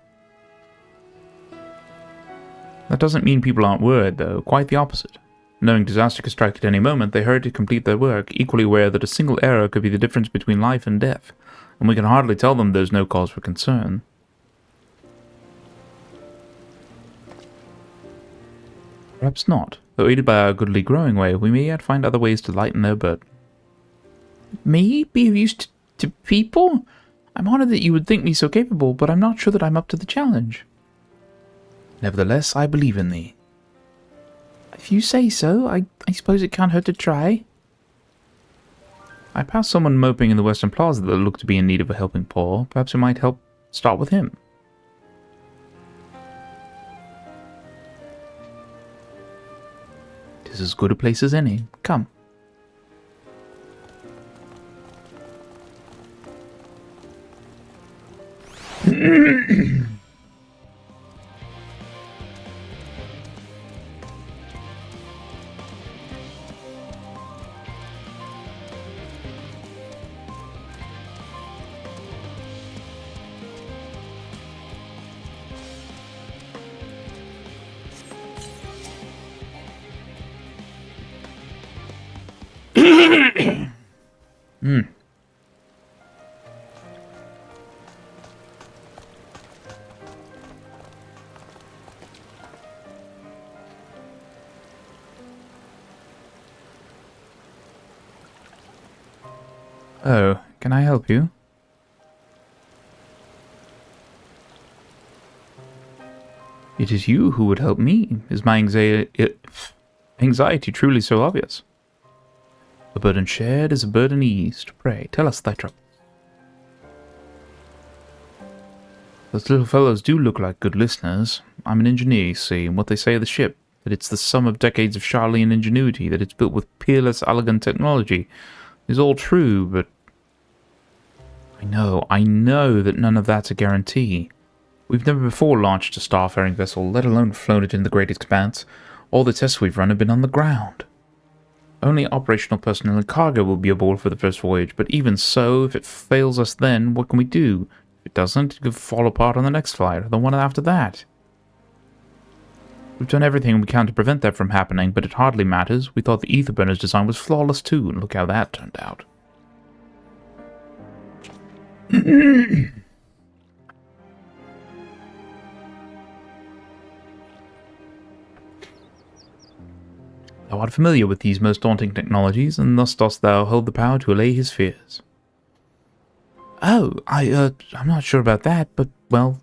That doesn't mean people aren't worried, though. Quite the opposite. Knowing disaster could strike at any moment, they hurried to complete their work, equally aware that a single error could be the difference between life and death, and we can hardly tell them there's no cause for concern. Perhaps not. Though aided by our goodly growing way, we may yet find other ways to lighten their burden. Me? Be of use to people? I'm honored that you would think me so capable, but I'm not sure that I'm up to the challenge. Nevertheless, I believe in thee. If you say so, I suppose it can't hurt to try. I passed someone moping in the Western Plaza that looked to be in need of a helping paw. Perhaps we might help start with him. Tis as good a place as any. Come. Oh, can I help you? It is you who would help me. Is my anxiety truly so obvious? A burden shared is a burden eased. Pray, tell us thy trouble. Those little fellows do look like good listeners. I'm an engineer, you see, and what they say of the ship, that it's the sum of decades of Charlian ingenuity, that it's built with peerless, elegant technology, is all true, but I know that none of that's a guarantee. We've never before launched a starfaring vessel, let alone flown it in the great expanse. All the tests we've run have been on the ground. Only operational personnel and cargo will be aboard for the first voyage, but even so, if it fails us then, what can we do? If it doesn't, it could fall apart on the next flight, or the one after that. We've done everything we can to prevent that from happening, but it hardly matters. We thought the ether burner's design was flawless too, and look how that turned out. Thou art familiar with these most daunting technologies, and thus dost thou hold the power to allay his fears. Oh, I'm not sure about that, but, well...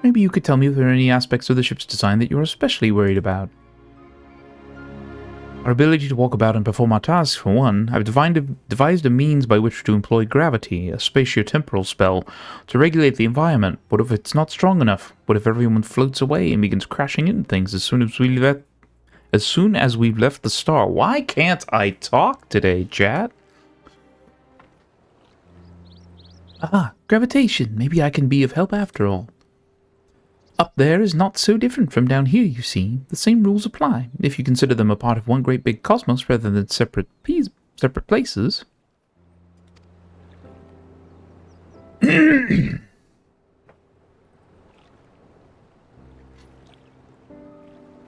Maybe you could tell me if there are any aspects of the ship's design that you're especially worried about. Our ability to walk about and perform our tasks, for one. I've devised a means by which to employ gravity, a spatiotemporal spell, to regulate the environment. What if it's not strong enough? What if everyone floats away and begins crashing into things as soon as we've left the star? Why can't I talk today, chat? Ah, gravitation. Maybe I can be of help after all. Up there is not so different from down here, you see. The same rules apply, if you consider them a part of one great big cosmos rather than separate places.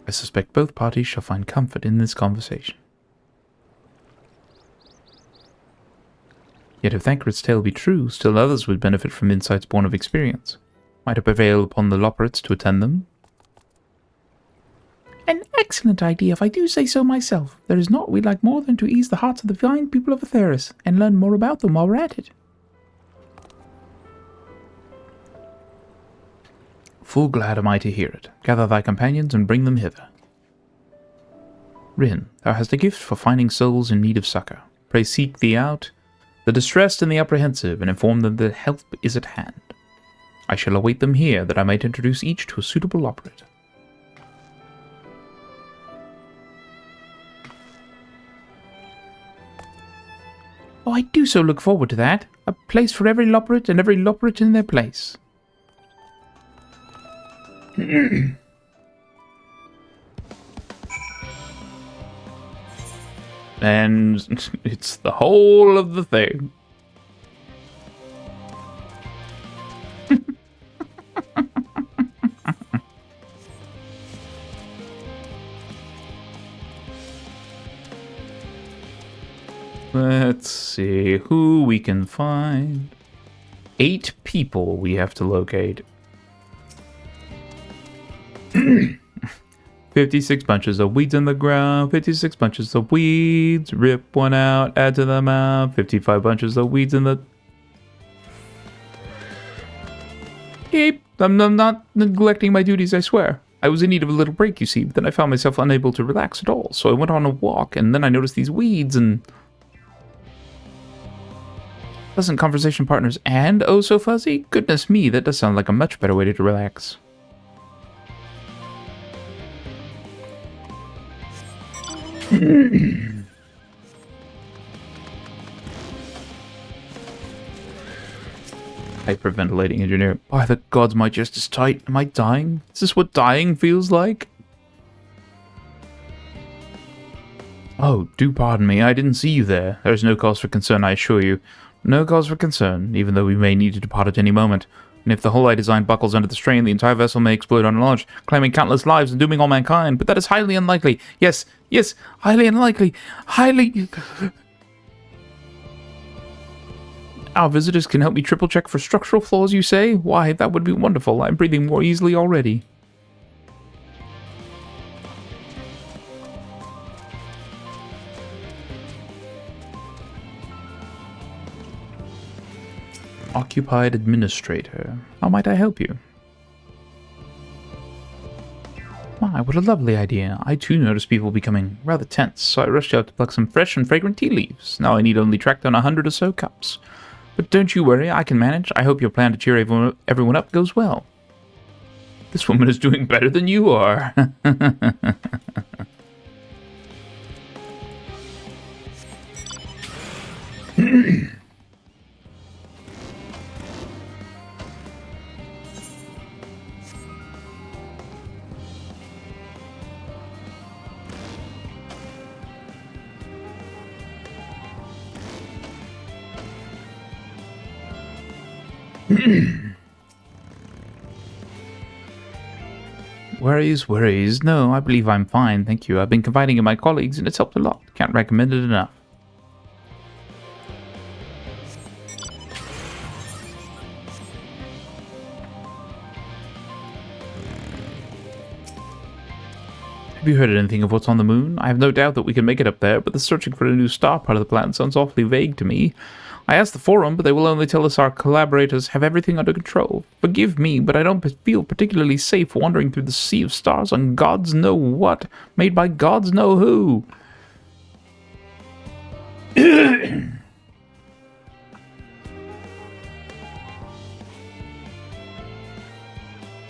I suspect both parties shall find comfort in this conversation. Yet if Thancred's tale be true, still others would benefit from insights born of experience. Might it prevail upon the Loporrits to attend them? An excellent idea, if I do say so myself. There is naught we'd like more than to ease the hearts of the fine people of Atheris, and learn more about them while we're at it. Full glad am I to hear it. Gather thy companions and bring them hither. Rin, thou hast a gift for finding souls in need of succor. Pray seek thee out the distressed and the apprehensive, and inform them that help is at hand. I shall await them here, that I might introduce each to a suitable Loporrit. Oh, I do so look forward to that. A place for every Loporrit and every Loporrit in their place. And it's the whole of the thing. Let's see who we can find. 8 people we have to locate. 56 bunches of weeds on the ground, 56 bunches of weeds, rip one out, add to the amount, 55 bunches of weeds in the... Yep, I'm not neglecting my duties, I swear. I was in need of a little break, you see, but then I found myself unable to relax at all, so I went on a walk, and then I noticed these weeds, and... Pleasant conversation partners and oh so fuzzy? Goodness me, that does sound like a much better way to relax. Hyperventilating engineer. By the gods, my chest is tight. Am I dying? Is this what dying feels like? Oh, do pardon me. I didn't see you there. There is no cause for concern, I assure you. No cause for concern, even though we may need to depart at any moment. And if the hull I designed buckles under the strain, the entire vessel may explode on launch, claiming countless lives and dooming all mankind. But that is highly unlikely. Yes, highly unlikely. Highly... Our visitors can help me triple check for structural flaws, you say? Why, that would be wonderful. I'm breathing more easily already. Occupied administrator. How might I help you? My, what a lovely idea. I too noticed people becoming rather tense, so I rushed out to pluck some fresh and fragrant tea leaves. Now I need only track down 100 or so cups. But don't you worry, I can manage. I hope your plan to cheer everyone up goes well. This woman is doing better than you are. Worries. No, I believe I'm fine, thank you. I've been confiding in my colleagues and it's helped a lot. Can't recommend it enough. Have you heard anything of what's on the moon? I have no doubt that we can make it up there, but the searching for a new star part of the plan sounds awfully vague to me. I asked the forum, but they will only tell us our collaborators have everything under control. Forgive me, but I don't feel particularly safe wandering through the sea of stars on gods know what, made by gods know who. You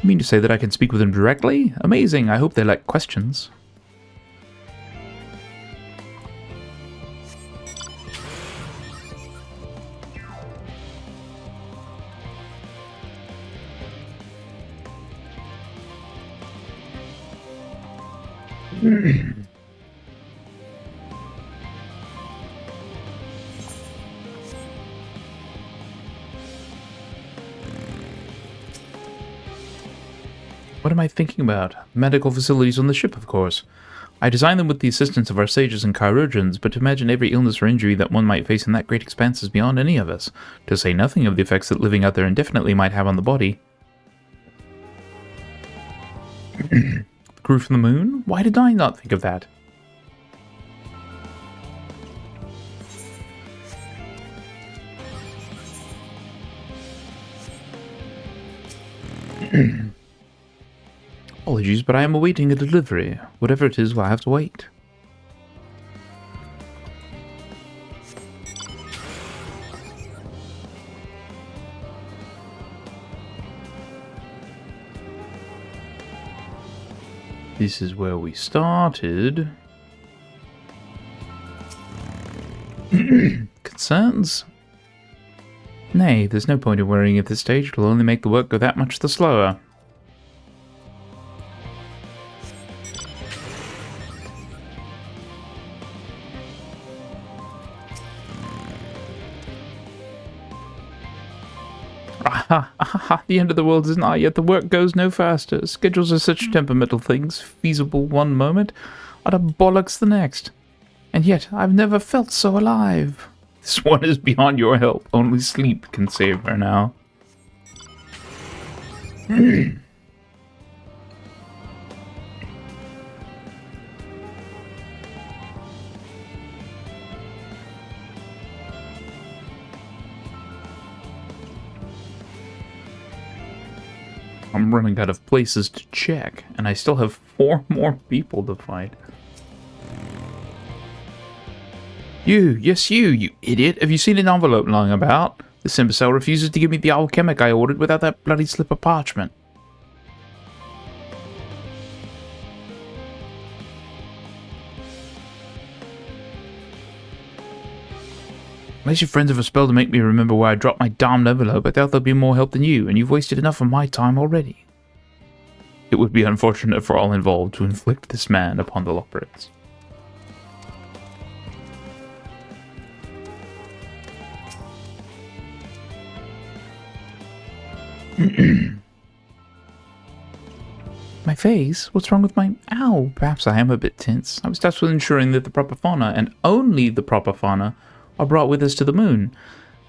mean to say that I can speak with them directly? Amazing, I hope they like questions. What am I thinking about? Medical facilities on the ship, of course. I designed them with the assistance of our sages and chirurgeons, but to imagine every illness or injury that one might face in that great expanse is beyond any of us, to say nothing of the effects that living out there indefinitely might have on the body. The crew from the moon? Why did I not think of that? Apologies, but I am awaiting a delivery. Whatever it is, will have to wait. This is where we started. Concerns? Nay, there's no point in worrying at this stage. It'll only make the work go that much the slower. The end of the world is nigh, yet the work goes no faster. Schedules are such temperamental things, feasible one moment, utter bollocks the next. And yet, I've never felt so alive. This one is beyond your help. Only sleep can save her now. I'm running out of places to check, and I still have 4 more people to fight. Yes you idiot. Have you seen an envelope lying about? This imbecile refuses to give me the alchemic I ordered without that bloody slip of parchment. Unless your friends have a spell to make me remember where I dropped my damned envelope, I doubt they'll be more help than you, and you've wasted enough of my time already. It would be unfortunate for all involved to inflict this man upon the Loporrits. My face? What's wrong with my... Ow! Perhaps I am a bit tense. I was tasked with ensuring that the proper fauna, and only the proper fauna, are brought with us to the moon.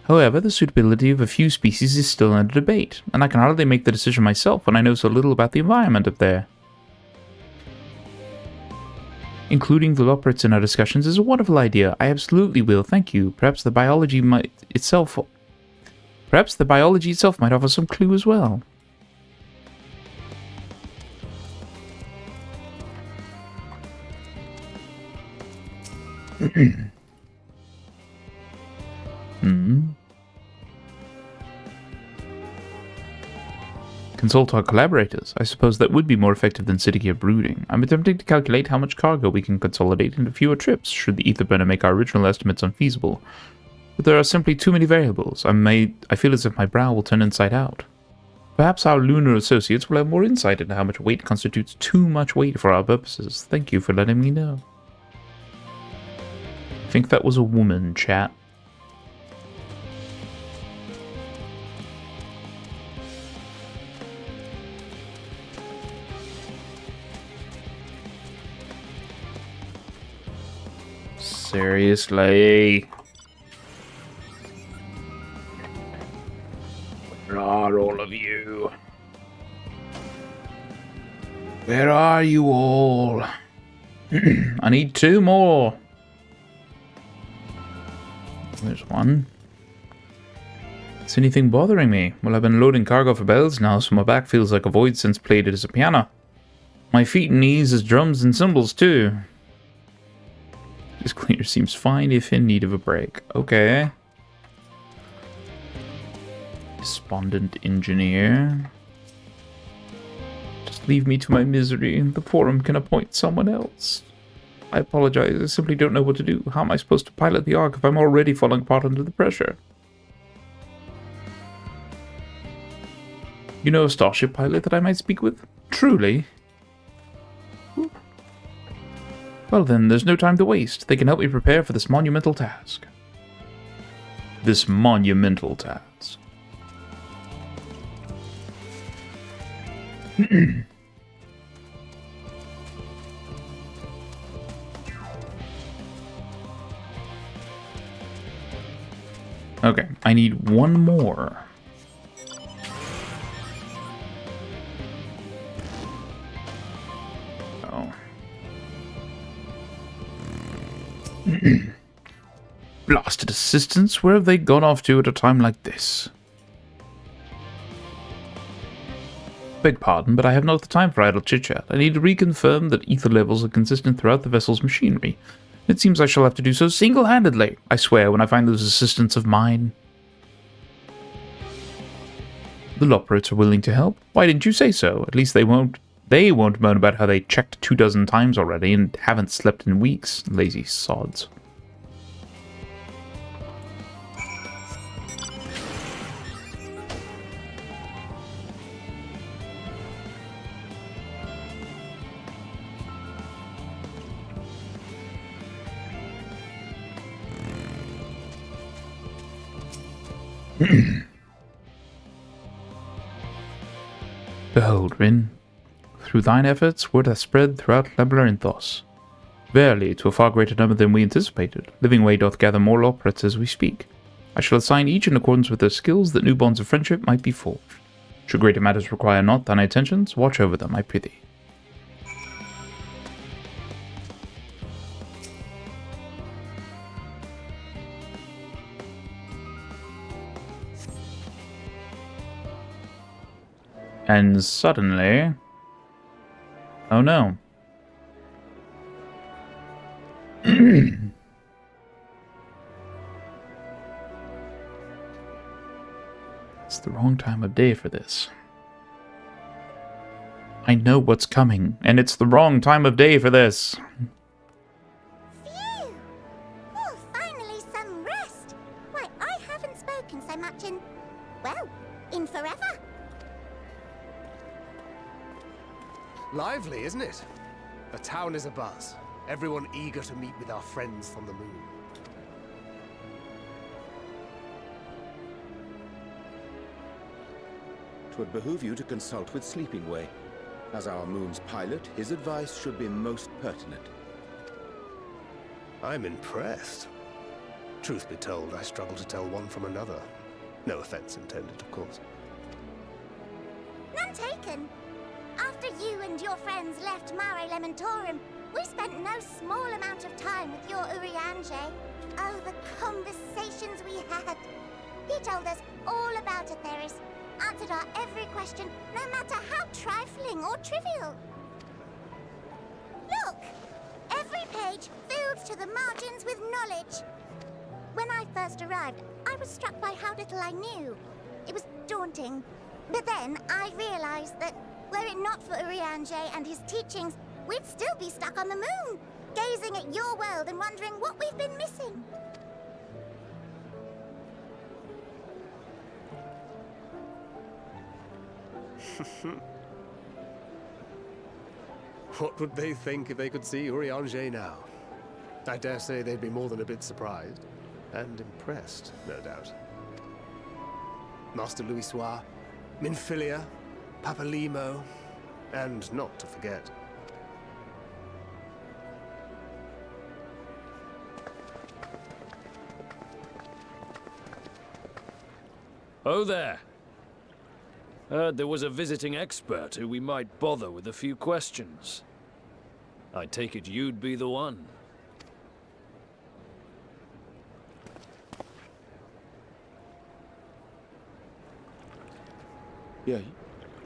However, the suitability of a few species is still under debate, and I can hardly make the decision myself when I know so little about the environment up there. Including the Loporrits in our discussions is a wonderful idea. I absolutely will, thank you. Perhaps the biology itself might offer some clue as well. Consult our collaborators. I suppose that would be more effective than sitting here brooding. I'm attempting to calculate how much cargo we can consolidate into fewer trips, should the Etherburner make our original estimates unfeasible. But there are simply too many variables. I feel as if my brow will turn inside out. Perhaps our lunar associates will have more insight into how much weight constitutes too much weight for our purposes. Thank you for letting me know. I think that was a woman, chat. Seriously? Where are all of you? Where are you all? I need 2 more. There's one. Is anything bothering me? Well, I've been loading cargo for bells now, so my back feels like a void since played it as a piano. My feet and knees as drums and cymbals too. This cleaner seems fine if in need of a break. Okay. Despondent engineer. Just leave me to my misery. The forum can appoint someone else. I apologize. I simply don't know what to do. How am I supposed to pilot the Ark if I'm already falling apart under the pressure? You know a starship pilot that I might speak with? Truly? Well then, there's no time to waste. They can help me prepare for this monumental task. This monumental task. Okay, I need one more. Oh. Blasted assistants, where have they gone off to at a time like this? Beg pardon, but I have not the time for idle chit-chat. I need to reconfirm that ether levels are consistent throughout the vessel's machinery. It seems I shall have to do so single-handedly, I swear, when I find those assistants of mine. The Loporits are willing to help. Why didn't you say so? At least they won't moan about how they checked 24 times already and haven't slept in weeks. Lazy sods. Behold, Rin, through thine efforts word hath spread throughout Labyrinthos. Verily, to a far greater number than we anticipated. Living Way doth gather more Loporits as we speak. I shall assign each in accordance with their skills, that new bonds of friendship might be forged. Should greater matters require not thine attentions, watch over them, I prithee. And suddenly... Oh no. It's the wrong time of day for this. I know what's coming, and it's the wrong time of day for this. Phew! Oh, finally some rest. Why, I haven't spoken so much in... well, in forever. Lively, isn't it? The town is abuzz. Everyone eager to meet with our friends from the moon. Twould behoove you to consult with Sleeping Way. As our moon's pilot, his advice should be most pertinent. I'm impressed. Truth be told, I struggle to tell one from another. No offense intended, of course. None taken. After you and your friends left Mare Elementorum, we spent no small amount of time with your Urianger. Oh, the conversations we had. He told us all about Atheris, answered our every question, no matter how trifling or trivial. Look! Every page filled to the margins with knowledge. When I first arrived, I was struck by how little I knew. It was daunting. But then I realized that were it not for Urianger and his teachings, we'd still be stuck on the moon, gazing at your world and wondering what we've been missing. What would they think if they could see Urianger now? I dare say they'd be more than a bit surprised. And impressed, no doubt. Master Louisoix, Minfilia, Papalimo, and not to forget. Oh there. Heard there was a visiting expert who we might bother with a few questions. I take it you'd be the one.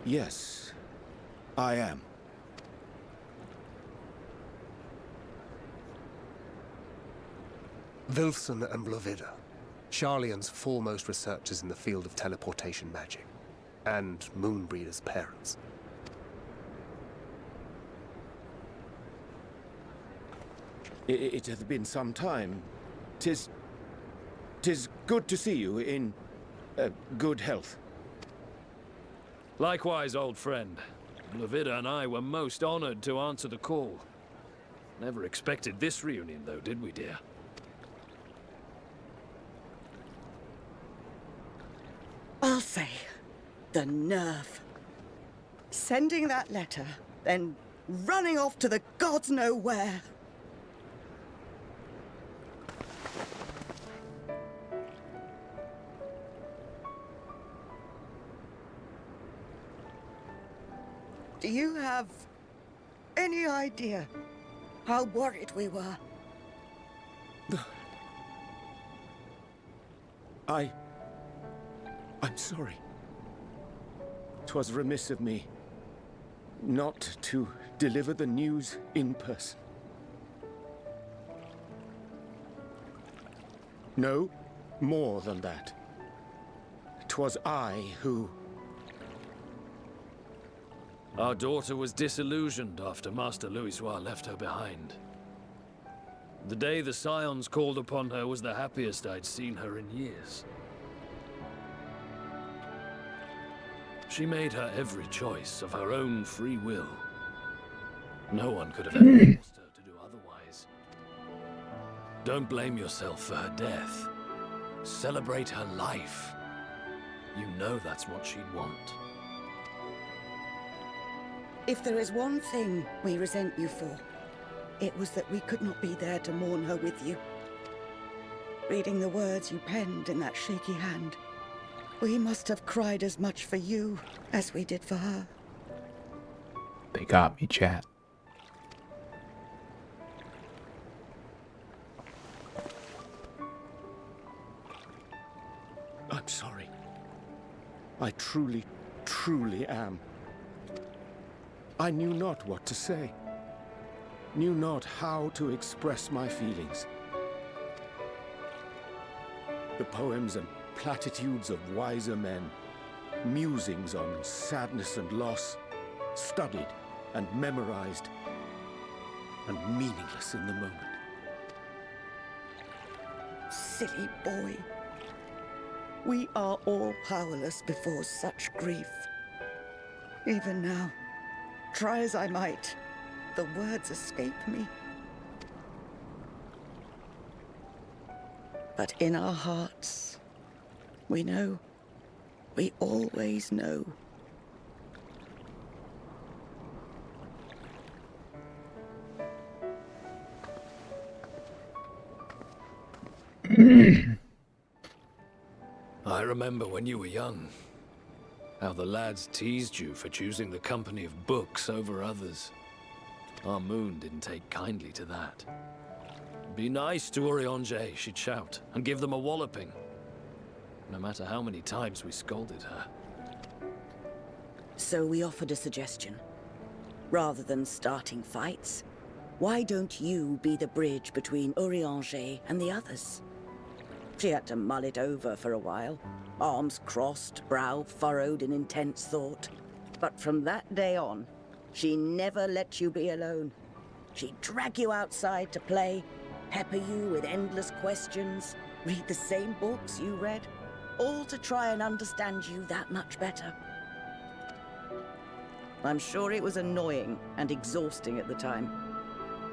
Yes, I am. Wilson and Blovida, Sharlayan's foremost researchers in the field of teleportation magic, and Moonbreeder's parents. It hath been some time. 'Tis good to see you in good health. Likewise, old friend. Blovida and I were most honored to answer the call. Never expected this reunion, though, did we, dear? I'll say, the nerve. Sending that letter, then running off to the gods know where. Do you have any idea how worried we were? I'm sorry. 'Twas remiss of me not to deliver the news in person. No, more than that. 'Twas I who... Our daughter was disillusioned after Master Louisoix left her behind. The day the Scions called upon her was the happiest I'd seen her in years. She made her every choice of her own free will. No one could have ever forced her to do otherwise. Don't blame yourself for her death. Celebrate her life. You know that's what she'd want. If there is one thing we resent you for, it was that we could not be there to mourn her with you. Reading the words you penned in that shaky hand, we must have cried as much for you as we did for her. They got me, chat. I'm sorry. I truly, truly am. I knew not what to say. Knew not how to express my feelings. The poems and platitudes of wiser men, musings on sadness and loss, studied and memorized, and meaningless in the moment. Silly boy. We are all powerless before such grief. Even now, try as I might, the words escape me. But in our hearts, we know. We always know. I remember when you were young, how the lads teased you for choosing the company of books over others. Our moon didn't take kindly to that. Be nice to Urianger, she'd shout, and give them a walloping. No matter how many times we scolded her. So we offered a suggestion. Rather than starting fights, why don't you be the bridge between Urianger and the others? She had to mull it over for a while, arms crossed, brow furrowed in intense thought. But from that day on, she never let you be alone. She'd drag you outside to play, pepper you with endless questions, read the same books you read, all to try and understand you that much better. I'm sure it was annoying and exhausting at the time,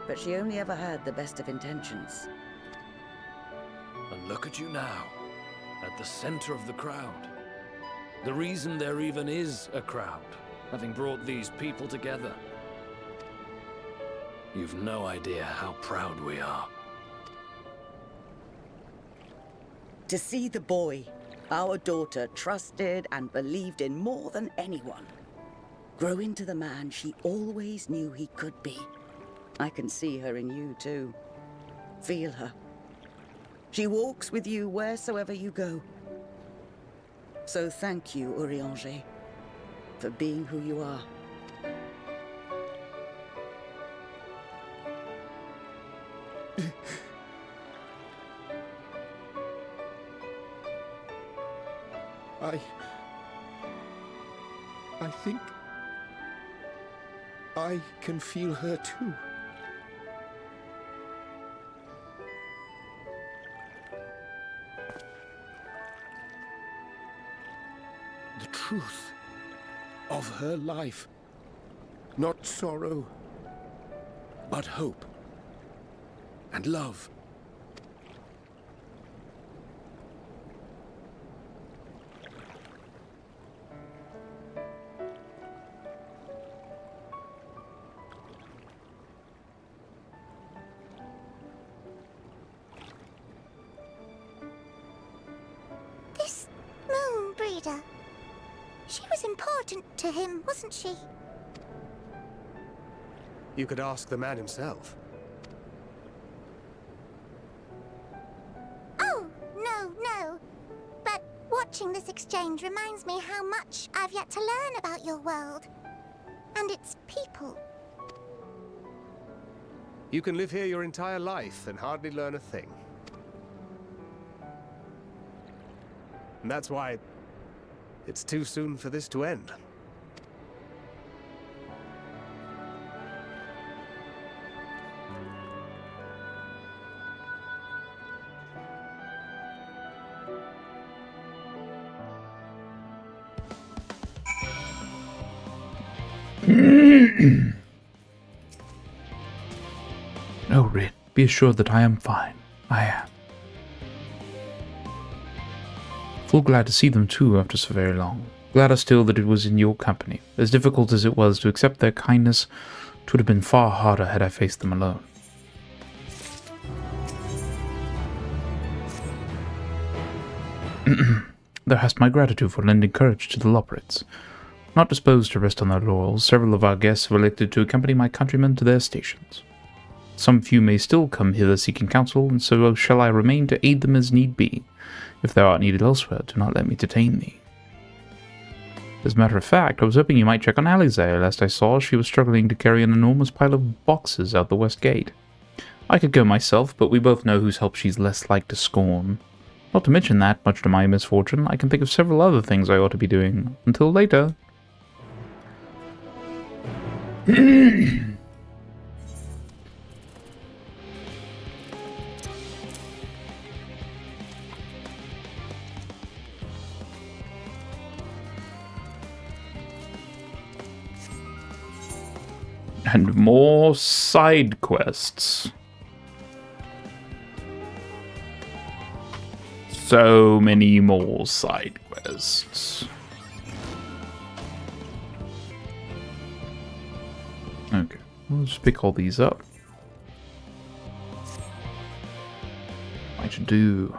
but she only ever had the best of intentions. And look at you now, at the center of the crowd. The reason there even is a crowd, having brought these people together. You've no idea how proud we are. To see the boy, our daughter, trusted and believed in more than anyone, grow into the man she always knew he could be. I can see her in you too. Feel her. She walks with you wheresoever you go. So thank you, Urianger, for being who you are. I think I can feel her too. The truth of her life. Not sorrow, but hope and love. This moon breeder. She was important to him, wasn't she? You could ask the man himself. Oh, no. But watching this exchange reminds me how much I've yet to learn about your world. And its people. You can live here your entire life and hardly learn a thing. And that's why it's too soon for this to end. No, Rin, be assured that I am fine. I am. Full glad to see them too after so very long. Gladder still that it was in your company. As difficult as it was to accept their kindness, 'twould have been far harder had I faced them alone. Thou hast my gratitude for lending courage to the Loporrits. Not disposed to rest on their laurels, several of our guests have elected to accompany my countrymen to their stations. Some few may still come hither seeking counsel, and so shall I remain to aid them as need be. If thou art needed elsewhere, do not let me detain thee. As a matter of fact, I was hoping you might check on Alizair, lest I saw she was struggling to carry an enormous pile of boxes out the west gate. I could go myself, but we both know whose help she's less like to scorn. Not to mention that, much to my misfortune, I can think of several other things I ought to be doing. Until later. And more side quests. So many more side quests. Okay, we'll just pick all these up. What to do?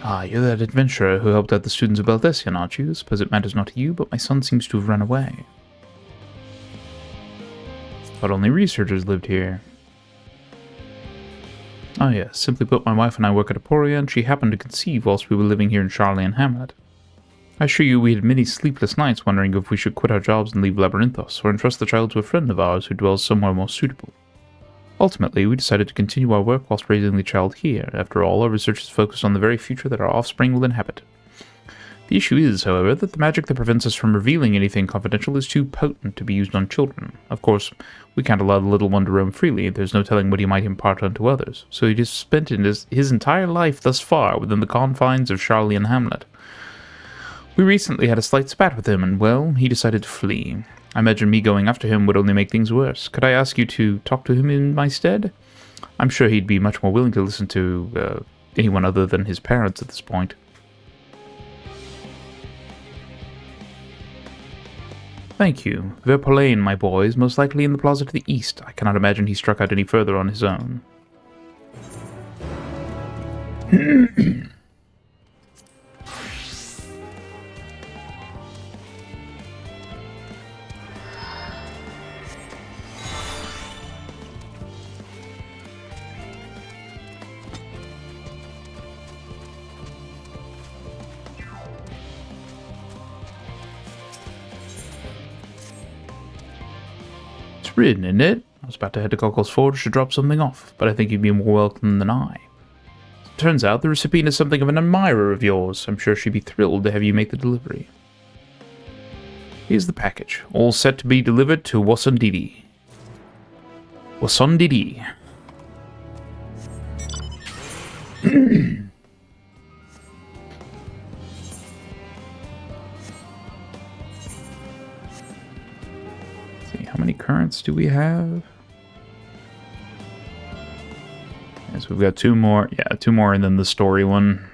Ah, you're that adventurer who helped out the students of Baldesion, aren't you? Suppose it matters not to you, but my son seems to have run away. Thought only researchers lived here. Oh yes, simply put, my wife and I work at Aporia, and she happened to conceive whilst we were living here in Charlian Hamlet. I assure you we had many sleepless nights wondering if we should quit our jobs and leave Labyrinthos, or entrust the child to a friend of ours who dwells somewhere more suitable. Ultimately, we decided to continue our work whilst raising the child here. After all, our research is focused on the very future that our offspring will inhabit. The issue is, however, that the magic that prevents us from revealing anything confidential is too potent to be used on children. Of course, we can't allow the little one to roam freely, there's no telling what he might impart unto others, so he just spent his entire life thus far within the confines of Charlian Hamlet. We recently had a slight spat with him, and well, he decided to flee. I imagine me going after him would only make things worse. Could I ask you to talk to him in my stead? I'm sure he'd be much more willing to listen to anyone other than his parents at this point. Thank you. Verpolain, my boy, is most likely in the plaza to the east. I cannot imagine he struck out any further on his own. Rin, isn't it? I was about to head to Cockle's Forge to drop something off, but I think you'd be more welcome than I. Turns out the recipient is something of an admirer of yours. I'm sure she'd be thrilled to have you make the delivery. Here's the package, all set to be delivered to Wasundidi. Wasundidi. How many currents do we have? Yes, we've got two more. Yeah, two more and then the story one.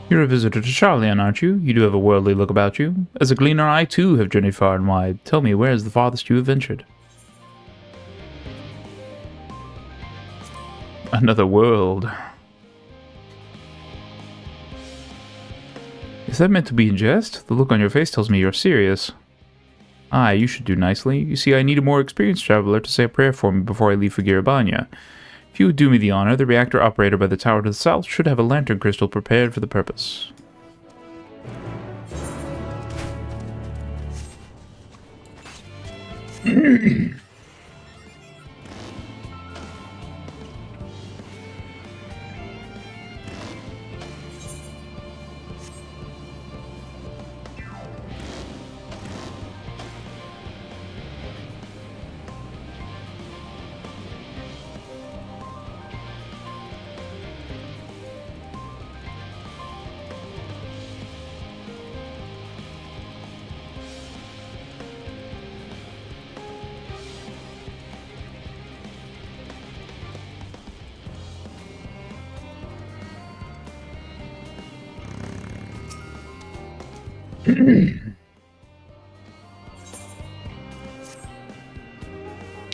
You're a visitor to Charlian, aren't you? You do have a worldly look about you. As a gleaner, I too have journeyed far and wide. Tell me, where is the farthest you have ventured? Another world. Is that meant to be in jest? The look on your face tells me you're serious. Aye, you should do nicely. You see, I need a more experienced traveler to say a prayer for me before I leave for Girabanya. If you would do me the honor, the reactor operator by the tower to the south should have a lantern crystal prepared for the purpose.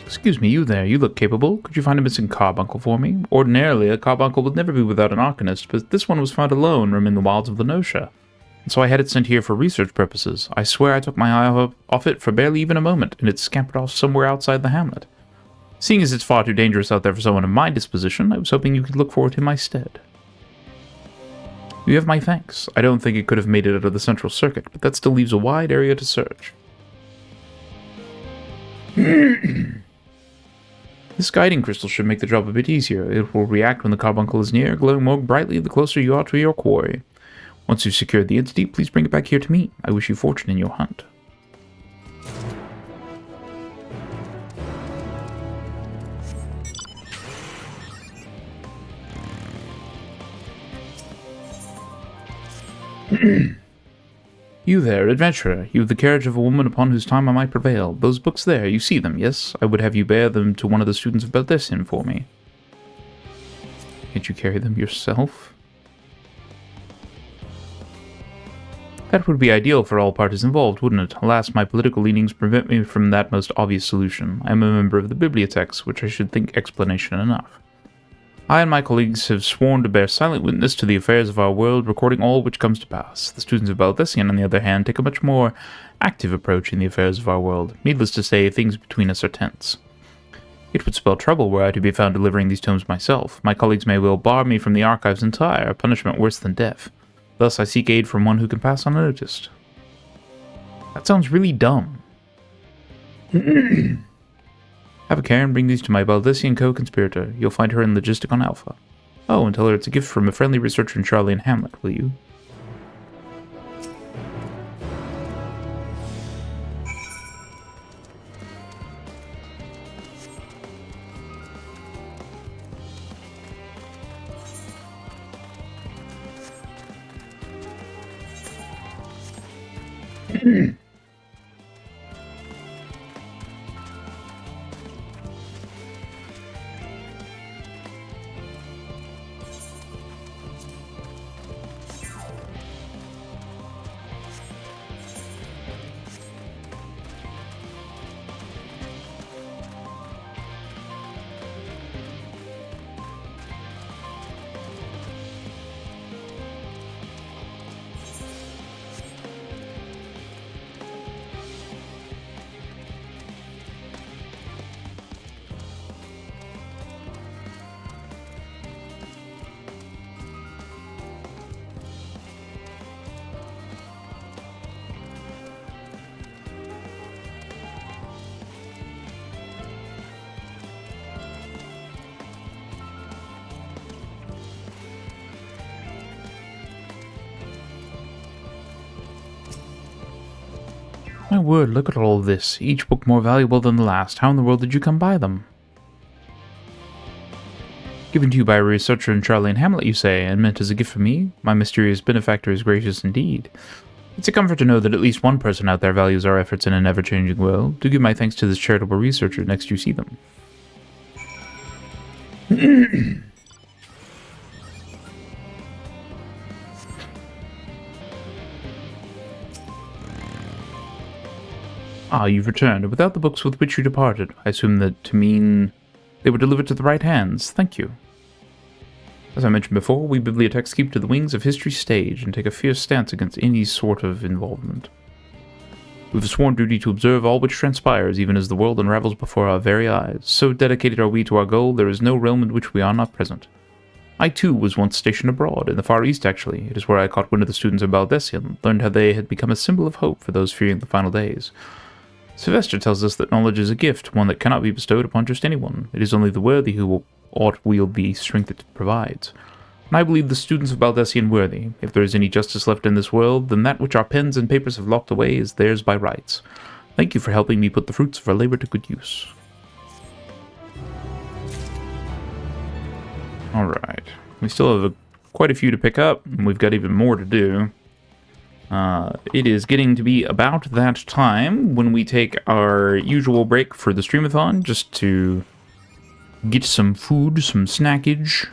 Excuse me, you there. You look capable. Could you find a missing carbuncle for me? Ordinarily, a carbuncle would never be without an arcanist, but this one was found alone roaming the wilds of the Nosha. And so I had it sent here for research purposes. I swear I took my eye off it for barely even a moment, and it scampered off somewhere outside the hamlet. Seeing as it's far too dangerous out there for someone of my disposition, I was hoping you could look for it in my stead. You have my thanks. I don't think it could have made it out of the central circuit, but that still leaves a wide area to search. This guiding crystal should make the job a bit easier. It will react when the carbuncle is near, glowing more brightly the closer you are to your quarry. Once you've secured the entity, please bring it back here to me. I wish you fortune in your hunt. You there, adventurer. You have the carriage of a woman upon whose time I might prevail. Those books there, you see them, yes? I would have you bear them to one of the students of Baldesion for me. Can't you carry them yourself? That would be ideal for all parties involved, wouldn't it? Alas, my political leanings prevent me from that most obvious solution. I am a member of the Bibliotheques, which I should think explanation enough. I and my colleagues have sworn to bear silent witness to the affairs of our world, recording all which comes to pass. The students of Baldesion, on the other hand, take a much more active approach in the affairs of our world. Needless to say, things between us are tense. It would spell trouble were I to be found delivering these tomes myself. My colleagues may well bar me from the archives entire, a punishment worse than death. Thus I seek aid from one who can pass unnoticed. That sounds really dumb. Have a care and bring these to my Baldesion co-conspirator. You'll find her in Logisticon Alpha. Oh, and tell her it's a gift from a friendly researcher in Charlie and Hamlet, will you? My word, look at all of this. Each book more valuable than the last. How in the world did you come by them? Given to you by a researcher in Charlie and Hamlet, you say, and meant as a gift for me? My mysterious benefactor is gracious indeed. It's a comfort to know that at least one person out there values our efforts in an ever-changing world. Do give my thanks to this charitable researcher next you see them. Ah, you've returned, and without the books with which you departed. I assume that to mean they were delivered to the right hands. Thank you. As I mentioned before, we bibliothecs keep to the wings of history's stage and take a fierce stance against any sort of involvement. We've a sworn duty to observe all which transpires, even as the world unravels before our very eyes. So dedicated are we to our goal, there is no realm in which we are not present. I too was once stationed abroad, in the Far East actually. It is where I caught wind of the students of Baldessian, learned how they had become a symbol of hope for those fearing the final days. Sylvester tells us that knowledge is a gift, one that cannot be bestowed upon just anyone. It is only the worthy who ought wield the strength it provides. And I believe the students of Baldessian worthy. If there is any justice left in this world, then that which our pens and papers have locked away is theirs by rights. Thank you for helping me put the fruits of our labor to good use. Alright. We still have quite a few to pick up, and we've got even more to do. It is getting to be about that time when we take our usual break for the streamathon, just to get some food, some snackage,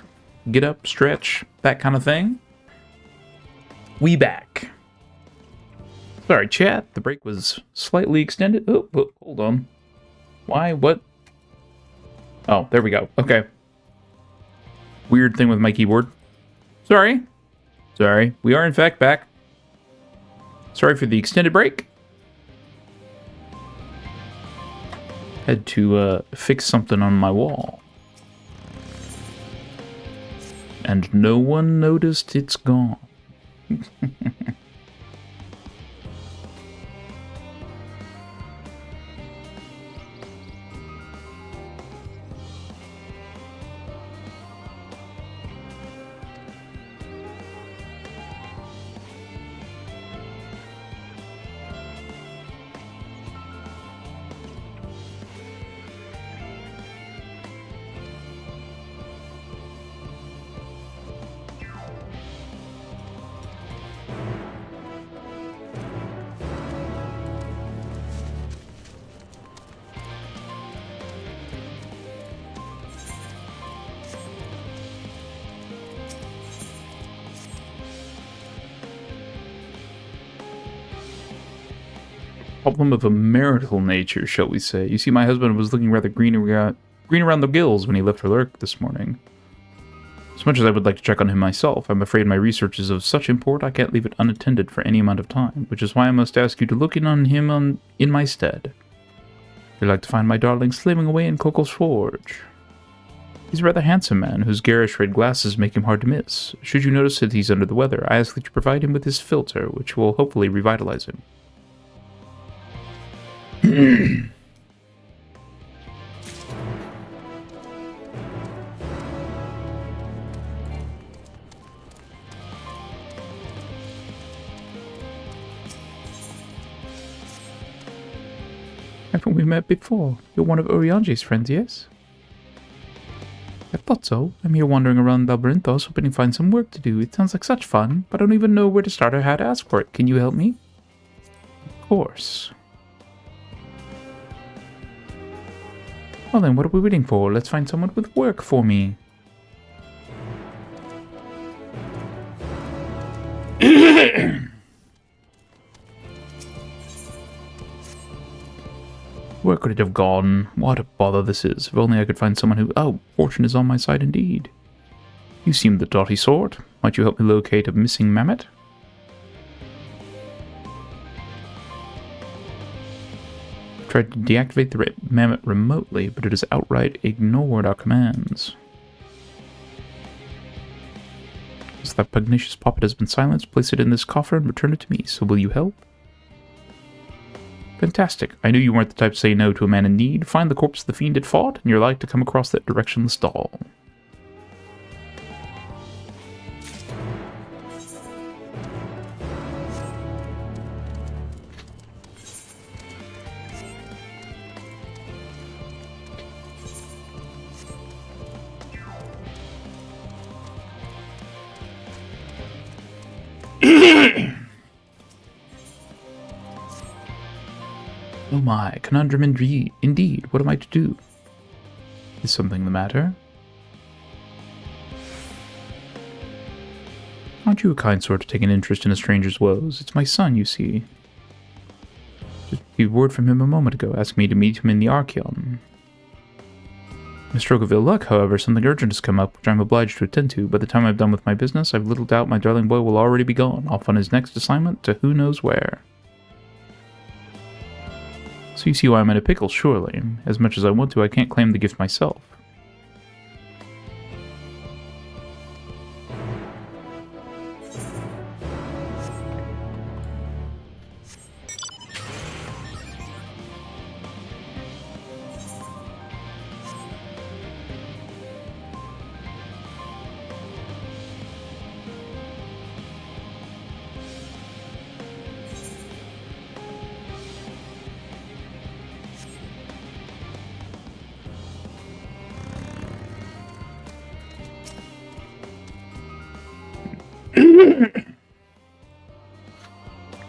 get up, stretch, that kind of thing. We back. Sorry, chat, the break was slightly extended. Oh, hold on. Why? What? Oh, there we go. Okay. Weird thing with my keyboard. Sorry. We are in fact back. Sorry for the extended break. Had to fix something on my wall. And no one noticed it's gone. Problem of a marital nature, shall we say. You see, my husband was looking rather green around the gills when he left for Lurk this morning. As much as I would like to check on him myself, I'm afraid my research is of such import I can't leave it unattended for any amount of time, which is why I must ask you to look in on him in my stead. I'd like to find my darling slaving away in Coco's forge. He's a rather handsome man, whose garish red glasses make him hard to miss. Should you notice that he's under the weather, I ask that you provide him with his filter, which will hopefully revitalize him. Haven't we met before? You're one of Uriange's friends, yes? I thought so. I'm here wandering around Labyrinthos, hoping to find some work to do. It sounds like such fun, but I don't even know where to start or how to ask for it. Can you help me? Of course. Well then, what are we waiting for? Let's find someone with work for me. Where could it have gone? What a bother this is. If only I could find someone who... Oh, fortune is on my side indeed. You seem the doughty sort. Might you help me locate a missing mammoth? Tried to deactivate the mammoth remotely, but it has outright ignored our commands. As that pugnacious puppet has been silenced, place it in this coffer and return it to me. So will you help? Fantastic. I knew you weren't the type to say no to a man in need. Find the corpse of the fiend it fought, and you're like to come across that directionless doll. Oh my, conundrum indeed. What am I to do? Is something the matter? Aren't you a kind sort to take an interest in a stranger's woes? It's my son, you see. Just received word from him a moment ago, asking me to meet him in the Archeon. A stroke of ill luck, however, something urgent has come up, which I'm obliged to attend to. By the time I've done with my business, I've little doubt my darling boy will already be gone, off on his next assignment to who knows where. So you see why I'm in a pickle, surely. As much as I want to, I can't claim the gift myself.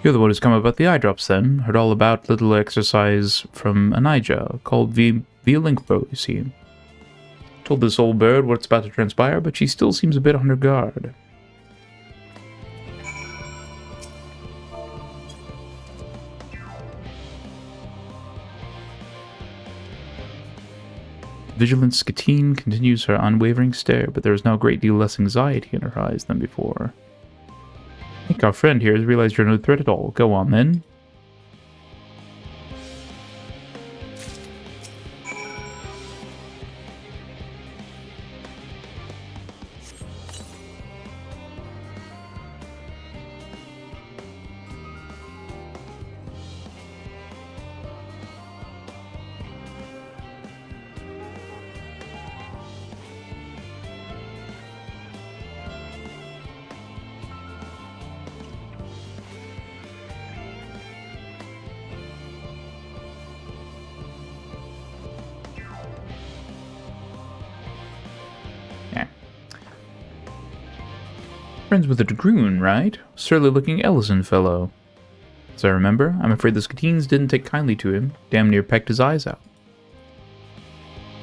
You're the one who's come about the eye drops, then. Heard all about little exercise from Anija, called Violinkbo, you see. Told this old bird what's about to transpire, but she still seems a bit on her guard. Vigilant Skatine continues her unwavering stare, but there is now a great deal less anxiety in her eyes than before. I think our friend here has realized you're no threat at all. Go on, then. Friends with a dragoon, right? Surly-looking Ellison fellow. As I remember, I'm afraid the Skatines didn't take kindly to him. Damn near pecked his eyes out.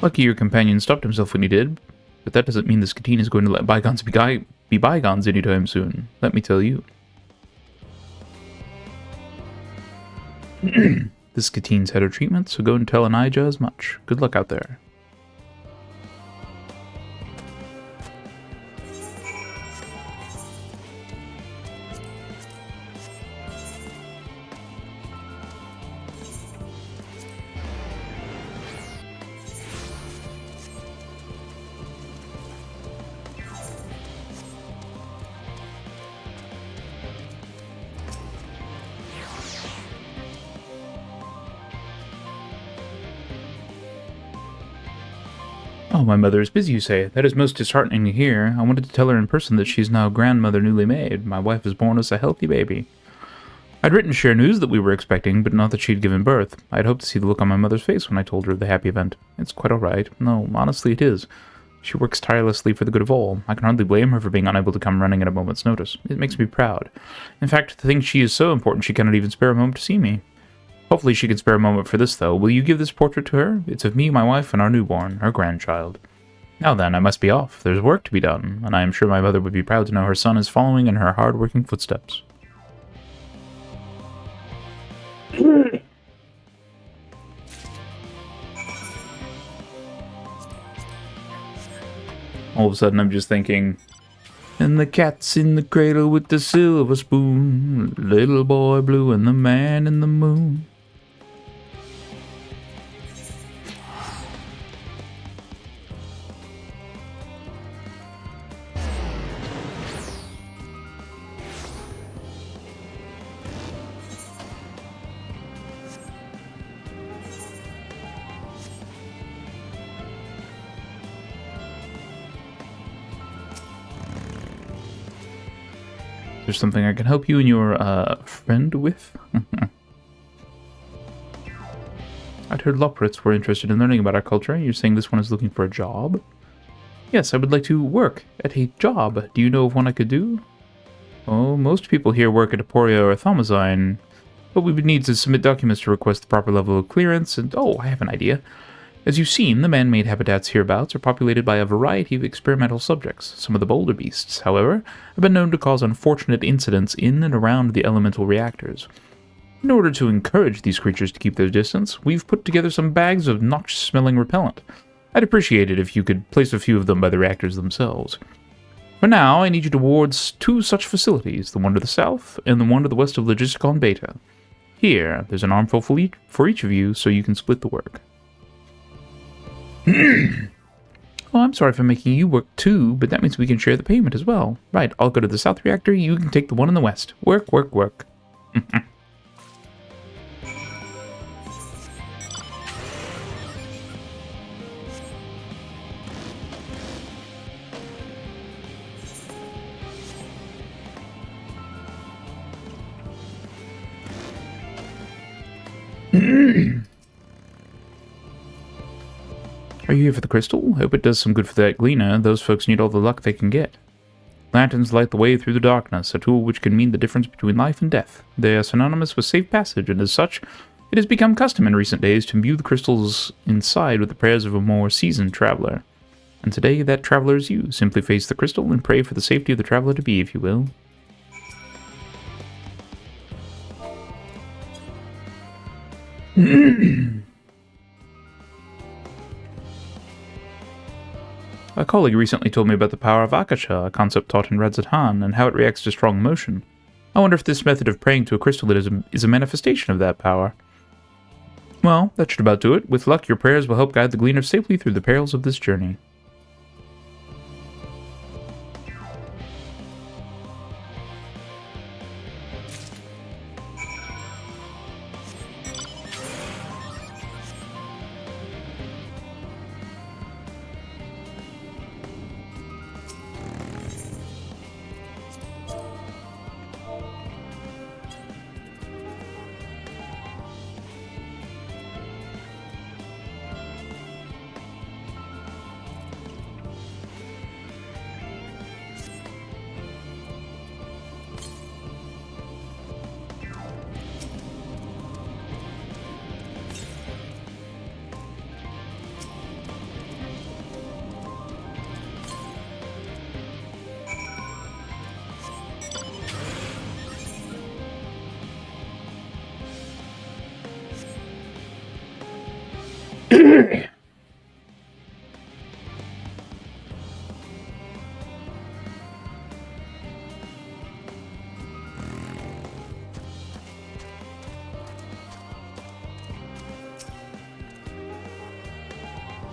Lucky your companion stopped himself when he did, but that doesn't mean the Skatine is going to let bygones be bygones anytime soon. Let me tell you. The Skatine's had her treatment, so go and tell Anija as much. Good luck out there. Oh, my mother is busy, you say? That is most disheartening to hear. I wanted to tell her in person that she is now grandmother newly made. My wife has borne us a healthy baby. I'd written to share news that we were expecting, but not that she'd given birth. I'd hoped to see the look on my mother's face when I told her of the happy event. It's quite all right. No, honestly, it is. She works tirelessly for the good of all. I can hardly blame her for being unable to come running at a moment's notice. It makes me proud. In fact, the thing she is so important she cannot even spare a moment to see me. Hopefully she can spare a moment for this, though. Will you give this portrait to her? It's of me, my wife, and our newborn, her grandchild. Now then, I must be off. There's work to be done, and I am sure my mother would be proud to know her son is following in her hard-working footsteps. All of a sudden, I'm just thinking, and the cat's in the cradle with the silver spoon, little boy blue and the man in the moon. There's something I can help you and your friend with? I'd heard Loporits were interested in learning about our culture. You're saying this one is looking for a job? Yes, I would like to work at a job. Do you know of one I could do? Oh, most people here work at Aporia or Thaumazyne, but we would need to submit documents to request the proper level of clearance, and oh, I have an idea. As you've seen, the man-made habitats hereabouts are populated by a variety of experimental subjects. Some of the bolder beasts, however, have been known to cause unfortunate incidents in and around the elemental reactors. In order to encourage these creatures to keep their distance, we've put together some bags of noxious-smelling repellent. I'd appreciate it if you could place a few of them by the reactors themselves. For now, I need you towards 2 such facilities, the one to the south and the one to the west of Logisticon Beta. Here, there's an armful for each of you, so you can split the work. Well, I'm sorry for making you work too, but that means we can share the payment as well. Right, I'll go to the south reactor, you can take the one in the west. Work, work, work. Are you here for the crystal? Hope it does some good for that gleaner. Those folks need all the luck they can get. Lanterns light the way through the darkness, a tool which can mean the difference between life and death. They are synonymous with safe passage, and as such, it has become custom in recent days to imbue the crystals inside with the prayers of a more seasoned traveler. And today, that traveler is you. Simply face the crystal and pray for the safety of the traveler to be, if you will. A colleague recently told me about the power of Akasha, a concept taught in Radzatan, and how it reacts to strong motion. I wonder if this method of praying to a crystal is a manifestation of that power. Well, that should about do it. With luck, your prayers will help guide the gleaner safely through the perils of this journey.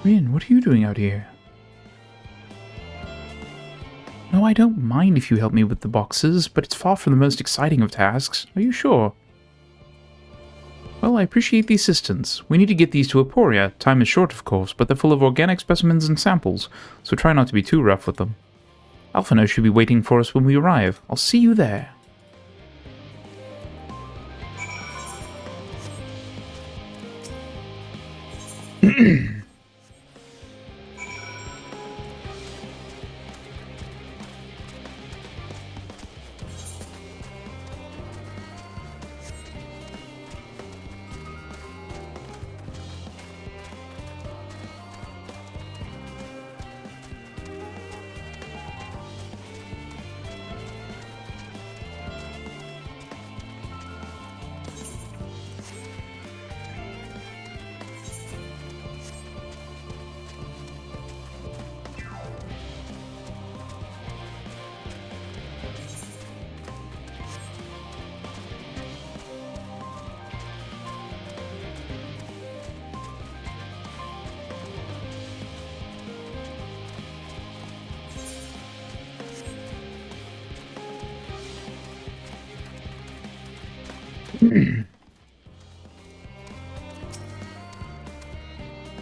Rin, what are you doing out here? No, I don't mind if you help me with the boxes, but it's far from the most exciting of tasks. Are you sure? Well, I appreciate the assistance. We need to get these to Aporia. Time is short, of course, but they're full of organic specimens and samples, so try not to be too rough with them. Alphino should be waiting for us when we arrive. I'll see you there.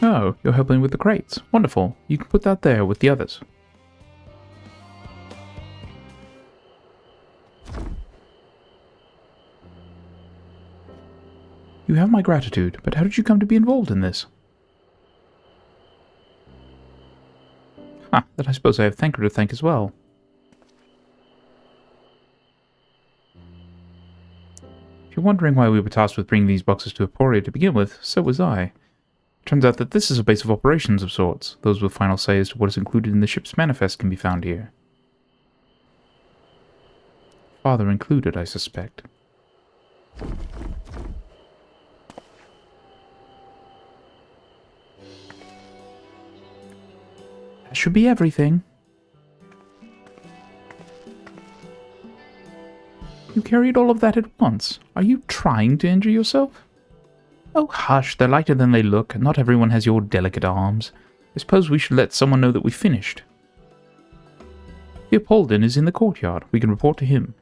Oh, you're helping with the crates. Wonderful. You can put that there with the others. You have my gratitude, but how did you come to be involved in this? Then I suppose I have Thanker to thank as well. If you're wondering why we were tasked with bringing these boxes to Aporia to begin with, so was I. Turns out that this is a base of operations of sorts. Those with final say as to what is included in the ship's manifest can be found here. Father included, I suspect. That should be everything. You carried all of that at once. Are you trying to injure yourself? Oh, hush, they're lighter than they look, and not everyone has your delicate arms. I suppose we should let someone know that we finished. Leopoldin is in the courtyard. We can report to him.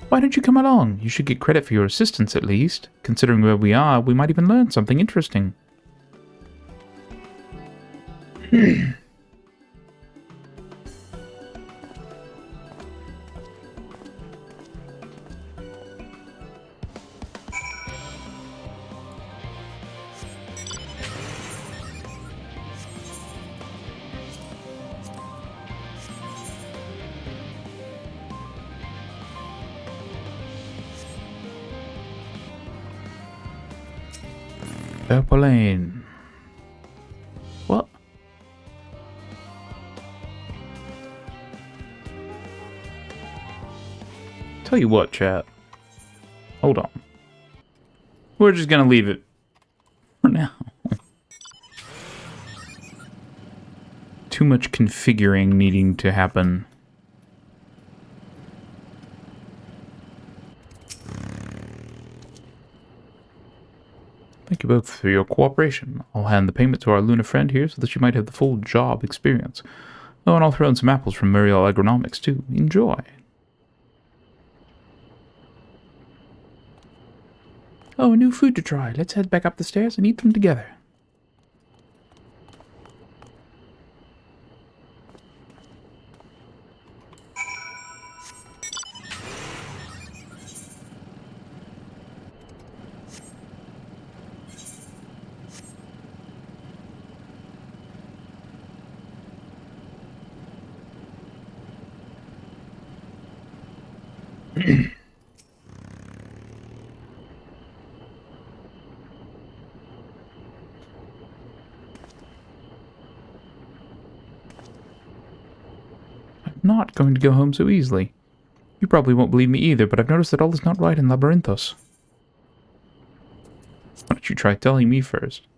Why don't you come along? You should get credit for your assistance at least. Considering where we are, we might even learn something interesting. Purple Lane. What? Tell you what, chat. Hold on. We're just gonna leave it for now. Too much configuring needing to happen. Thank you both for your cooperation. I'll hand the payment to our Luna friend here so that you might have the full job experience. Oh, and I'll throw in some apples from Muriel Agronomics too. Enjoy. Oh, new food to try. Let's head back up the stairs and eat them together. Not going to go home so easily. You probably won't believe me either, but I've noticed that all is not right in Labyrinthos. Why don't you try telling me first?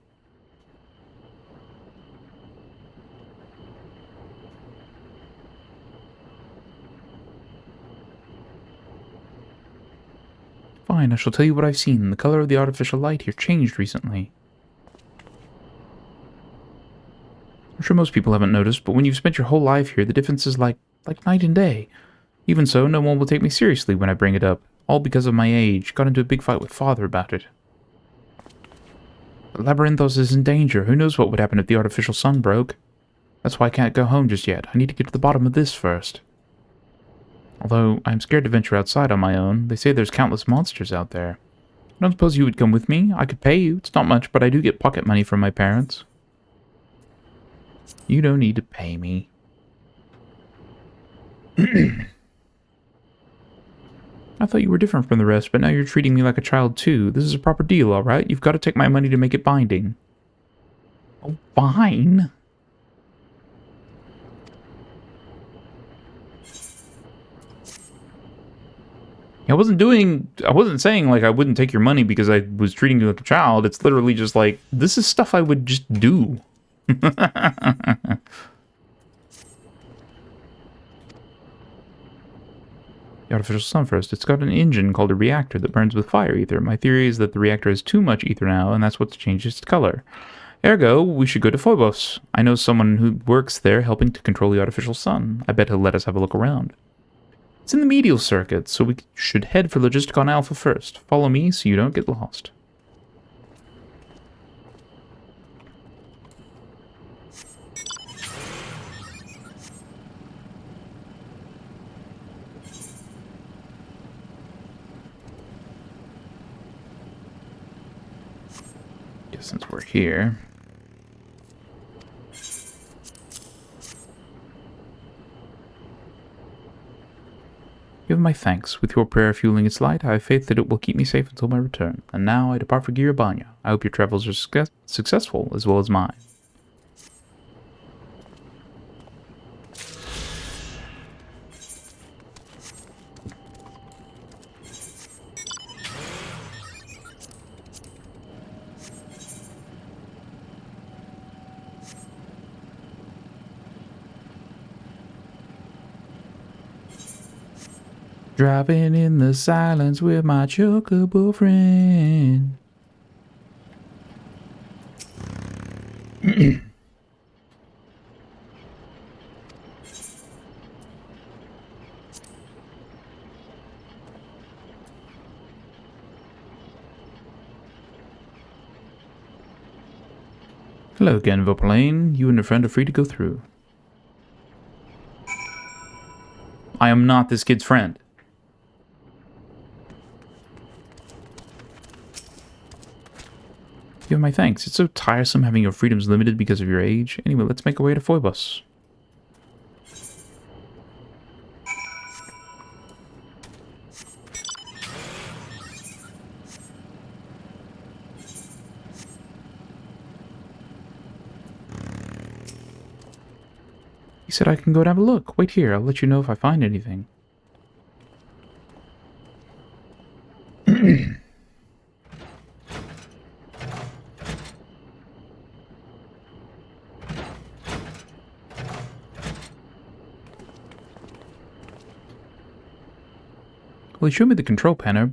Fine, I shall tell you what I've seen. The color of the artificial light here changed recently. I'm sure most people haven't noticed, but when you've spent your whole life here, the difference is like night and day. Even so, no one will take me seriously when I bring it up. All because of my age. Got into a big fight with Father about it. But Labyrinthos is in danger. Who knows what would happen if the artificial sun broke? That's why I can't go home just yet. I need to get to the bottom of this first. Although, I'm scared to venture outside on my own. They say there's countless monsters out there. I don't suppose you would come with me? I could pay you. It's not much, but I do get pocket money from my parents. You don't need to pay me. I thought you were different from the rest, but now you're treating me like a child too. This is a proper deal, alright? You've got to take my money to make it binding. Oh, fine. I wasn't saying like I wouldn't take your money because I was treating you like a child. It's literally just like, this is stuff I would just do. The artificial sun first. It's got an engine called a reactor that burns with fire ether. My theory is that the reactor has too much ether now, and that's what's changed its color. Ergo, we should go to Phobos. I know someone who works there helping to control the artificial sun. I bet he'll let us have a look around. It's in the medial circuit, so we should head for Logisticon Alpha first. Follow me so you don't get lost. Since we're here. Give my thanks. With your prayer fueling its light, I have faith that it will keep me safe until my return. And now I depart for Giribanya. I hope your travels are successful as well as mine. Driving in the silence with my chocobo friend. Hello again, Voplane. You and a friend are free to go through. I am not this kid's friend. You have my thanks. It's so tiresome having your freedoms limited because of your age. Anyway, let's make our way to Phoebus. He said I can go and have a look. Wait here, I'll let you know if I find anything. Well, he showed me the control panel,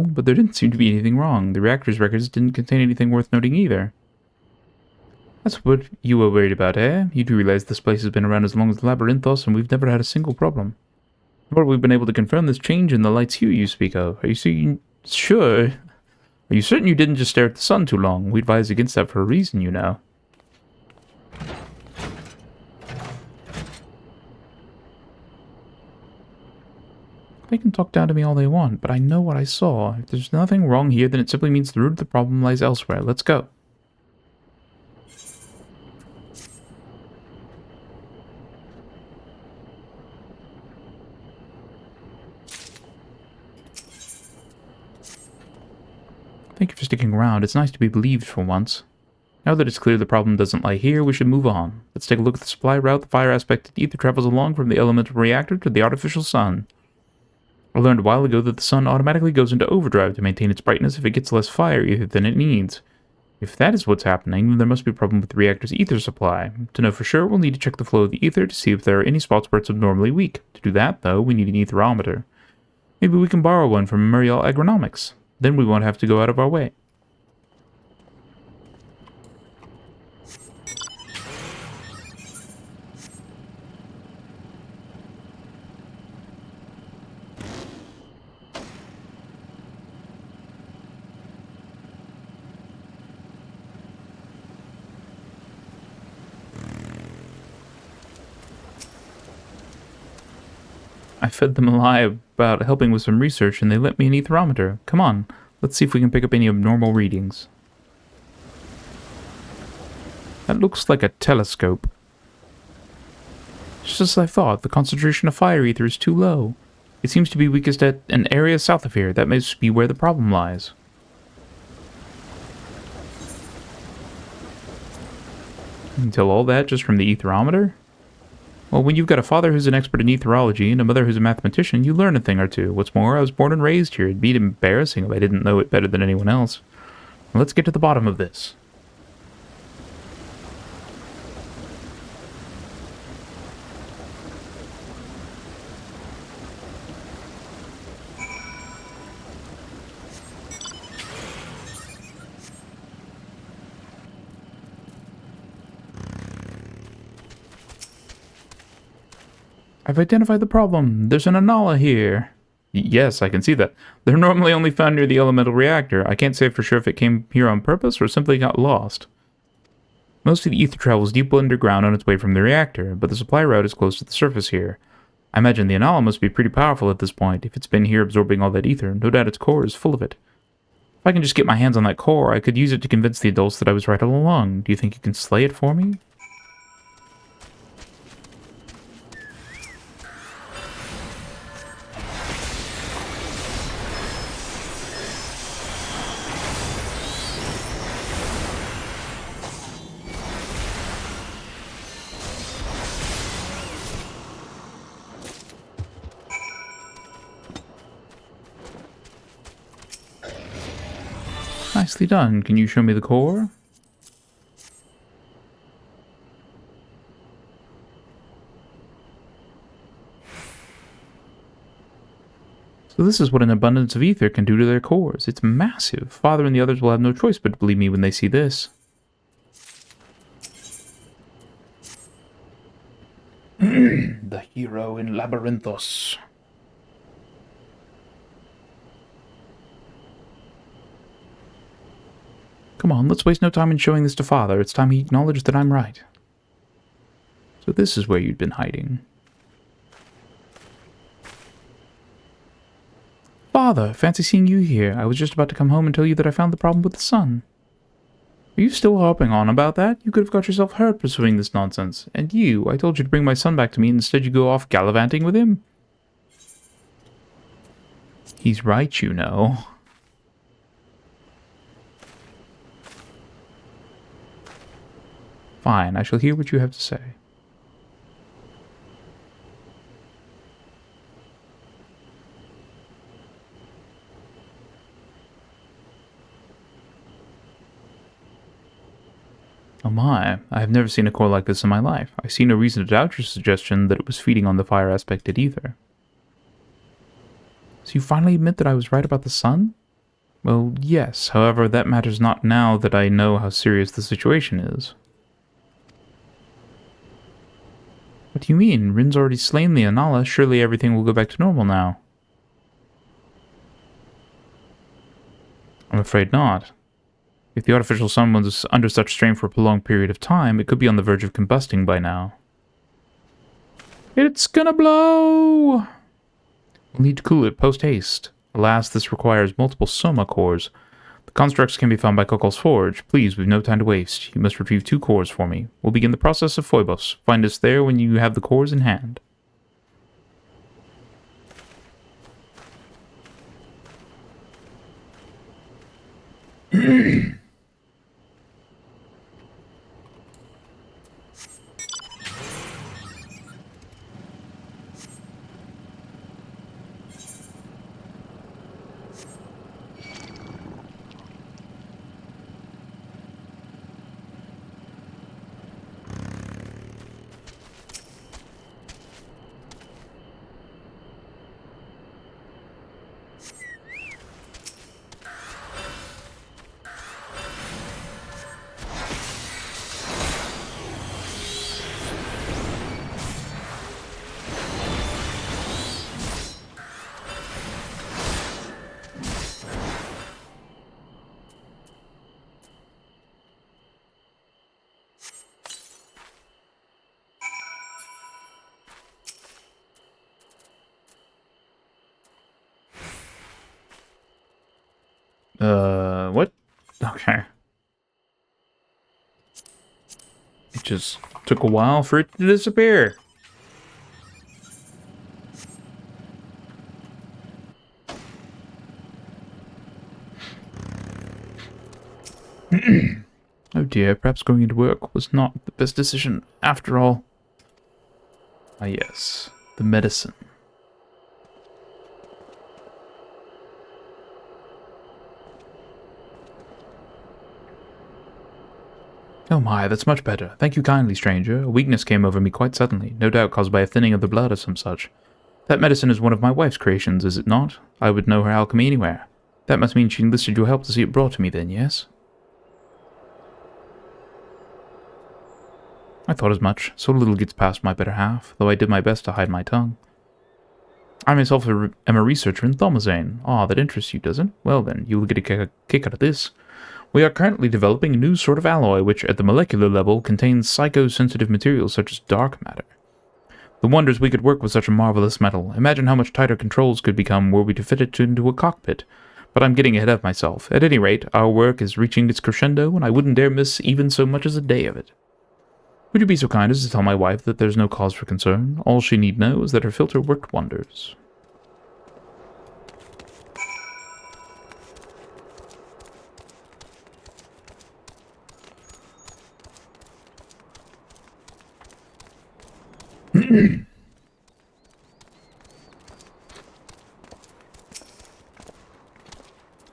but there didn't seem to be anything wrong. The reactor's records didn't contain anything worth noting either. That's what you were worried about, eh? You do realize this place has been around as long as Labyrinthos, and we've never had a single problem. But we've been able to confirm this change in the light's hue you speak of. Are you sure? Are you certain you didn't just stare at the sun too long? We advise against that for a reason, you know. They can talk down to me all they want, but I know what I saw. If there's nothing wrong here, then it simply means the root of the problem lies elsewhere. Let's go. Thank you for sticking around. It's nice to be believed for once. Now that it's clear the problem doesn't lie here, we should move on. Let's take a look at the supply route the fire aspect ether travels along from the elemental reactor to the artificial sun. I learned a while ago that the sun automatically goes into overdrive to maintain its brightness if it gets less fire ether than it needs. If that is what's happening, then there must be a problem with the reactor's ether supply. To know for sure, we'll need to check the flow of the ether to see if there are any spots where it's abnormally weak. To do that, though, we need an etherometer. Maybe we can borrow one from Muriel Agronomics. Then we won't have to go out of our way. I fed them a lie about helping with some research, and they lent me an etherometer. Come on, let's see if we can pick up any abnormal readings. That looks like a telescope. Just as I thought, the concentration of fire ether is too low. It seems to be weakest at an area south of here. That must be where the problem lies. You can tell all that just from the etherometer? Well, when you've got a father who's an expert in etherology and a mother who's a mathematician, you learn a thing or two. What's more, I was born and raised here. It'd be embarrassing if I didn't know it better than anyone else. Let's get to the bottom of this. I've identified the problem. There's an anola here. Yes, I can see that. They're normally only found near the elemental reactor. I can't say for sure if it came here on purpose or simply got lost. Most of the ether travels deep underground on its way from the reactor, but the supply route is close to the surface here. I imagine the anola must be pretty powerful at this point. If it's been here absorbing all that ether, no doubt its core is full of it. If I can just get my hands on that core, I could use it to convince the adults that I was right all along. Do you think you can slay it for me? Nicely done. Can you show me the core? So this is what an abundance of ether can do to their cores. It's massive. Father and the others will have no choice but to believe me when they see this. The hero in Labyrinthos. Come on, let's waste no time in showing this to Father. It's time he acknowledged that I'm right. So this is where you'd been hiding. Father, fancy seeing you here. I was just about to come home and tell you that I found the problem with the sun. Are you still harping on about that? You could have got yourself hurt pursuing this nonsense. And you, I told you to bring my son back to me, and instead you go off gallivanting with him? He's right, you know. Fine, I shall hear what you have to say. Oh my, I have never seen a core like this in my life. I see no reason to doubt your suggestion that it was feeding on the fire aspected ether. So you finally admit that I was right about the sun? Well, yes, however, that matters not now that I know how serious the situation is. What do you mean? Rin's already slain the Anala. Surely everything will go back to normal now. I'm afraid not. If the artificial sun was under such strain for a prolonged period of time, it could be on the verge of combusting by now. It's gonna blow! We'll need to cool it post-haste. Alas, this requires multiple soma cores. The constructs can be found by Kokol's forge. Please, we've no time to waste. You must retrieve 2 cores for me. We'll begin the process of Phoebos. Find us there when you have the cores in hand. What? Okay. It just took a while for it to disappear. Oh dear, perhaps going into work was not the best decision after all. Ah yes, the medicine. Oh my, that's much better. Thank you kindly, stranger. A weakness came over me quite suddenly, no doubt caused by a thinning of the blood or some such. That medicine is one of my wife's creations, is it not? I would know her alchemy anywhere. That must mean she enlisted your help to see it brought to me then, yes? I thought as much. So little gets past my better half, though I did my best to hide my tongue. I myself am a researcher in thaumasane. Ah, that interests you, does it? Well then, you will get a kick out of this. We are currently developing a new sort of alloy which, at the molecular level, contains psychosensitive materials such as dark matter. The wonders we could work with such a marvelous metal. Imagine how much tighter controls could become were we to fit it into a cockpit. But I'm getting ahead of myself. At any rate, our work is reaching its crescendo, and I wouldn't dare miss even so much as a day of it. Would you be so kind as to tell my wife that there's no cause for concern? All she need know is that her filter worked wonders.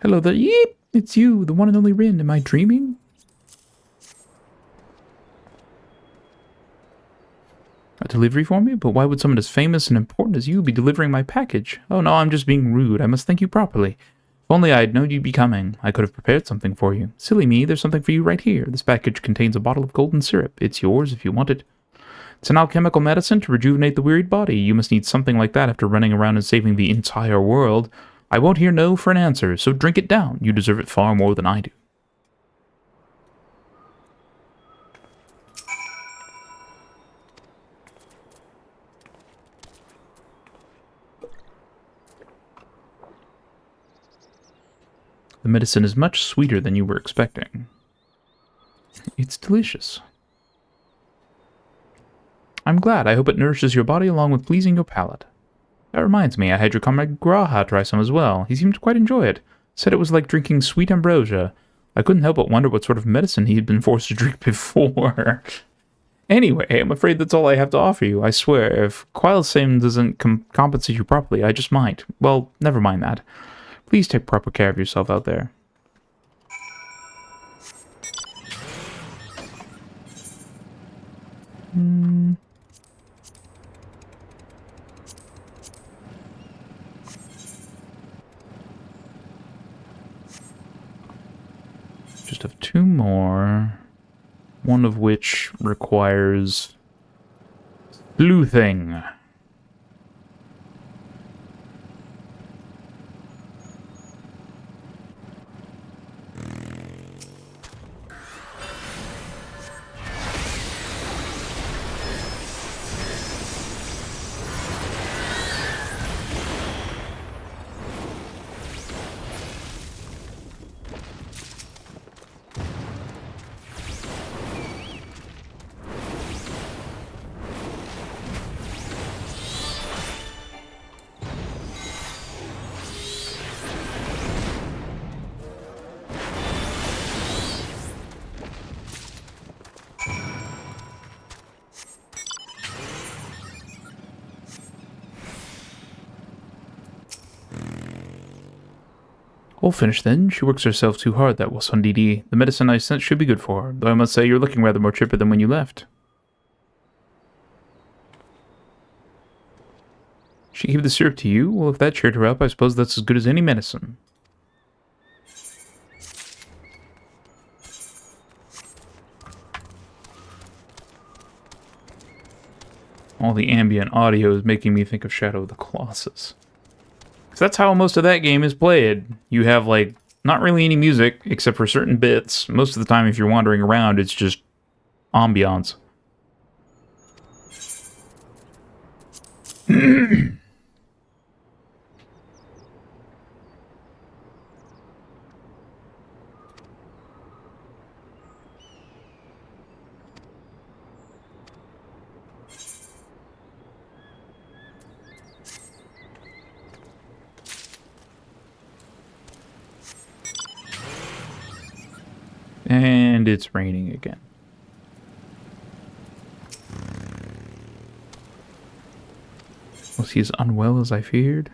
Hello there. Yeep! It's you, the one and only Rin. Am I dreaming? a delivery for me? But why would someone as famous and important as you be delivering my package? Oh no, I'm just being rude. I must thank you properly. If only I had known you'd be coming, I could have prepared something for you. Silly me, there's something for you right here. This package contains a bottle of golden syrup. It's yours if you want it. It's an alchemical medicine to rejuvenate the wearied body. You must need something like that after running around and saving the entire world. I won't hear no for an answer, so drink it down. You deserve it far more than I do. The medicine is much sweeter than you were expecting. It's delicious. I'm glad. I hope it nourishes your body along with pleasing your palate. That reminds me, I had your comrade Graha try some as well. He seemed to quite enjoy it. Said it was like drinking sweet ambrosia. I couldn't help but wonder what sort of medicine he had been forced to drink before. Anyway, I'm afraid that's all I have to offer you. I swear, if Qwestley doesn't compensate you properly, I just might. Well, never mind that. Please take proper care of yourself out there. Just have two more. One of which requires sleuthing. All finished then. She works herself too hard, that Wasundidi. The medicine I sent should be good for her, though I must say you're looking rather more chipper than when you left. She gave the syrup to you? Well, if that cheered her up, I suppose that's as good as any medicine. All the ambient audio is making me think of Shadow of the Colossus. Because that's how most of that game is played. You have, like, not really any music, except for certain bits. Most of the time, if you're wandering around, it's just ambiance. And it's raining again. Was he as unwell as I feared?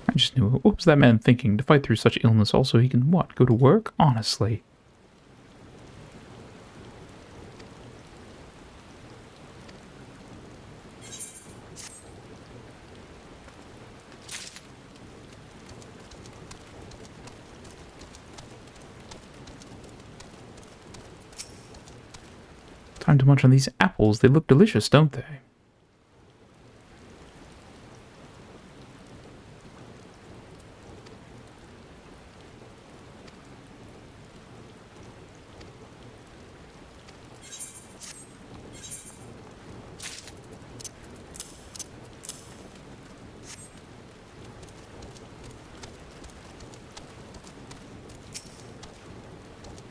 I just knew it. What was that man thinking? To fight through such illness also he can, what, go to work? Honestly. Time to munch on these apples. They look delicious, don't they?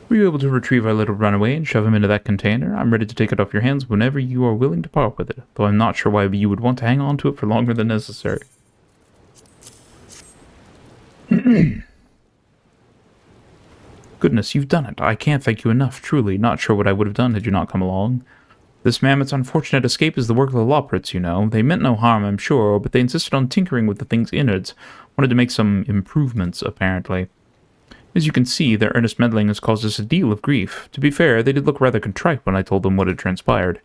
Were you able to retrieve our little runaway and shove him into that container? I'm ready to take it off your hands whenever you are willing to part with it, though I'm not sure why you would want to hang on to it for longer than necessary. Goodness, you've done it. I can't thank you enough, truly. Not sure what I would have done had you not come along. This mammoth's unfortunate escape is the work of the Loprits, you know. They meant no harm, I'm sure, but they insisted on tinkering with the thing's innards. Wanted to make some improvements, apparently. As you can see, their earnest meddling has caused us a deal of grief. To be fair, they did look rather contrite when I told them what had transpired.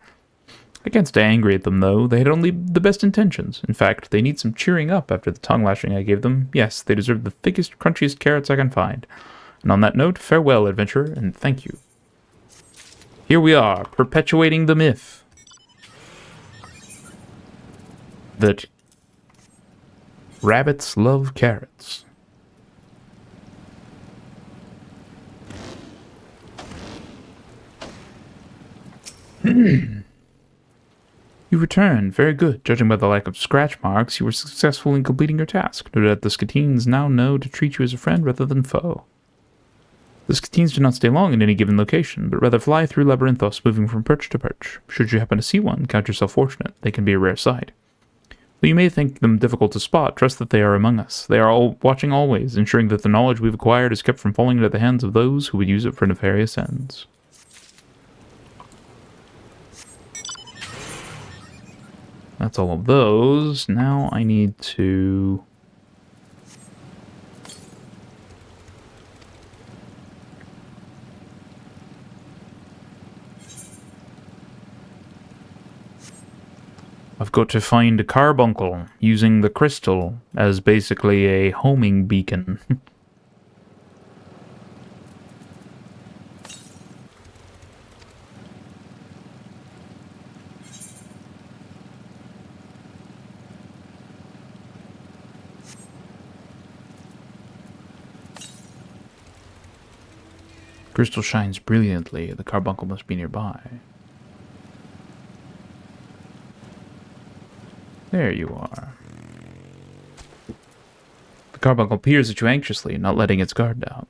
I can't stay angry at them, though. They had only the best intentions. In fact, they need some cheering up after the tongue-lashing I gave them. Yes, they deserve the thickest, crunchiest carrots I can find. And on that note, farewell, adventurer, and thank you. Here we are, perpetuating the myth that rabbits love carrots. You returned. Very good. Judging by the lack of scratch marks, you were successful in completing your task. No doubt the Scatines now know to treat you as a friend rather than foe. The Scatines do not stay long in any given location, but rather fly through Labyrinthos, moving from perch to perch. Should you happen to see one, count yourself fortunate. They can be a rare sight. Though you may think them difficult to spot, trust that they are among us. They are all watching always, ensuring that the knowledge we've acquired is kept from falling into the hands of those who would use it for nefarious ends. That's all of those. Now I need to... I've got to find a carbuncle using the crystal as basically a homing beacon. Crystal shines brilliantly. The carbuncle must be nearby. There you are. The carbuncle peers at you anxiously, not letting its guard down.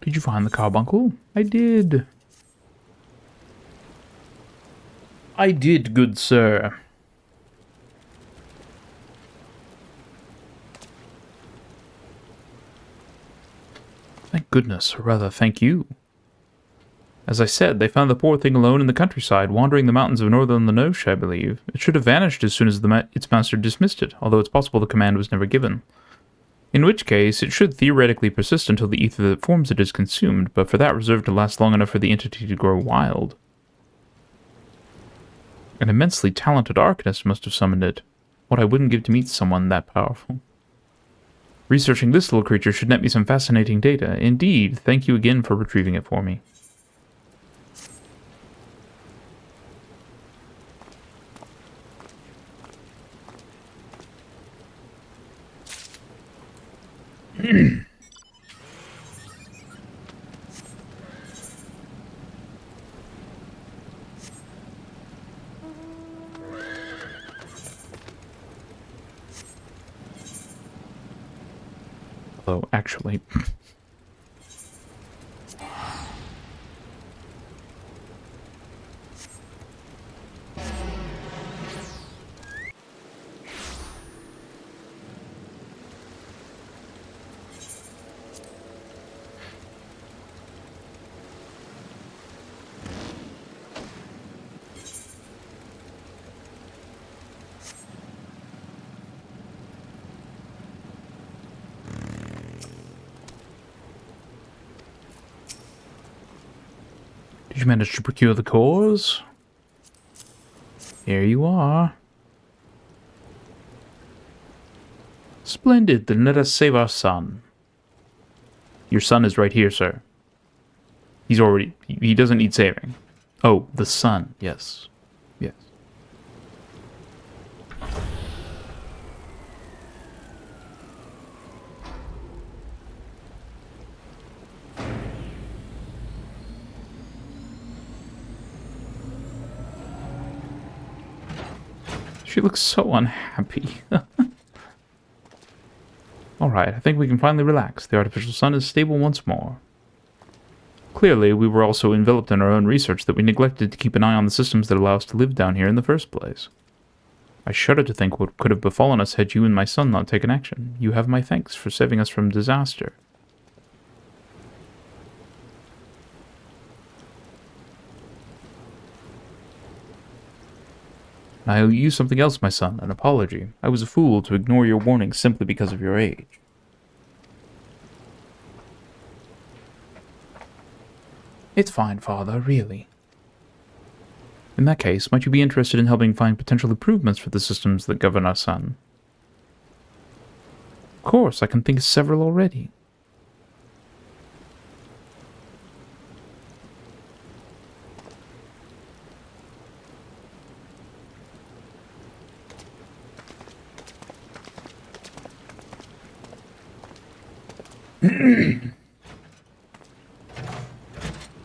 Did you find the carbuncle? I did. I did, good sir. Thank goodness, or rather, thank you. As I said, they found the poor thing alone in the countryside, wandering the mountains of northern Lenoche, I believe. It should have vanished as soon as its master dismissed it, although it's possible the command was never given. In which case, it should theoretically persist until the ether that forms it is consumed, but for that reserved to last long enough for the entity to grow wild. An immensely talented arcanist must have summoned it. What I wouldn't give to meet someone that powerful. Researching this little creature should net me some fascinating data. Indeed, thank you again for retrieving it for me. Although, actually... Did you manage to procure the cores? Here you are. Splendid, then let us save our son. Your son is right here, sir. He's already... he doesn't need saving. Oh, the son, yes. Yes. She looks so unhappy. Alright, I think we can finally relax. The artificial sun is stable once more. Clearly, we were also enveloped in our own research that we neglected to keep an eye on the systems that allow us to live down here in the first place. I shudder to think what could have befallen us had you and my son not taken action. You have my thanks for saving us from disaster. I owe you something else, my son, an apology. I was a fool to ignore your warning simply because of your age. It's fine, Father, really. In that case, might you be interested in helping find potential improvements for the systems that govern our sun? Of course, I can think of several already.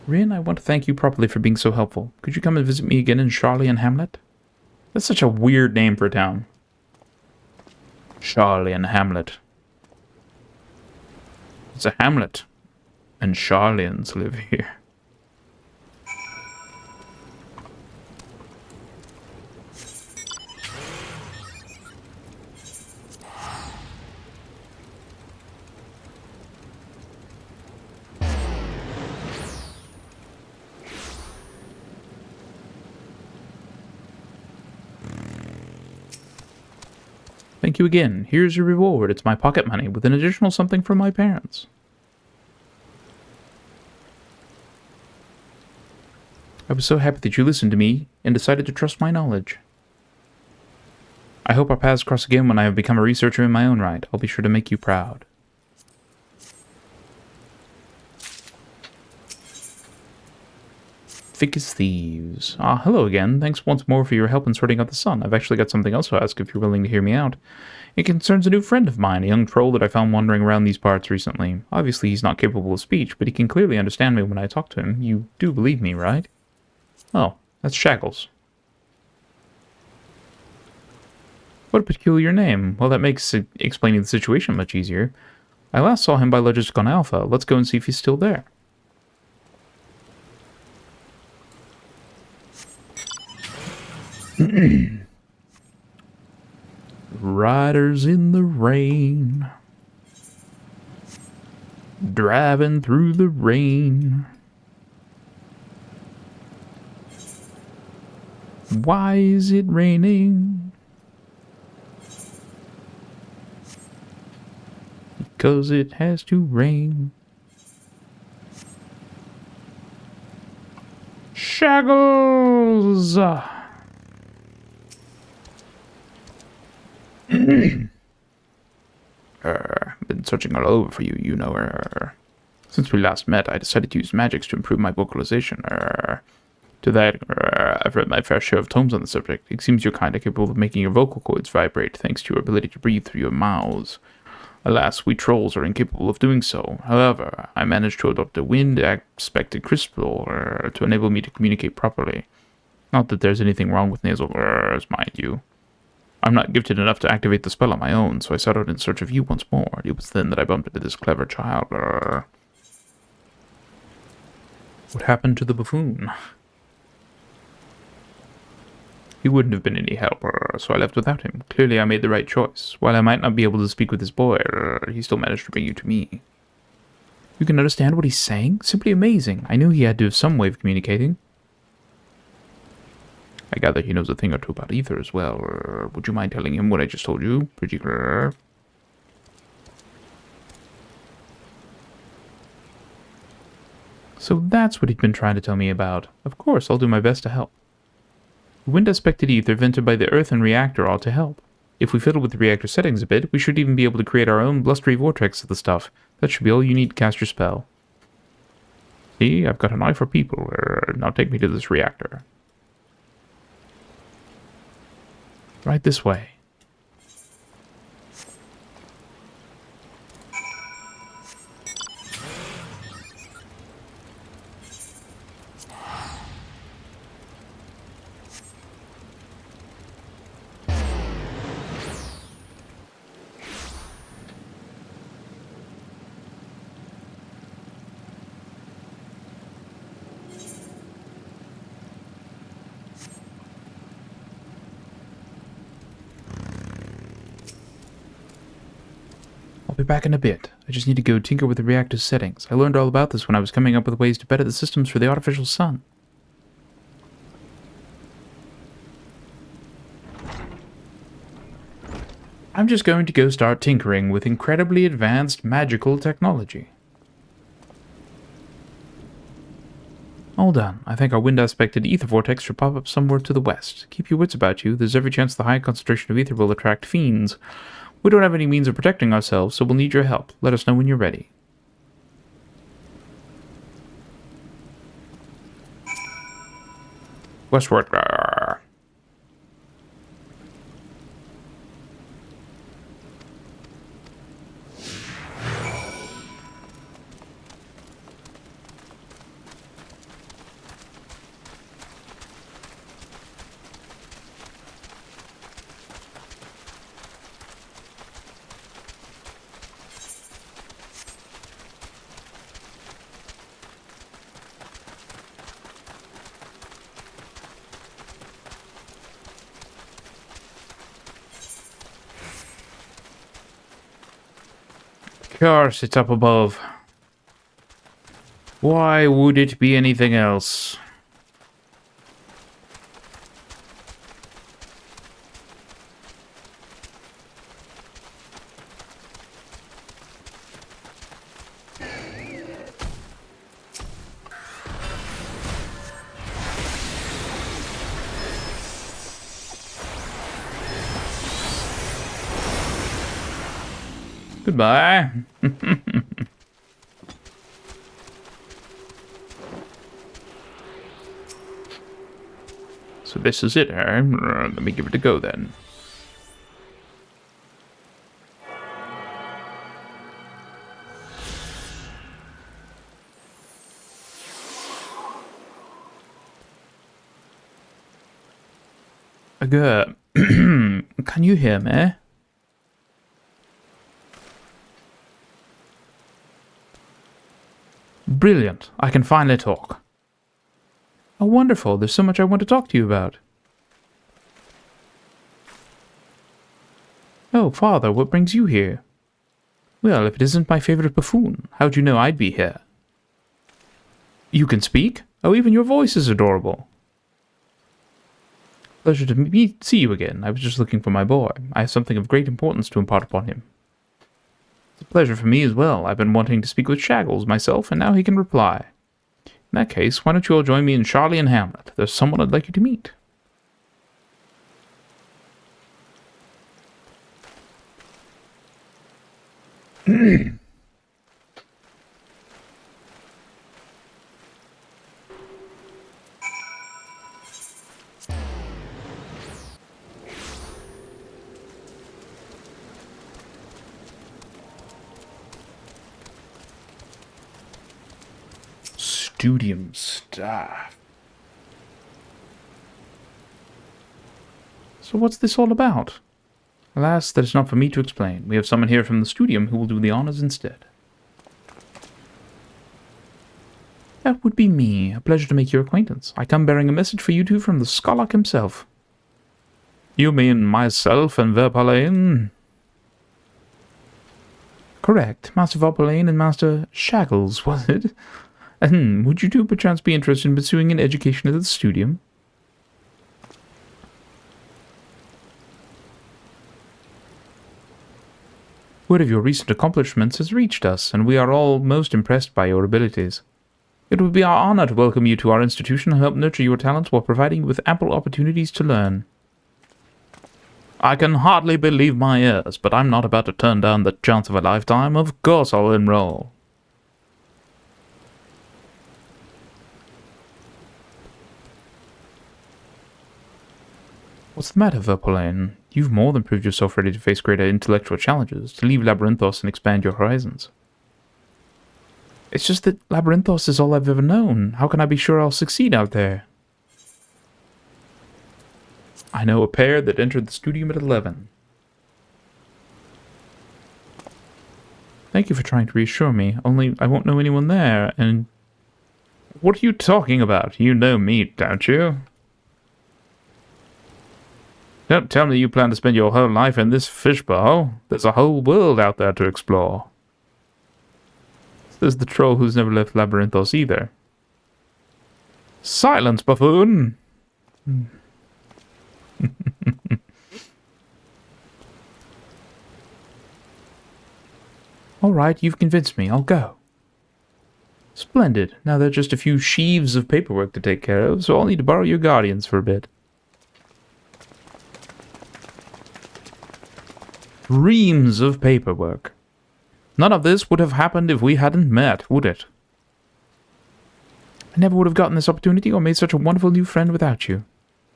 Rin, I want to thank you properly for being so helpful. Could you come and visit me again in Charlie and Hamlet? That's such a weird name for a town. Charlie and Hamlet. It's a hamlet, and Charlians live here. Thank you again. Here's your reward. It's my pocket money with an additional something from my parents. I was so happy that you listened to me and decided to trust my knowledge. I hope our paths cross again when I have become a researcher in my own right. I'll be sure to make you proud. Thick as thieves. Ah, hello again. Thanks once more for your help in sorting out the sun. I've actually got something else to ask if you're willing to hear me out. It concerns a new friend of mine, a young troll that I found wandering around these parts recently. Obviously, he's not capable of speech, but he can clearly understand me when I talk to him. You do believe me, right? Oh, that's Shackles. What a peculiar name. Well, that makes explaining the situation much easier. I last saw him by Logicon Alpha. Let's go and see if he's still there. Riders in the rain, driving through the rain. Why is it raining? Because it has to rain. Shackles! Been searching all over for you, you know. Since we last met, I decided to use magics to improve my vocalization. To that, I've read my fair share of tomes on the subject. It seems you're kind of capable of making your vocal cords vibrate thanks to your ability to breathe through your mouths. Alas, we trolls are incapable of doing so. However, I managed to adopt a wind-aspected crystal to enable me to communicate properly. Not that there's anything wrong with nasal mind you. I'm not gifted enough to activate the spell on my own, so I set out in search of you once more. It was then that I bumped into this clever child. What happened to the buffoon? He wouldn't have been any help, so I left without him. Clearly I made the right choice. While I might not be able to speak with his boy, he still managed to bring you to me. You can understand what he's saying? Simply amazing. I knew he had to have some way of communicating. I gather he knows a thing or two about ether as well. Would you mind telling him what I just told you? Pretty clear. So that's what he'd been trying to tell me about. Of course, I'll do my best to help. The wind-aspected ether vented by the earthen reactor ought to help. If we fiddle with the reactor settings a bit, we should even be able to create our own blustery vortex of the stuff. That should be all you need to cast your spell. See, I've got an eye for people. Now take me to this reactor. Right this way. I'll be back in a bit. I just need to go tinker with the reactor settings. I learned all about this when I was coming up with ways to better the systems for the artificial sun. I'm just going to go start tinkering with incredibly advanced magical technology. All done. I think our wind-aspected ether vortex should pop up somewhere to the west. Keep your wits about you. There's every chance the high concentration of ether will attract fiends. We don't have any means of protecting ourselves, so we'll need your help. Let us know when you're ready. Westward. Of course, it's up above. Why would it be anything else? Goodbye. So this is it, eh? Let me give it a go then. Good. Can you hear me? Brilliant. I can finally talk. Oh, wonderful. There's so much I want to talk to you about. Oh, Father, what brings you here? Well, if it isn't my favorite buffoon, how'd you know I'd be here? You can speak? Oh, even your voice is adorable. Pleasure to see you again. I was just looking for my boy. I have something of great importance to impart upon him. It's a pleasure for me as well. I've been wanting to speak with Shaggles myself, and now he can reply. In that case, why don't you all join me in Charlie and Hamlet? There's someone I'd like you to meet. Studium staff. So what's this all about? Alas, that is not for me to explain. We have someone here from the studium who will do the honors instead. That would be me. A pleasure to make your acquaintance. I come bearing a message for you two from the Skolak himself. You mean myself and Verpalain? Correct. Master Verpalain and Master Shaggles, was it? Would you two perchance be interested in pursuing an education at the studium? Word of your recent accomplishments has reached us, and we are all most impressed by your abilities. It would be our honor to welcome you to our institution and help nurture your talents while providing you with ample opportunities to learn. I can hardly believe my ears, but I'm not about to turn down the chance of a lifetime. Of course I'll enroll. What's the matter, Verpalain? You've more than proved yourself ready to face greater intellectual challenges, to leave Labyrinthos and expand your horizons. It's just that Labyrinthos is all I've ever known. How can I be sure I'll succeed out there? I know a pair that entered the studium at 11. Thank you for trying to reassure me, only I won't know anyone there, and... What are you talking about? You know me, don't you? Don't tell me you plan to spend your whole life in this fishbowl. There's a whole world out there to explore. Says the troll who's never left Labyrinthos either. Silence, buffoon! All right, you've convinced me. I'll go. Splendid. Now there are just a few sheaves of paperwork to take care of, so I'll need to borrow your guardians for a bit. Reams of paperwork. None of this would have happened if we hadn't met, would it? I never would have gotten this opportunity or made such a wonderful new friend without you.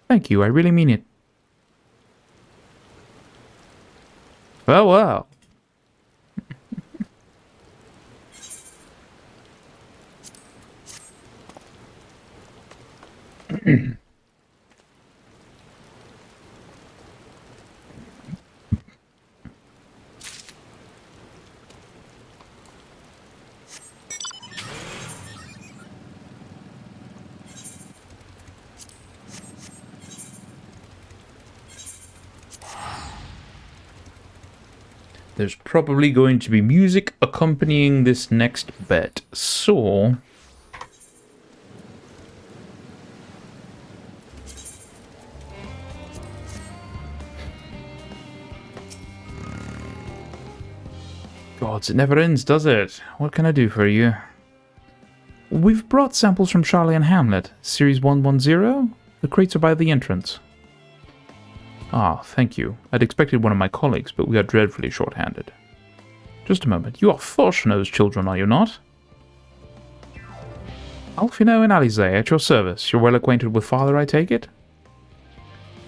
Thank you, I really mean it. Farewell. There's probably going to be music accompanying this next bet, so... Gods, it never ends, does it? What can I do for you? We've brought samples from Charlie and Hamlet, Series 110. The crates are by the entrance. Ah, thank you. I'd expected one of my colleagues, but we are dreadfully short-handed. Just a moment. You are Forshno's children, are you not? Alfino and Alize, at your service. You're well acquainted with father, I take it?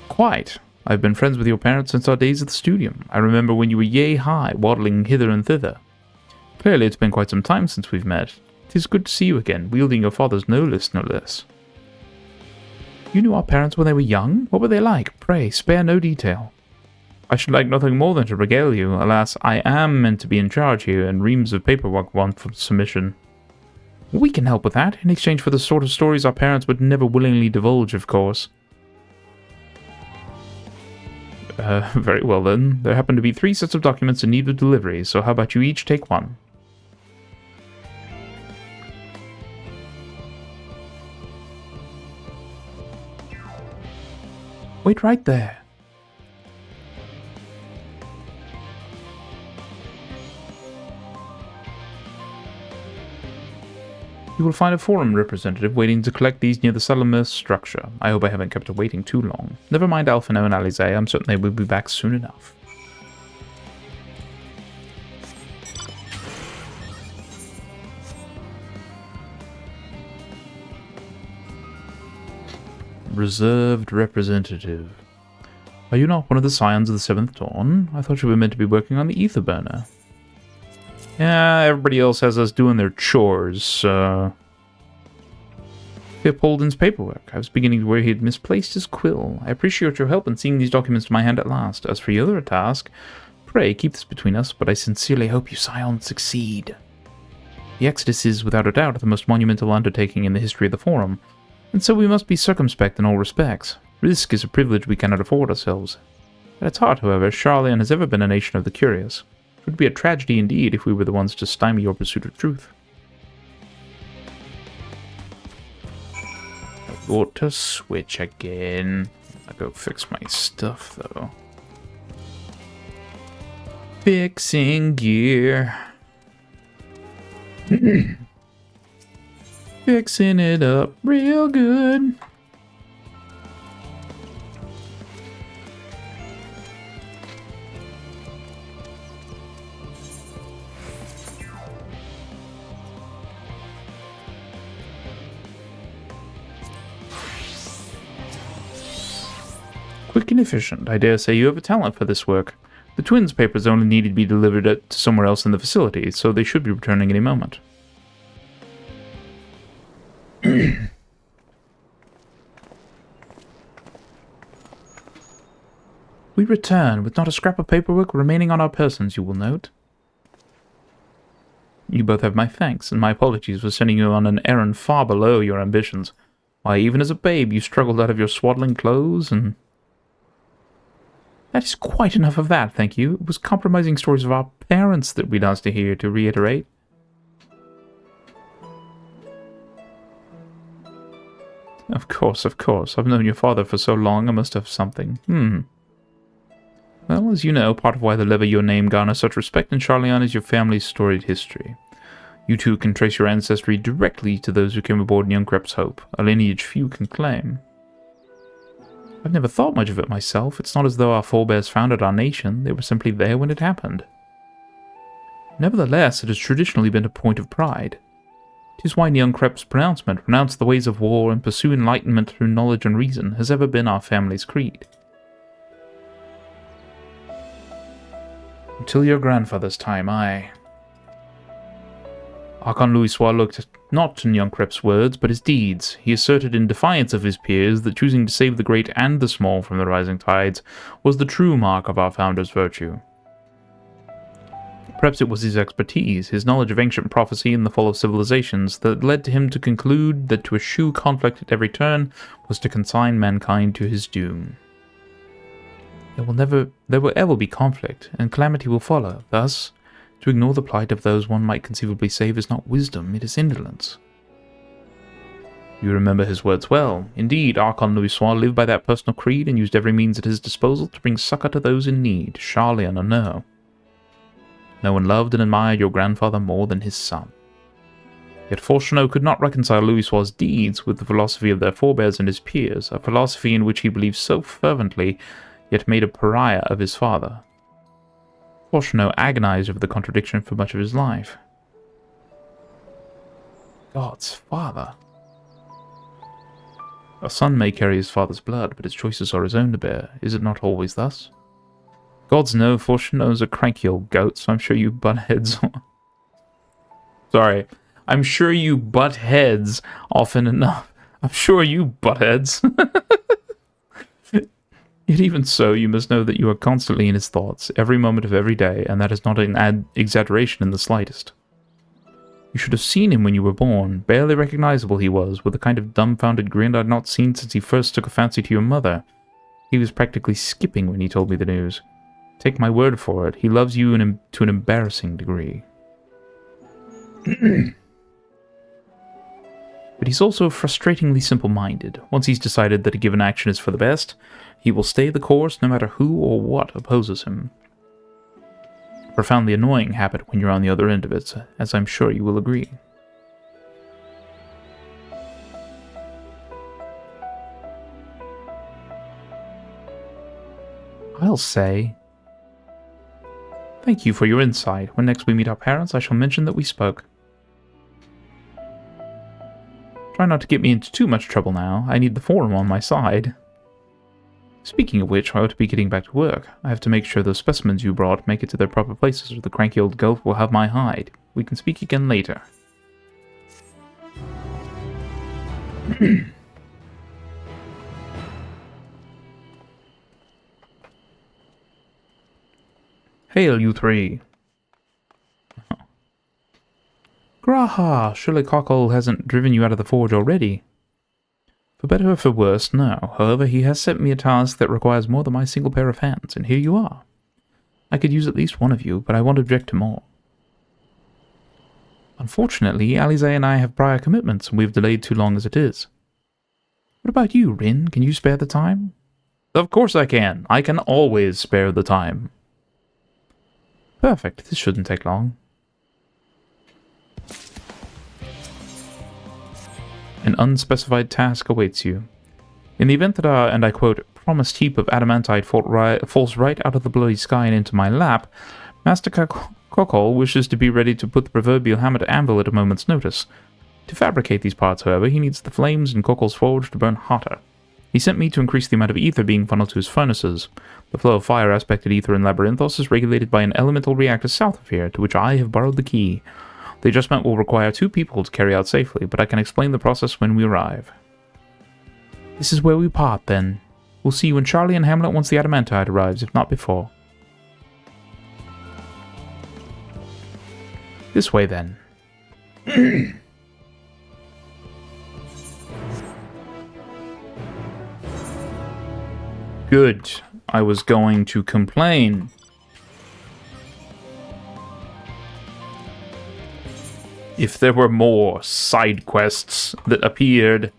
Quite. I've been friends with your parents since our days at the studium. I remember when you were yay-high, waddling hither and thither. Clearly it's been quite some time since we've met. It is good to see you again, wielding your father's no less. You knew our parents when they were young? What were they like? Pray, spare no detail. I should like nothing more than to regale you. Alas, I am meant to be in charge here, and reams of paperwork want for submission. We can help with that, in exchange for the sort of stories our parents would never willingly divulge, of course. Very well then. There happen to be 3 sets of documents in need of delivery, so how about you each take one? Wait right there. You will find a forum representative waiting to collect these near the settlement structure. I hope I haven't kept her waiting too long. Never mind Alfino and Alize, I'm certain they will be back soon enough. Reserved representative. Are you not one of the Scions of the Seventh Dawn? I thought you were meant to be working on the ether burner. Yeah, everybody else has us doing their chores, Pip Holden's paperwork. I was beginning to worry he had misplaced his quill. I appreciate your help in seeing these documents to my hand at last. As for your other task, pray keep this between us, but I sincerely hope you Scions succeed. The Exodus is, without a doubt, the most monumental undertaking in the history of the Forum, and so we must be circumspect in all respects. Risk is a privilege we cannot afford ourselves. At its heart, however, Charlian has ever been a nation of the curious. It would be a tragedy indeed if we were the ones to stymie your pursuit of truth. I got to switch again. I'll go fix my stuff, though. Fixing gear. Fixing it up real good. Quick and efficient. I dare say you have a talent for this work. The twins' papers only needed to be delivered to somewhere else in the facility, so they should be returning any moment. We return with not a scrap of paperwork remaining on our persons, you will note. You both have my thanks, and my apologies for sending you on an errand far below your ambitions. Why, even as a babe, you struggled out of your swaddling clothes and... That is quite enough of that, thank you. It was compromising stories of our parents that we'd asked to hear, to reiterate. Of course, of course. I've known your father for so long, I must have something. Well, as you know, part of why the lever your name garners such respect in Charleon is your family's storied history. You too can trace your ancestry directly to those who came aboard Young Crep's Hope, a lineage few can claim. I've never thought much of it myself. It's not as though our forebears founded our nation. They were simply there when it happened. Nevertheless, it has traditionally been a point of pride. 'Tis why Young Crep's pronouncement, renounce the ways of war and pursue enlightenment through knowledge and reason, has ever been our family's creed. Until your grandfather's time, Archon Louisoix looked not to Young Crep's words, but his deeds. He asserted in defiance of his peers that choosing to save the great and the small from the rising tides was the true mark of our founder's virtue. Perhaps it was his expertise, his knowledge of ancient prophecy and the fall of civilizations, that led him to conclude that to eschew conflict at every turn was to consign mankind to his doom. There will ever be conflict, and calamity will follow. Thus, to ignore the plight of those one might conceivably save is not wisdom, it is indolence. You remember his words well. Indeed, Archon Louisoix lived by that personal creed and used every means at his disposal to bring succor to those in need, Charleon or no. No one loved and admired your grandfather more than his son. Yet Fourcheneau could not reconcile Louisoix's deeds with the philosophy of their forebears and his peers, a philosophy in which he believed so fervently, yet made a pariah of his father. Fourcheneau agonized over the contradiction for much of his life. God's father. A son may carry his father's blood, but his choices are his own to bear. Is it not always thus? Gods know Fourcheneau's a cranky old goat, so I'm sure you butt heads. Sorry. I'm sure you butt heads often enough. I'm sure you butt heads. Yet even so, you must know that you are constantly in his thoughts, every moment of every day, and that is not an exaggeration in the slightest. You should have seen him when you were born. Barely recognizable he was, with a kind of dumbfounded grin I'd not seen since he first took a fancy to your mother. He was practically skipping when he told me the news. Take my word for it, he loves you to an embarrassing degree. But he's also frustratingly simple-minded. Once he's decided that a given action is for the best, he will stay the course no matter who or what opposes him. A profoundly annoying habit when you're on the other end of it, as I'm sure you will agree. I'll say... Thank you for your insight. When next we meet our parents, I shall mention that we spoke. Try not to get me into too much trouble now. I need the forum on my side. Speaking of which, I ought to be getting back to work. I have to make sure those specimens you brought make it to their proper places, or the cranky old goat will have my hide. We can speak again later. Hail, you three. Graha, surely Cockle hasn't driven you out of the forge already. For better or for worse, no. However, he has set me a task that requires more than my single pair of hands, and here you are. I could use at least one of you, but I won't object to more. Unfortunately, Alize and I have prior commitments, and we've delayed too long as it is. What about you, Rin? Can you spare the time? Of course I can. I can always spare the time. Perfect. This shouldn't take long. An unspecified task awaits you. In the event that our, and I quote, promised heap of adamantite falls right out of the bloody sky and into my lap, Master Cockle wishes to be ready to put the proverbial hammer to anvil at a moment's notice. To fabricate these parts, however, he needs the flames in Cockle's forge to burn hotter. He sent me to increase the amount of ether being funneled to his furnaces. The flow of fire aspected ether in Labyrinthos is regulated by an elemental reactor south of here, to which I have borrowed the key. The adjustment will require 2 people to carry out safely, but I can explain the process when we arrive. This is where we part, then. We'll see you in Charlie and Hamlet once the adamantite arrives, if not before. This way, then. Good. I was going to complain. If there were more side quests that appeared.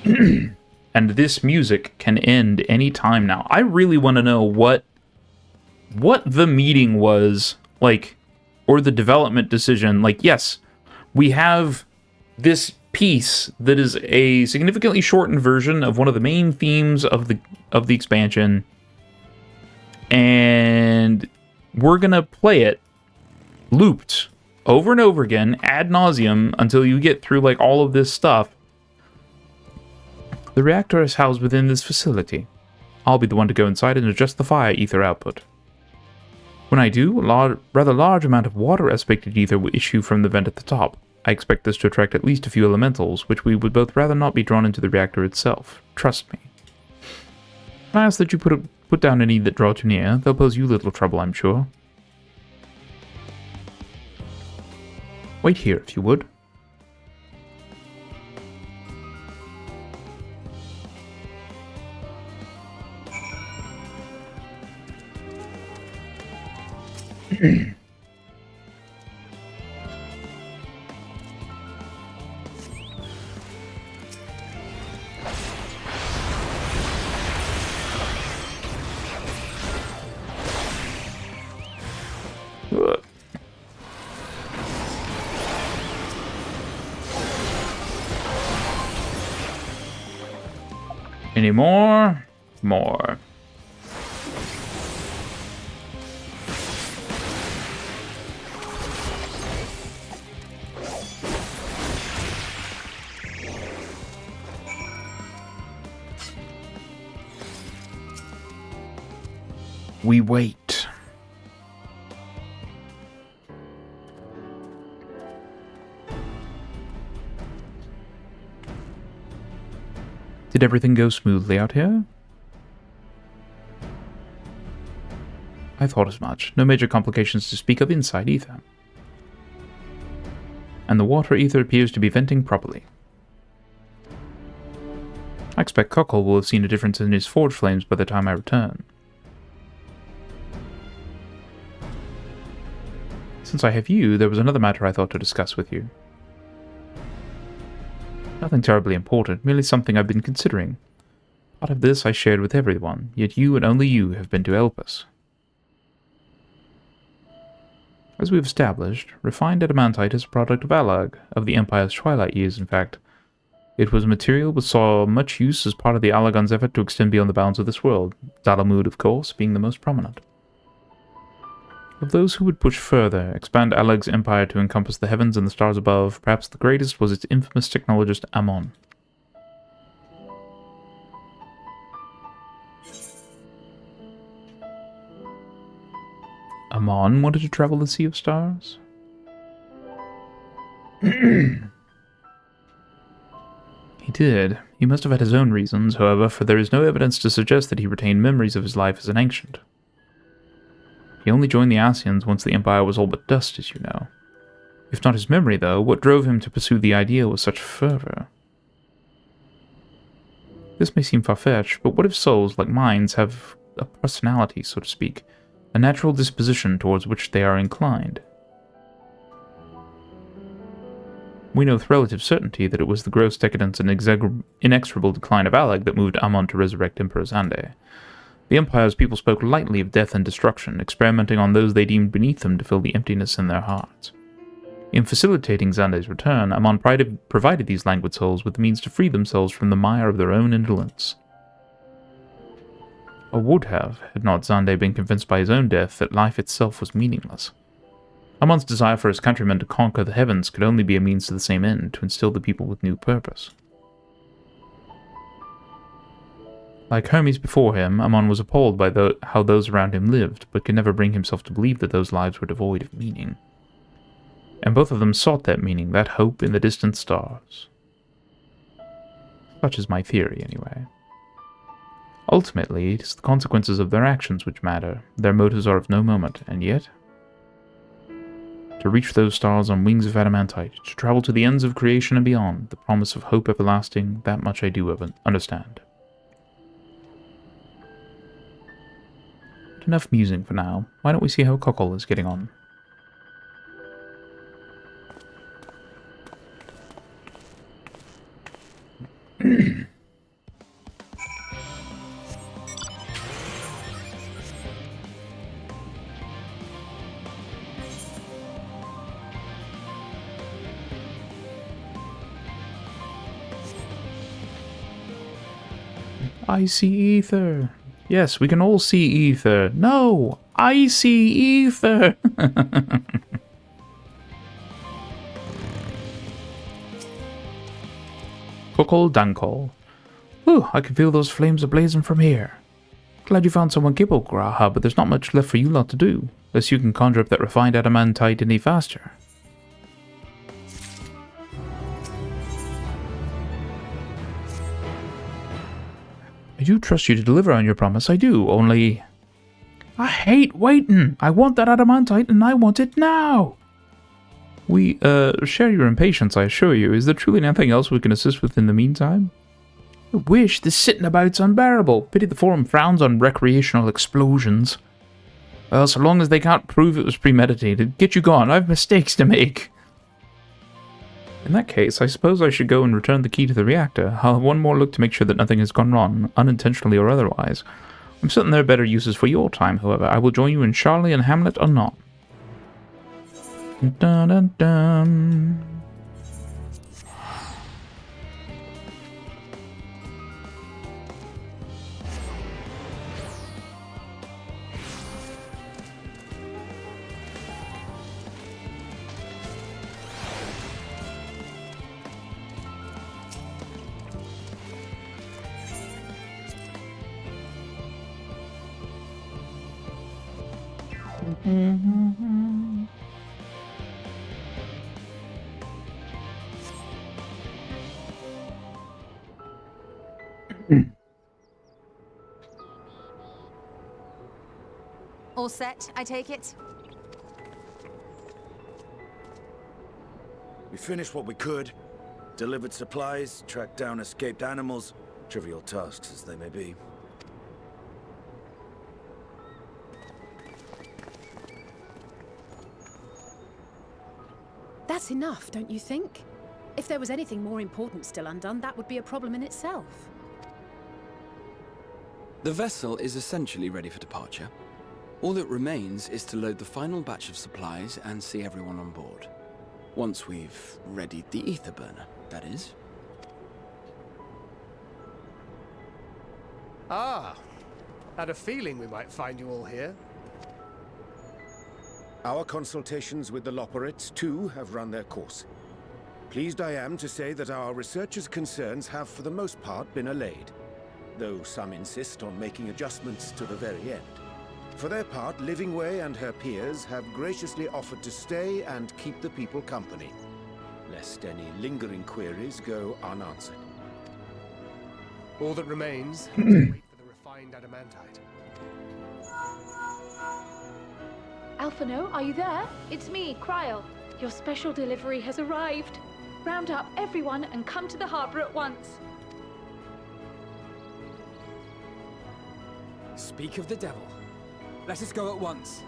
And this music can end any time now. I really want to know what the meeting was, like, or the development decision. Like, yes, we have this piece that is a significantly shortened version of one of the main themes of the expansion, and we're gonna play it looped over and over again ad nauseum until you get through like all of this stuff. The reactor is housed within this facility. I'll be the one to go inside and adjust the fire ether output. When I do, a rather large amount of water aspected ether will issue from the vent at the top. I expect this to attract at least a few elementals, which we would both rather not be drawn into the reactor itself. Trust me. I ask that you put down any that draw too near. They'll pose you little trouble, I'm sure. Wait here, if you would. Any more? More. We wait. Did everything go smoothly out here? I thought as much. No major complications to speak of inside either. And the water ether appears to be venting properly. I expect Cockle will have seen a difference in his forge flames by the time I return. Since I have you, there was another matter I thought to discuss with you. Nothing terribly important, merely something I've been considering. Part of this I shared with everyone, yet you and only you have been to help us. As we've established, refined adamantite is a product of Alag, of the Empire's twilight years, in fact. It was a material which saw much use as part of the Alagon's effort to extend beyond the bounds of this world, Dalamud, of course, being the most prominent. Of those who would push further, expand Alag's empire to encompass the heavens and the stars above, perhaps the greatest was its infamous technologist Amon. Amon wanted to travel the Sea of Stars? He did. He must have had his own reasons, however, for there is no evidence to suggest that he retained memories of his life as an ancient. He only joined the Ascians once the Empire was all but dust, as you know. If not his memory, though, what drove him to pursue the idea with such fervor? This may seem far-fetched, but what if souls, like minds, have a personality, so to speak, a natural disposition towards which they are inclined? We know with relative certainty that it was the gross decadence and inexorable decline of Alag that moved Amon to resurrect Emperor Xande. The Empire's people spoke lightly of death and destruction, experimenting on those they deemed beneath them to fill the emptiness in their hearts. In facilitating Xande's return, Amon provided these languid souls with the means to free themselves from the mire of their own indolence. Or would have, had not Xande been convinced by his own death that life itself was meaningless. Amon's desire for his countrymen to conquer the heavens could only be a means to the same end, to instill the people with new purpose. Like Hermes before him, Amon was appalled by how those around him lived, but could never bring himself to believe that those lives were devoid of meaning. And both of them sought that meaning, that hope in the distant stars. Such is my theory, anyway. Ultimately, it is the consequences of their actions which matter. Their motives are of no moment, and yet... To reach those stars on wings of adamantite, to travel to the ends of creation and beyond, the promise of hope everlasting, that much I do understand. But enough musing for now. Why don't we see how Cockle is getting on? I see ether. Yes, we can all see ether. No, I see ether. Kokol Dankol. Ooh, I can feel those flames ablazing from here. Glad you found someone capable, Graha, but there's not much left for you lot to do, unless you can conjure up that refined adamantite any faster. I do trust you to deliver on your promise, I do, only... I hate waiting! I want that adamantite and I want it now! We, share your impatience, I assure you. Is there truly nothing else we can assist with in the meantime? I wish this sitting about's unbearable. Pity the forum frowns on recreational explosions. Well, so long as they can't prove it was premeditated, get you gone, I have mistakes to make. In that case, I suppose I should go and return the key to the reactor. I'll have one more look to make sure that nothing has gone wrong, unintentionally or otherwise. I'm certain there are better uses for your time, however. I will join you in Charlie and Hamlet or not. Dun dun dun. All set, I take it? We finished what we could. Delivered supplies, tracked down escaped animals. Trivial tasks as they may be. That's enough, don't you think? If there was anything more important still undone, that would be a problem in itself. The vessel is essentially ready for departure. All that remains is to load the final batch of supplies and see everyone on board. Once we've readied the ether burner, that is. Ah, had a feeling we might find you all here. Our consultations with the Loperites, too, have run their course. Pleased I am to say that our researchers' concerns have, for the most part, been allayed, though some insist on making adjustments to the very end. For their part, Livingway and her peers have graciously offered to stay and keep the people company, lest any lingering queries go unanswered. All that remains is to wait for the refined adamantite. Alphino, are you there? It's me, Cryle. Your special delivery has arrived. Round up everyone and come to the harbor at once. Speak of the devil. Let us go at once.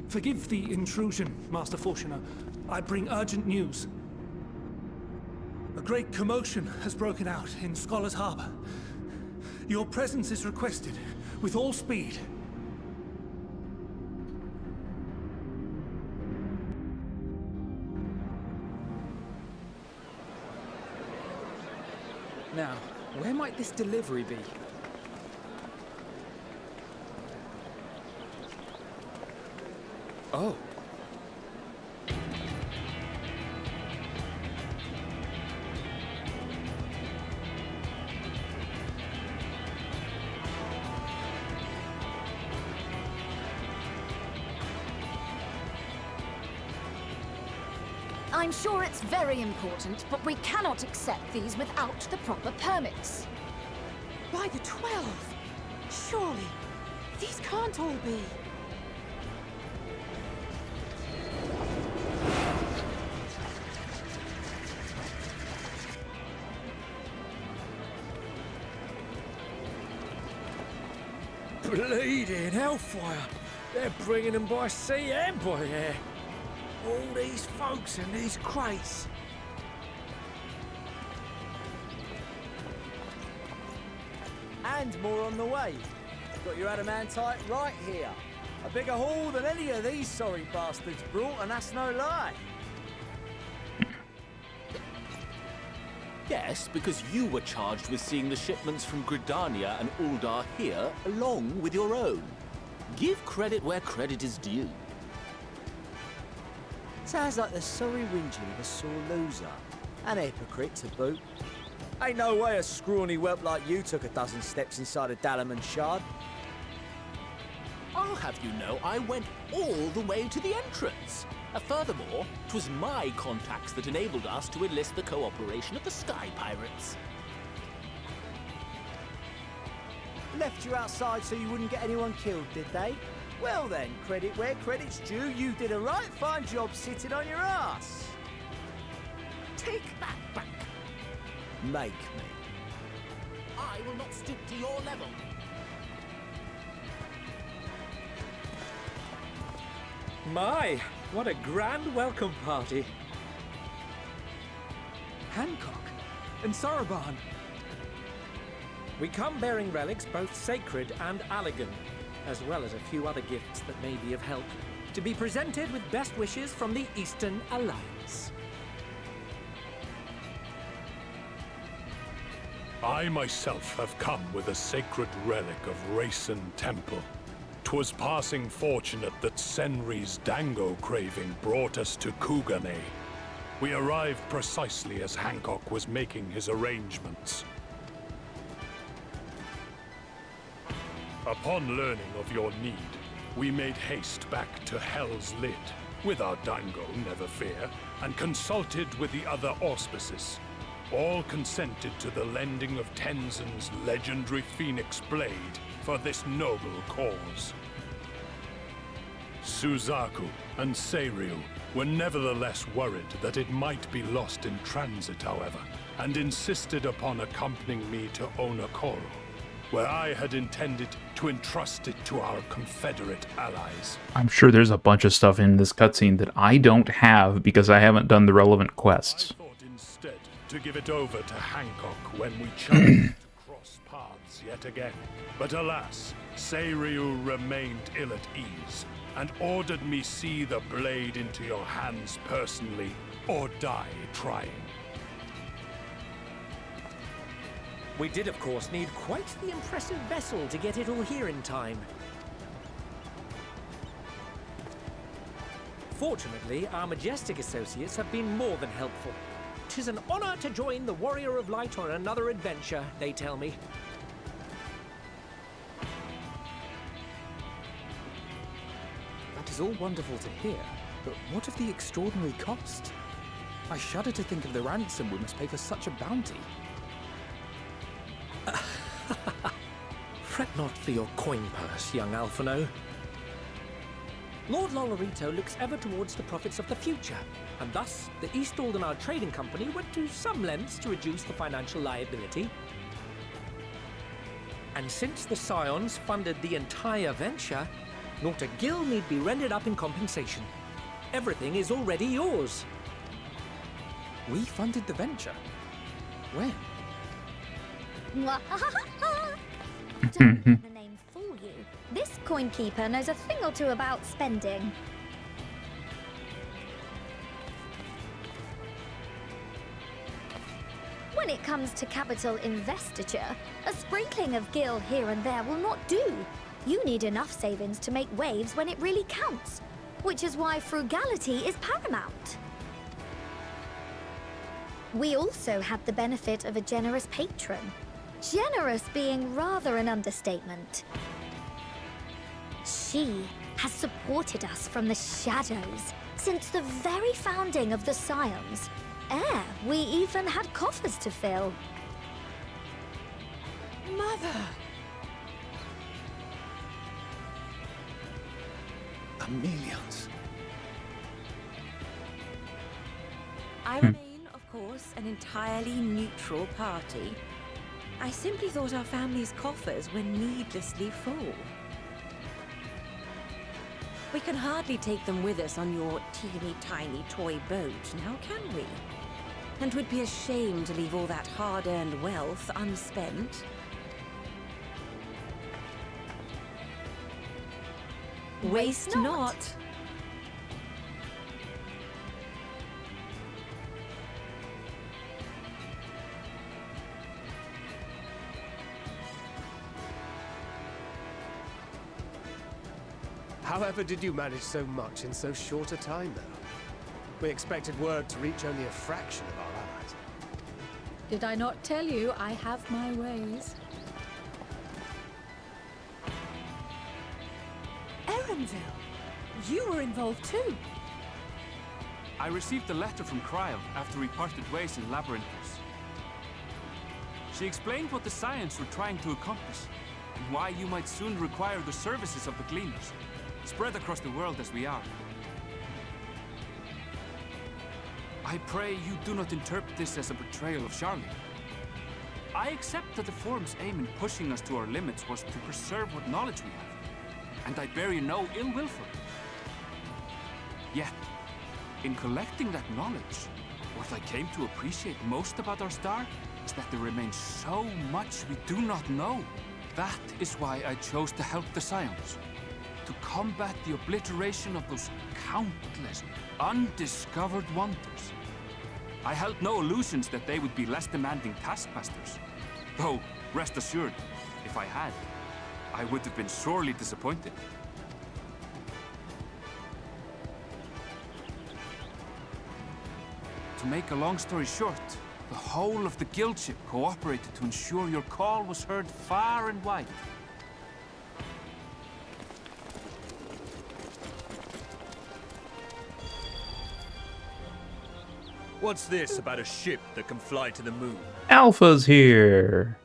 Forgive the intrusion, Master Fortuner. I bring urgent news. A great commotion has broken out in Scholar's Harbor. Your presence is requested, with all speed. Now, where might this delivery be? Oh. I'm sure it's very important, but we cannot accept these without the proper permits. By the 12! Surely, these can't all be. Bleeding hellfire! They're bringing them by sea and by air. All these folks and these crates. And more on the way. Got your adamantite right here. A bigger haul than any of these sorry bastards brought, and that's no lie. Yes, because you were charged with seeing the shipments from Gridania and Uldar here, along with your own. Give credit where credit is due. Sounds like the sorry whinging of a sore loser. An hypocrite to boot. Ain't no way a scrawny whelp like you took a dozen steps inside a Dalaman shard. I'll have you know I went all the way to the entrance. Furthermore, 'twas my contacts that enabled us to enlist the cooperation of the Sky Pirates. Left you outside so you wouldn't get anyone killed, did they? Well then, credit where credit's due, you did a right fine job sitting on your ass. Take that back. Make me. I will not stoop to your level. My, what a grand welcome party. Hancock and Soroban. We come bearing relics both sacred and Allagan, as well as a few other gifts that may be of help, to be presented with best wishes from the Eastern Alliance. I myself have come with a sacred relic of Rayson Temple. 'Twas passing fortunate that Senri's dango craving brought us to Kugane. We arrived precisely as Hancock was making his arrangements. Upon learning of your need, we made haste back to Hell's Lid, with our dango, never fear, and consulted with the other auspices. All consented to the lending of Tenzin's legendary Phoenix Blade for this noble cause. Suzaku and Seiryu were nevertheless worried that it might be lost in transit, however, and insisted upon accompanying me to Onokoro, where I had intended to entrust it to our Confederate allies. I'm sure there's a bunch of stuff in this cutscene that I don't have because I haven't done the relevant quests. Instead, to give it over to Hancock when we chanced to cross paths yet again. But alas, Seiryu remained ill at ease, and ordered me see the blade into your hands personally, or die trying. We did, of course, need quite the impressive vessel to get it all here in time. Fortunately, our majestic associates have been more than helpful. 'Tis an honor to join the Warrior of Light on another adventure, they tell me. That is all wonderful to hear, but what of the extraordinary cost? I shudder to think of the ransom we must pay for such a bounty. Fret not for your coin purse, young Alphino. Lord Lolorito looks ever towards the profits of the future, and thus the East Aldenar Trading Company went to some lengths to reduce the financial liability. And since the Scions funded the entire venture, not a gill need be rendered up in compensation. Everything is already yours. We funded the venture? When? Don't let the name fool you. This coin keeper knows a thing or two about spending. When it comes to capital investiture, a sprinkling of gil here and there will not do. You need enough savings to make waves when it really counts, which is why frugality is paramount. We also had the benefit of a generous patron. Generous being rather an understatement. She has supported us from the shadows since the very founding of the Scions. We even had coffers to fill. Mother! Chameleons. I remain, of course, an entirely neutral party. I simply thought our family's coffers were needlessly full. We can hardly take them with us on your teeny-tiny toy boat, now can we? And would be a shame to leave all that hard-earned wealth unspent. Waste not. However did you manage so much in so short a time, though? We expected word to reach only a fraction of our allies. Did I not tell you I have my ways? Erenville, you were involved too. I received a letter from Cryle after we parted ways in Labyrinthos. She explained what the Scions were trying to accomplish, and why you might soon require the services of the Gleaners, spread across the world as we are. I pray you do not interpret this as a betrayal of Charlie. I accept that the Forum's aim in pushing us to our limits was to preserve what knowledge we have, and I bear you no ill will for it. Yet, in collecting that knowledge, what I came to appreciate most about our star is that there remains so much we do not know. That is why I chose to help the Scions, to combat the obliteration of those countless undiscovered wonders. I held no illusions that they would be less demanding taskmasters. Though, rest assured, if I had, I would have been sorely disappointed. To make a long story short, the whole of the guild ship cooperated to ensure your call was heard far and wide. What's this about a ship that can fly to the moon? Alpha's here.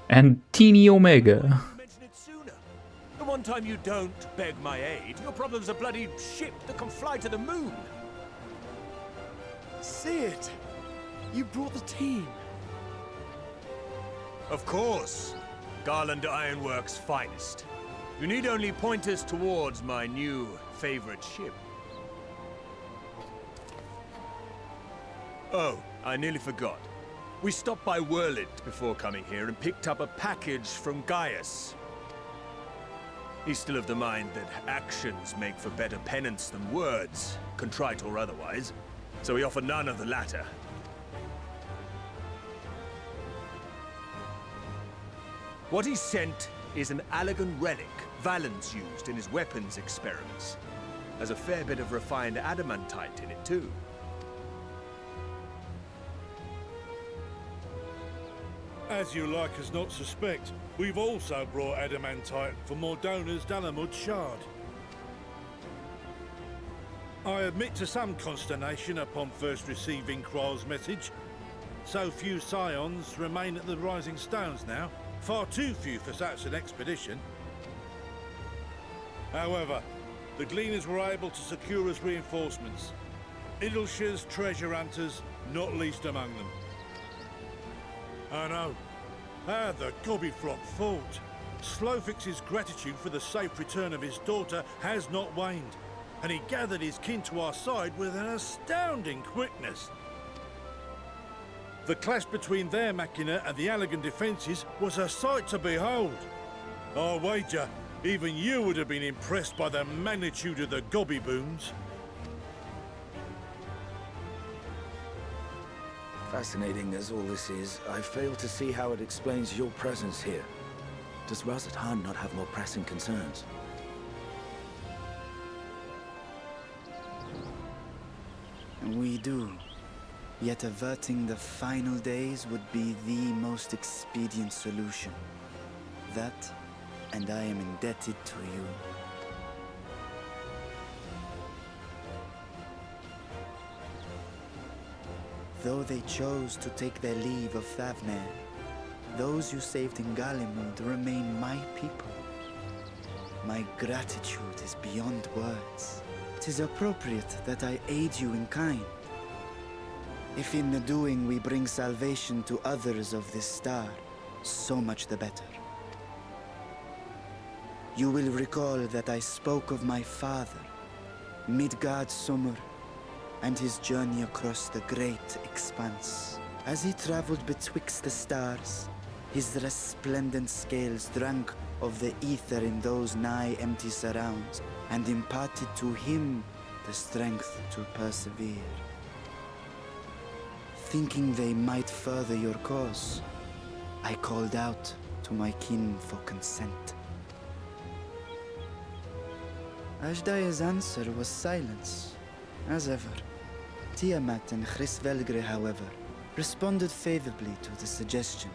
And Teeny Omega. The one time you don't beg my aid, your problem's a bloody ship that can fly to the moon. See it. You brought the team. Of course. Garland Ironworks' finest. You need only point us towards my new favorite ship. Oh, I nearly forgot. We stopped by Whirlit before coming here and picked up a package from Gaius. He's still of the mind that actions make for better penance than words, contrite or otherwise, so we offer none of the latter. What he sent is an Allagan relic Valens used in his weapons experiments. Has a fair bit of refined adamantite in it too. As you like us not suspect, we've also brought adamantite for Mordona's Dalamud shard. I admit to some consternation upon first receiving Kryl's message. So few Scions remain at the Rising Stones now. Far too few for such an expedition. However, the Gleaners were able to secure us reinforcements. Idleshire's treasure hunters, not least among them. I know. How the Gobbyfrog fought. Slowfix's gratitude for the safe return of his daughter has not waned, and he gathered his kin to our side with an astounding quickness. The clash between their machina and the Allagan defences was a sight to behold. I wager even you would have been impressed by the magnitude of the Gobbyboons. Fascinating as all this is, I fail to see how it explains your presence here. Does Razat Han not have more pressing concerns? We do. Yet averting the final days would be the most expedient solution. That, and I am indebted to you. though they chose to take their leave of Thavnair, those you saved in Galimund remain my people. My gratitude is beyond words. It is appropriate that I aid you in kind. If in the doing we bring salvation to others of this star, so much the better. You will recall that I spoke of my father, Midgard Sommer, and his journey across the great expanse. As he traveled betwixt the stars, his resplendent scales drank of the ether in those nigh empty surrounds, and imparted to him the strength to persevere. Thinking they might further your cause, I called out to my kin for consent. Ajdaya's answer was silence, as ever. Tiamat and Qwestley, however, responded favorably to the suggestion.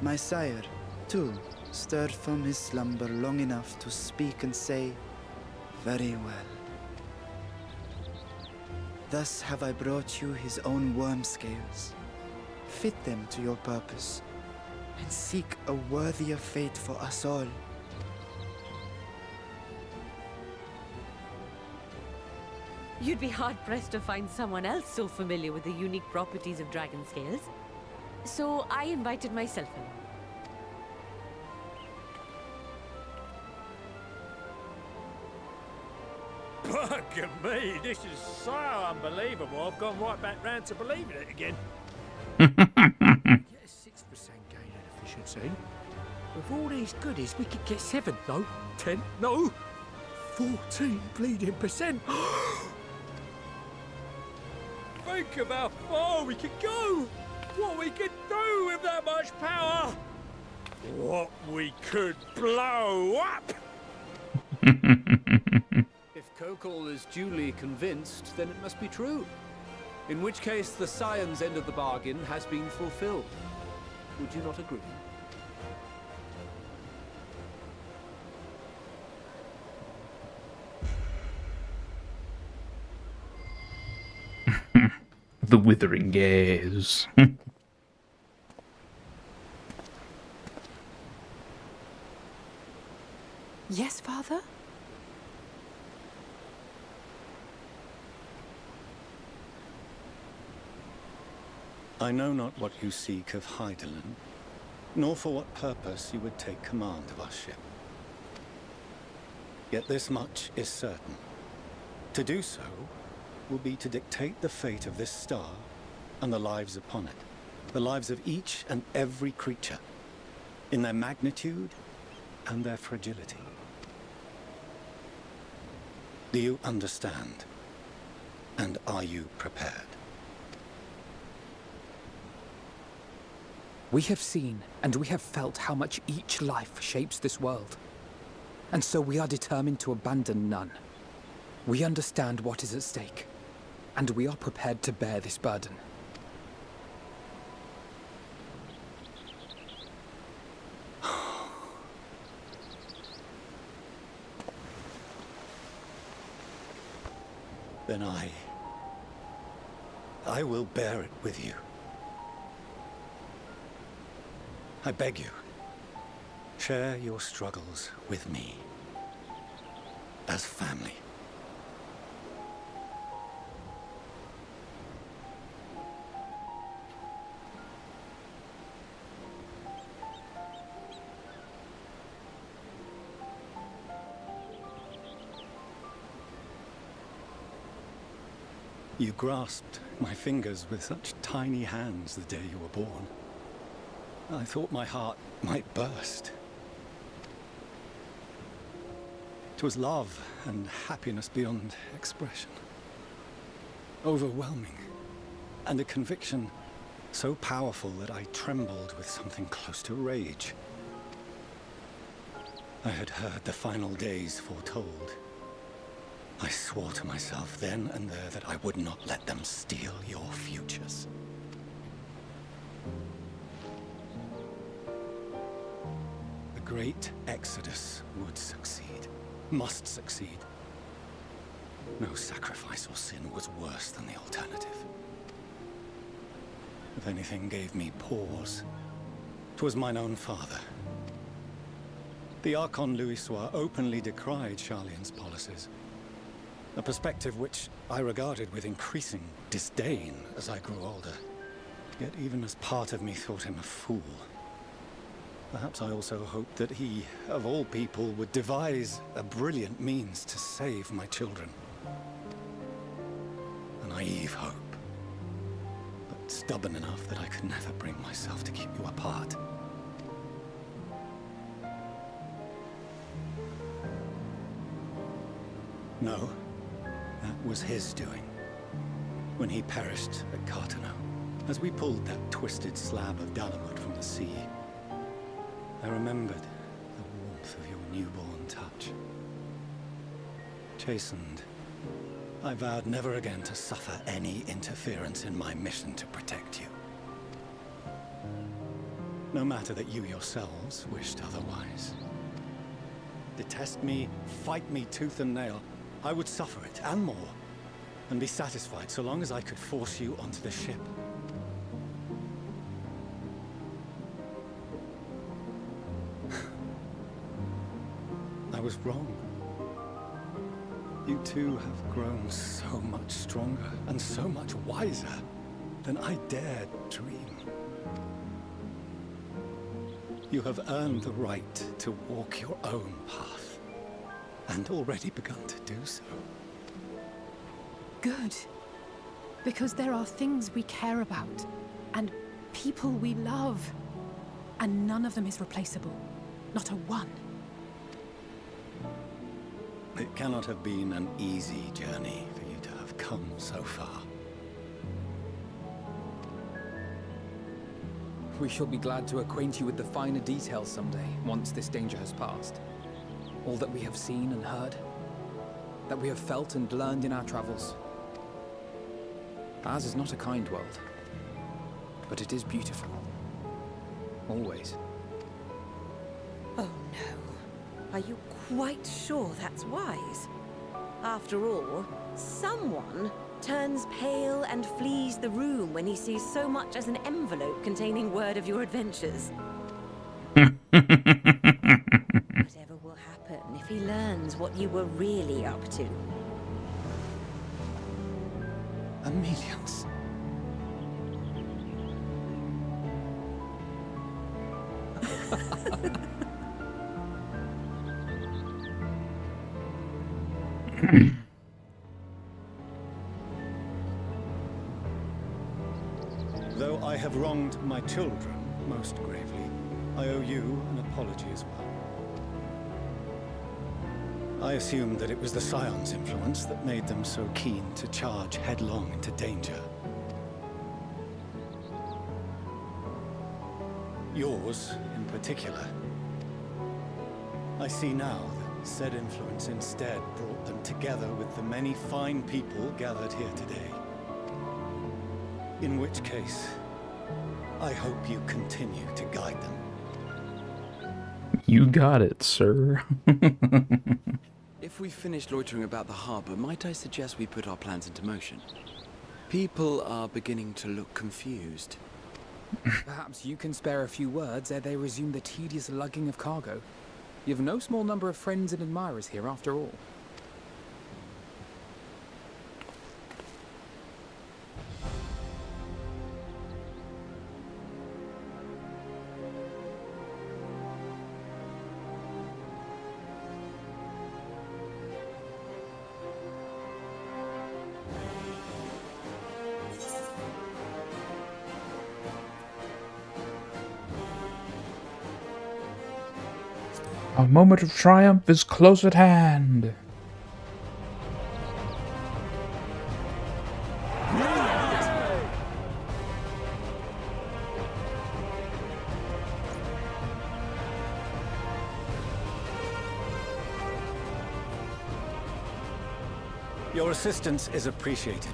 My sire, too, stirred from his slumber long enough to speak and say, "Very well." Thus have I brought you his own worm scales. Fit them to your purpose, and seek a worthier fate for us all. You'd be hard-pressed to find someone else so familiar with the unique properties of dragon scales. So I invited myself along. Bugger me, this is so unbelievable. I've gone right back round to believing it again. Get a 6% gain in efficiency. With all these goodies, we could get 7, no, 10, no, 14 bleeding %. Think of how far we could go. What we could do with that much power. What we could blow up. If Kokol is duly convinced, then it must be true. In which case, the Scion's end of the bargain has been fulfilled. Would you not agree? The withering gaze. Yes, Father? I know not what you seek of Hydaelyn, nor for what purpose you would take command of our ship. Yet this much is certain. To do so will be to dictate the fate of this star and the lives upon it. The lives of each and every creature, in their magnitude and their fragility. Do you understand? And are you prepared? We have seen and we have felt how much each life shapes this world. And so we are determined to abandon none. We understand what is at stake, and we are prepared to bear this burden. Then I will bear it with you. I beg you, share your struggles with me, as family. You grasped my fingers with such tiny hands the day you were born. I thought my heart might burst. It was love and happiness beyond expression. Overwhelming. And a conviction so powerful that I trembled with something close to rage. I had heard the final days foretold. I swore to myself then and there that I would not let them steal your futures. The great exodus would succeed, must succeed. No sacrifice or sin was worse than the alternative. if anything gave me pause, 'twas mine own father. The Archon Louisois openly decried Charlian's policies, a perspective which I regarded with increasing disdain as I grew older. Yet even as part of me thought him a fool. Perhaps I also hoped that he, of all people, would devise a brilliant means to save my children. A naive hope, but stubborn enough that I could never bring myself to keep you apart. No, that was his doing, when he perished at Cartano, as we pulled that twisted slab of Dalamud from the sea. I remembered the warmth of your newborn touch. Chastened, I vowed never again to suffer any interference in my mission to protect you. No matter that you yourselves wished otherwise. Detest me, fight me tooth and nail, I would suffer it, and more, and be satisfied so long as I could force you onto the ship. I was wrong. You two have grown so much stronger and so much wiser than I dared dream. You have earned the right to walk your own path, and already begun to do so. Good. Because there are things we care about, and people we love, and none of them is replaceable. Not a one. It cannot have been an easy journey for you to have come so far. We shall be glad to acquaint you with the finer details someday, once this danger has passed. All that we have seen and heard, that we have felt and learned in our travels. Ours is not a kind world, but it is beautiful. Always. Oh no. Are you quite sure that's wise? After all, someone turns pale and flees the room when he sees so much as an envelope containing word of your adventures. Whatever will happen if he learns what you were really up to? Millions. Though I have wronged my children most gravely, I owe you an apology as well. I assumed that it was the Scion's influence that made them so keen to charge headlong into danger. Yours, in particular. I see now that said influence instead brought them together with the many fine people gathered here today. In which case, I hope you continue to guide them. You got it, sir. If we've finished loitering about the harbor, might I suggest we put our plans into motion? People are beginning to look confused. Perhaps you can spare a few words ere they resume the tedious lugging of cargo. You have no small number of friends and admirers here after all. A moment of triumph is close at hand. Your assistance is appreciated.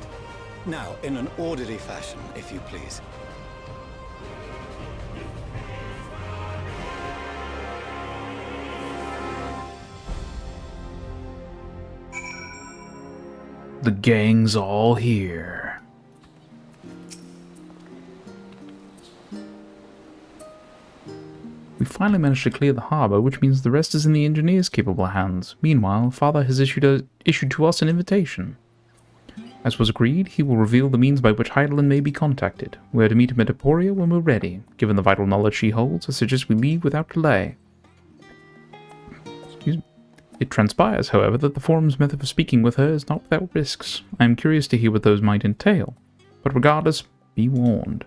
Now, in an orderly fashion, if you please. The gang's all here. We finally managed to clear the harbor, which means the rest is in the engineer's capable hands. Meanwhile, Father has issued to us an invitation. As was agreed, he will reveal the means by which Heidelin may be contacted. We are to meet him at Emporia when we're ready. Given the vital knowledge she holds, I suggest we leave without delay. Excuse me. It transpires, however, that the Forum's method of speaking with her is not without risks. I am curious to hear what those might entail. But regardless, be warned.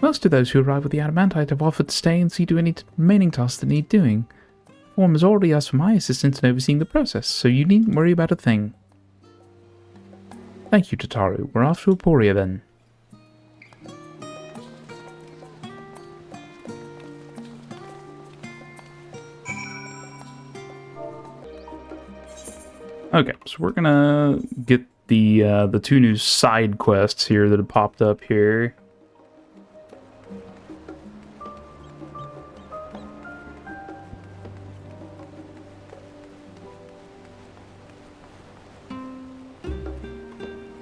Most of those who arrive with the Adamantite have offered to stay and see to any remaining tasks that need doing. The Forum has already asked for my assistance in overseeing the process, so you needn't worry about a thing. Thank you, Tataru. We're off to Emporia then. Okay, so we're gonna get the two new side quests here that have popped up here.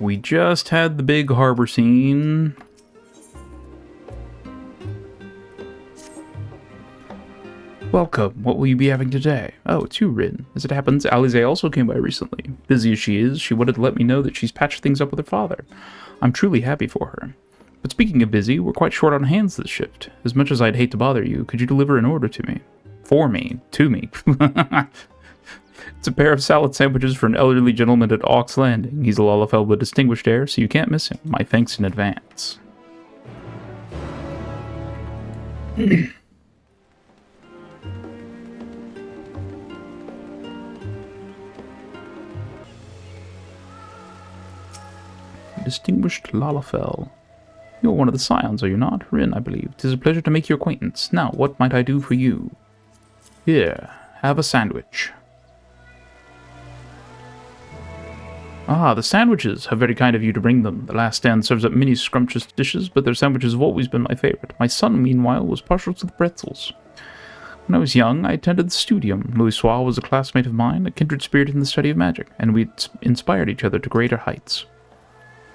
We just had the big harbor scene. Welcome. What will you be having today? Oh, it's you, Rin. As it happens, Alize also came by recently. Busy as she is, she wanted to let me know that she's patched things up with her father. I'm truly happy for her. But speaking of busy, we're quite short on hands this shift. As much as I'd hate to bother you, could you deliver an order to me? For me. To me. It's a pair of salad sandwiches for an elderly gentleman at Ox Landing. He's a Lalafell with distinguished air, so you can't miss him. My thanks in advance. Distinguished Lalafell. You're one of the scions, are you not? Rin, I believe. 'Tis a pleasure to make your acquaintance. Now, what might I do for you? Here, have a sandwich. Ah, the sandwiches! How very kind of you to bring them. The last stand serves up many scrumptious dishes, but their sandwiches have always been my favorite. My son, meanwhile, was partial to the pretzels. When I was young, I attended the studium. Louis Soir was a classmate of mine, a kindred spirit in the study of magic, and we inspired each other to greater heights.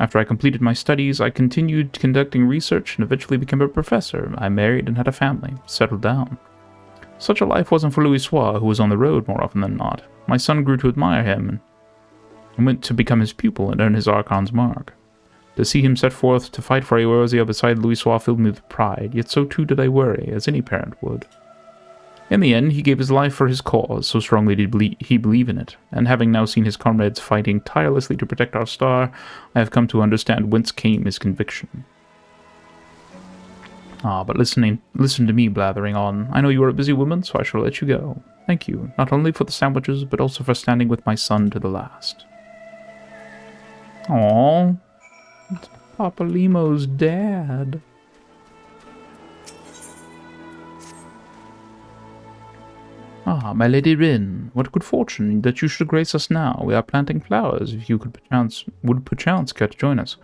After I completed my studies, I continued conducting research and eventually became a professor. I married and had a family, settled down. Such a life wasn't for Louis Soir, who was on the road more often than not. My son grew to admire him, and went to become his pupil and earn his Archon's mark. To see him set forth to fight for Eorzea beside Louis Soir filled me with pride, yet so too did I worry, as any parent would. In the end, he gave his life for his cause, so strongly did he believe in it, and having now seen his comrades fighting tirelessly to protect our star, I have come to understand whence came his conviction. Ah, but listen to me blathering on. I know you are a busy woman, so I shall let you go. Thank you, not only for the sandwiches, but also for standing with my son to the last. Aww, it's Papa Limo's dad. Ah, my Lady Rin, what good fortune that you should grace us now. We are planting flowers, if you would perchance care to join us.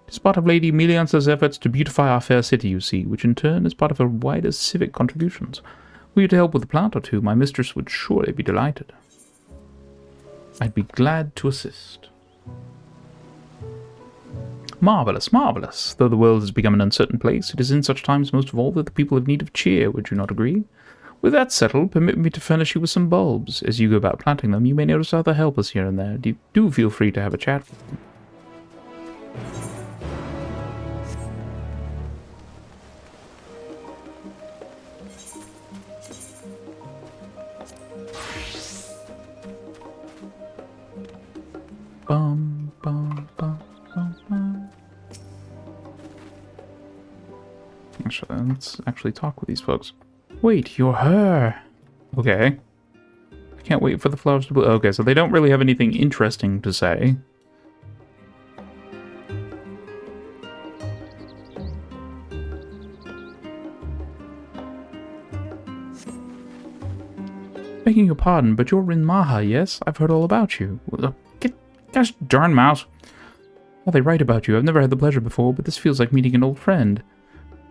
It is part of Lady Meliance's efforts to beautify our fair city, you see, which in turn is part of her wider civic contributions. Were you to help with a plant or two, my mistress would surely be delighted. I'd be glad to assist. Marvellous, marvellous. Though the world has become an uncertain place, it is in such times most of all that the people have need of cheer, would you not agree? With that settled, permit me to furnish you with some bulbs. As you go about planting them, you may notice other helpers here and there. Do feel free to have a chat with them. Bum, bum, bum, bum, bum. Let's actually talk with these folks. Wait, you're her. Okay. I can't wait for the flowers to bloom. Okay, so they don't really have anything interesting to say. Begging your pardon, but you're Rin Maha, yes? I've heard all about you. Gosh darn mouse. Are they right about you? I've never had the pleasure before, but this feels like meeting an old friend.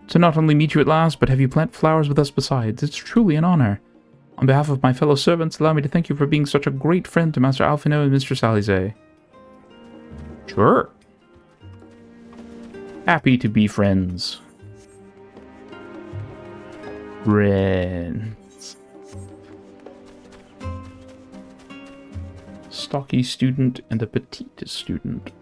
To not only meet you at last, but have you plant flowers with us besides. It's truly an honor. On behalf of my fellow servants, allow me to thank you for being such a great friend to Master Alphino and Mistress Alize. Sure. Happy to be friends. Friends. Stocky student and a petite student.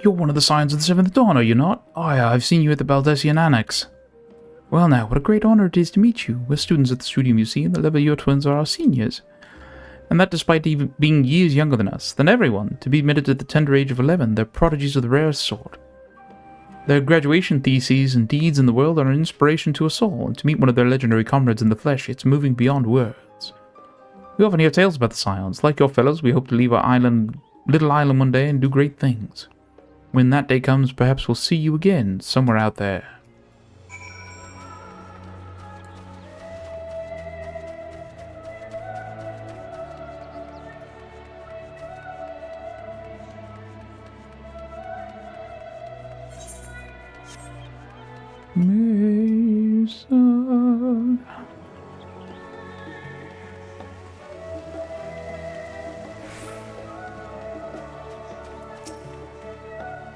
You're one of the Scions of the Seventh Dawn, are you not? Aye, I've seen you at the Baldessian Annex. Well now, what a great honor it is to meet you. We're students at the studium, you see, and the level your twins are our seniors. And that despite even being years younger than us, than everyone, to be admitted at the tender age of 11, they're prodigies of the rarest sort. Their graduation theses and deeds in the world are an inspiration to us all, and to meet one of their legendary comrades in the flesh, it's moving beyond words. We often hear tales about the Scions. Like your fellows, we hope to leave our little island one day and do great things. When that day comes, perhaps we'll see you again, somewhere out there. Mason.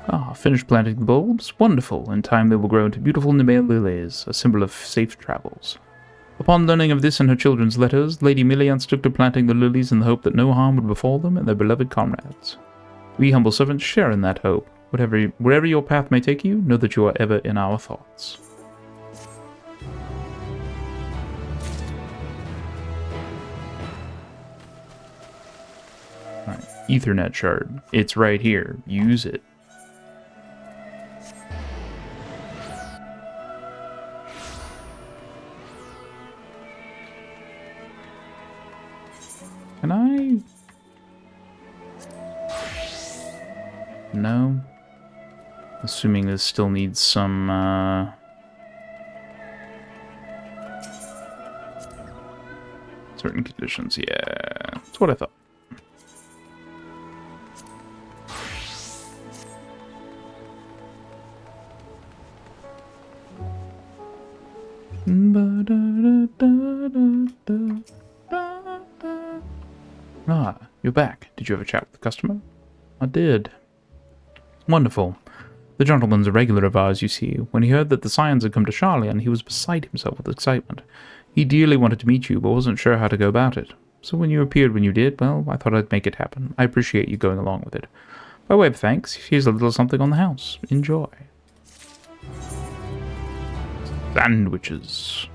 Ah, finished planting the bulbs? Wonderful. In time they will grow into beautiful Nimale lilies, a symbol of safe travels. Upon learning of this in her children's letters, Lady Milliance took to planting the lilies in the hope that no harm would befall them and their beloved comrades. We humble servants share in that hope. Wherever your path may take you, know that you are ever in our thoughts. Alright, Ethernet shard. It's right here. Use it. Can I? No. Assuming this still needs some, certain conditions. Yeah, that's what I thought. Ah, you're back. Did you have a chat with the customer? I did. Wonderful. The gentleman's a regular of ours, you see. When he heard that the Scions had come to Charlian, he was beside himself with excitement. He dearly wanted to meet you, but wasn't sure how to go about it. So when you appeared when you did, well, I thought I'd make it happen. I appreciate you going along with it. By way of thanks, here's a little something on the house. Enjoy. Sandwiches.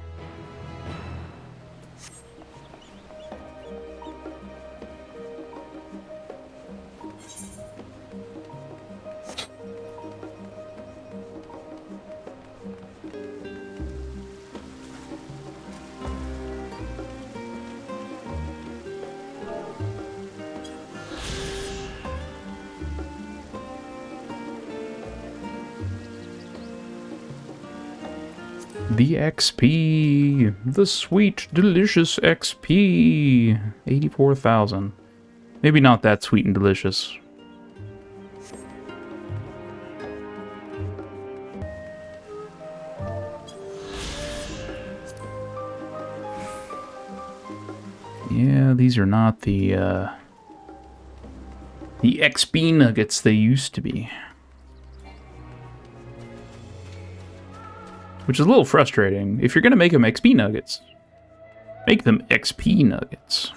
The XP, the sweet, delicious XP, 84,000. Maybe not that sweet and delicious. Yeah, these are not the XP nuggets they used to be. Which is a little frustrating. If you're going to make them XP nuggets, make them XP nuggets.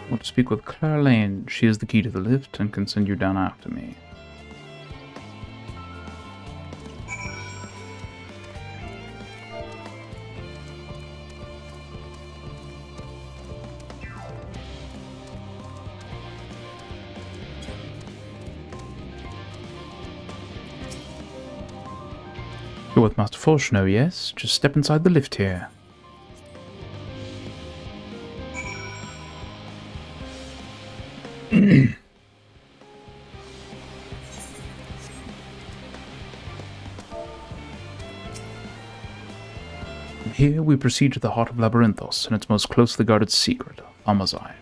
I want to speak with Claire Lane. She has the key to the lift and can send you down after me. You're with Master Forshno, yes? Just step inside the lift here. Here we proceed to the heart of Labyrinthos and its most closely guarded secret, Amazai.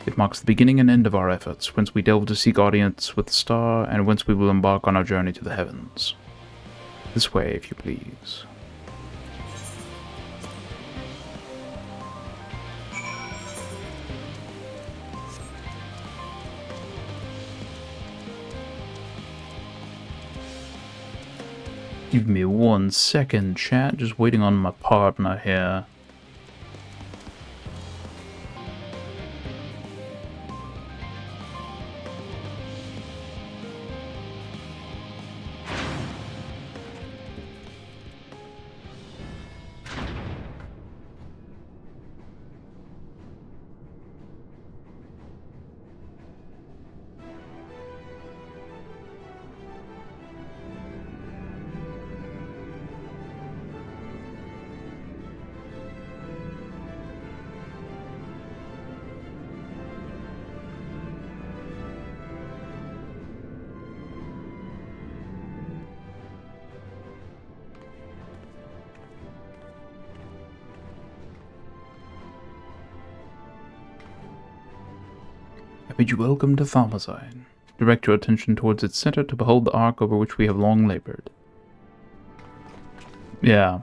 It marks the beginning and end of our efforts, whence we delve to seek audience with the star, and whence we will embark on our journey to the heavens. This way, if you please. Give me 1 second, chat. Just waiting on my partner here. I bid you welcome to Thalmazine. Direct your attention towards its center to behold the ark over which we have long labored. Yeah.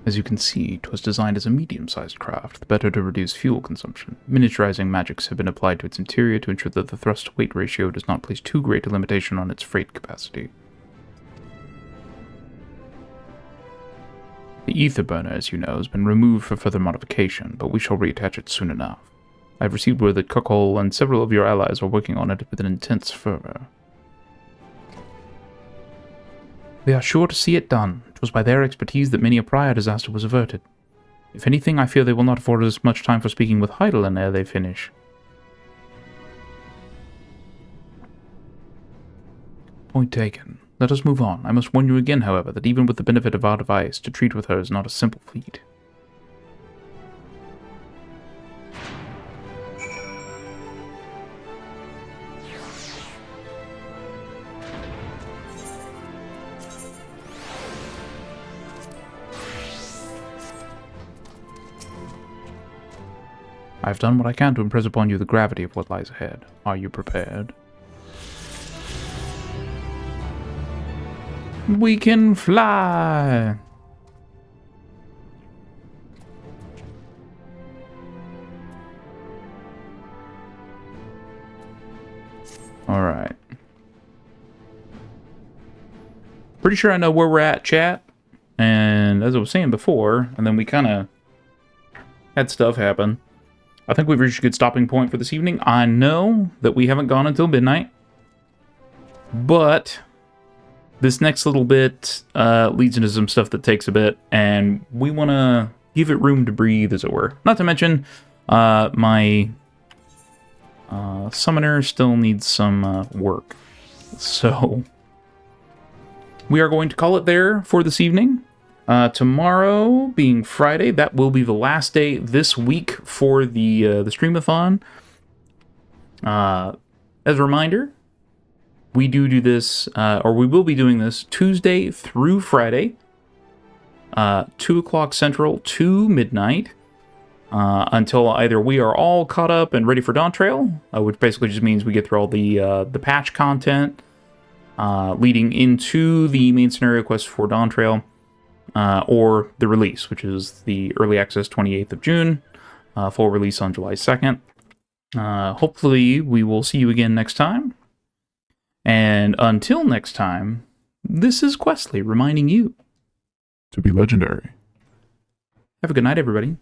As you can see, 'twas designed as a medium-sized craft, the better to reduce fuel consumption. Miniaturizing magics have been applied to its interior to ensure that the thrust-to-weight ratio does not place too great a limitation on its freight capacity. The ether burner, as you know, has been removed for further modification, but we shall reattach it soon enough. I have received word that Cuckold and several of your allies are working on it with an intense fervor. We are sure to see it done. It was by their expertise that many a prior disaster was averted. If anything, I fear they will not afford us much time for speaking with Heidelin ere they finish. Point taken. Let us move on. I must warn you again, however, that even with the benefit of our device, to treat with her is not a simple feat. I have done what I can to impress upon you the gravity of what lies ahead. Are you prepared? We can fly! Alright. Pretty sure I know where we're at, chat. And as I was saying before, and then we kind of had stuff happen. I think we've reached a good stopping point for this evening. I know that we haven't gone until midnight. But this next little bit leads into some stuff that takes a bit, and we want to give it room to breathe, as it were. Not to mention, my summoner still needs some work. So, we are going to call it there for this evening. Tomorrow, being Friday, that will be the last day this week for the Streamathon. As a reminder, we do this, or we will be doing this Tuesday through Friday, 2 o'clock Central to midnight, until either we are all caught up and ready for Dawntrail, which basically just means we get through all the patch content, leading into the main scenario quest for Dawntrail, or the release, which is the early access 28th of June, full release on July 2nd. Hopefully we will see you again next time. And until next time, this is Qwestley reminding you to be legendary. Have a good night, everybody.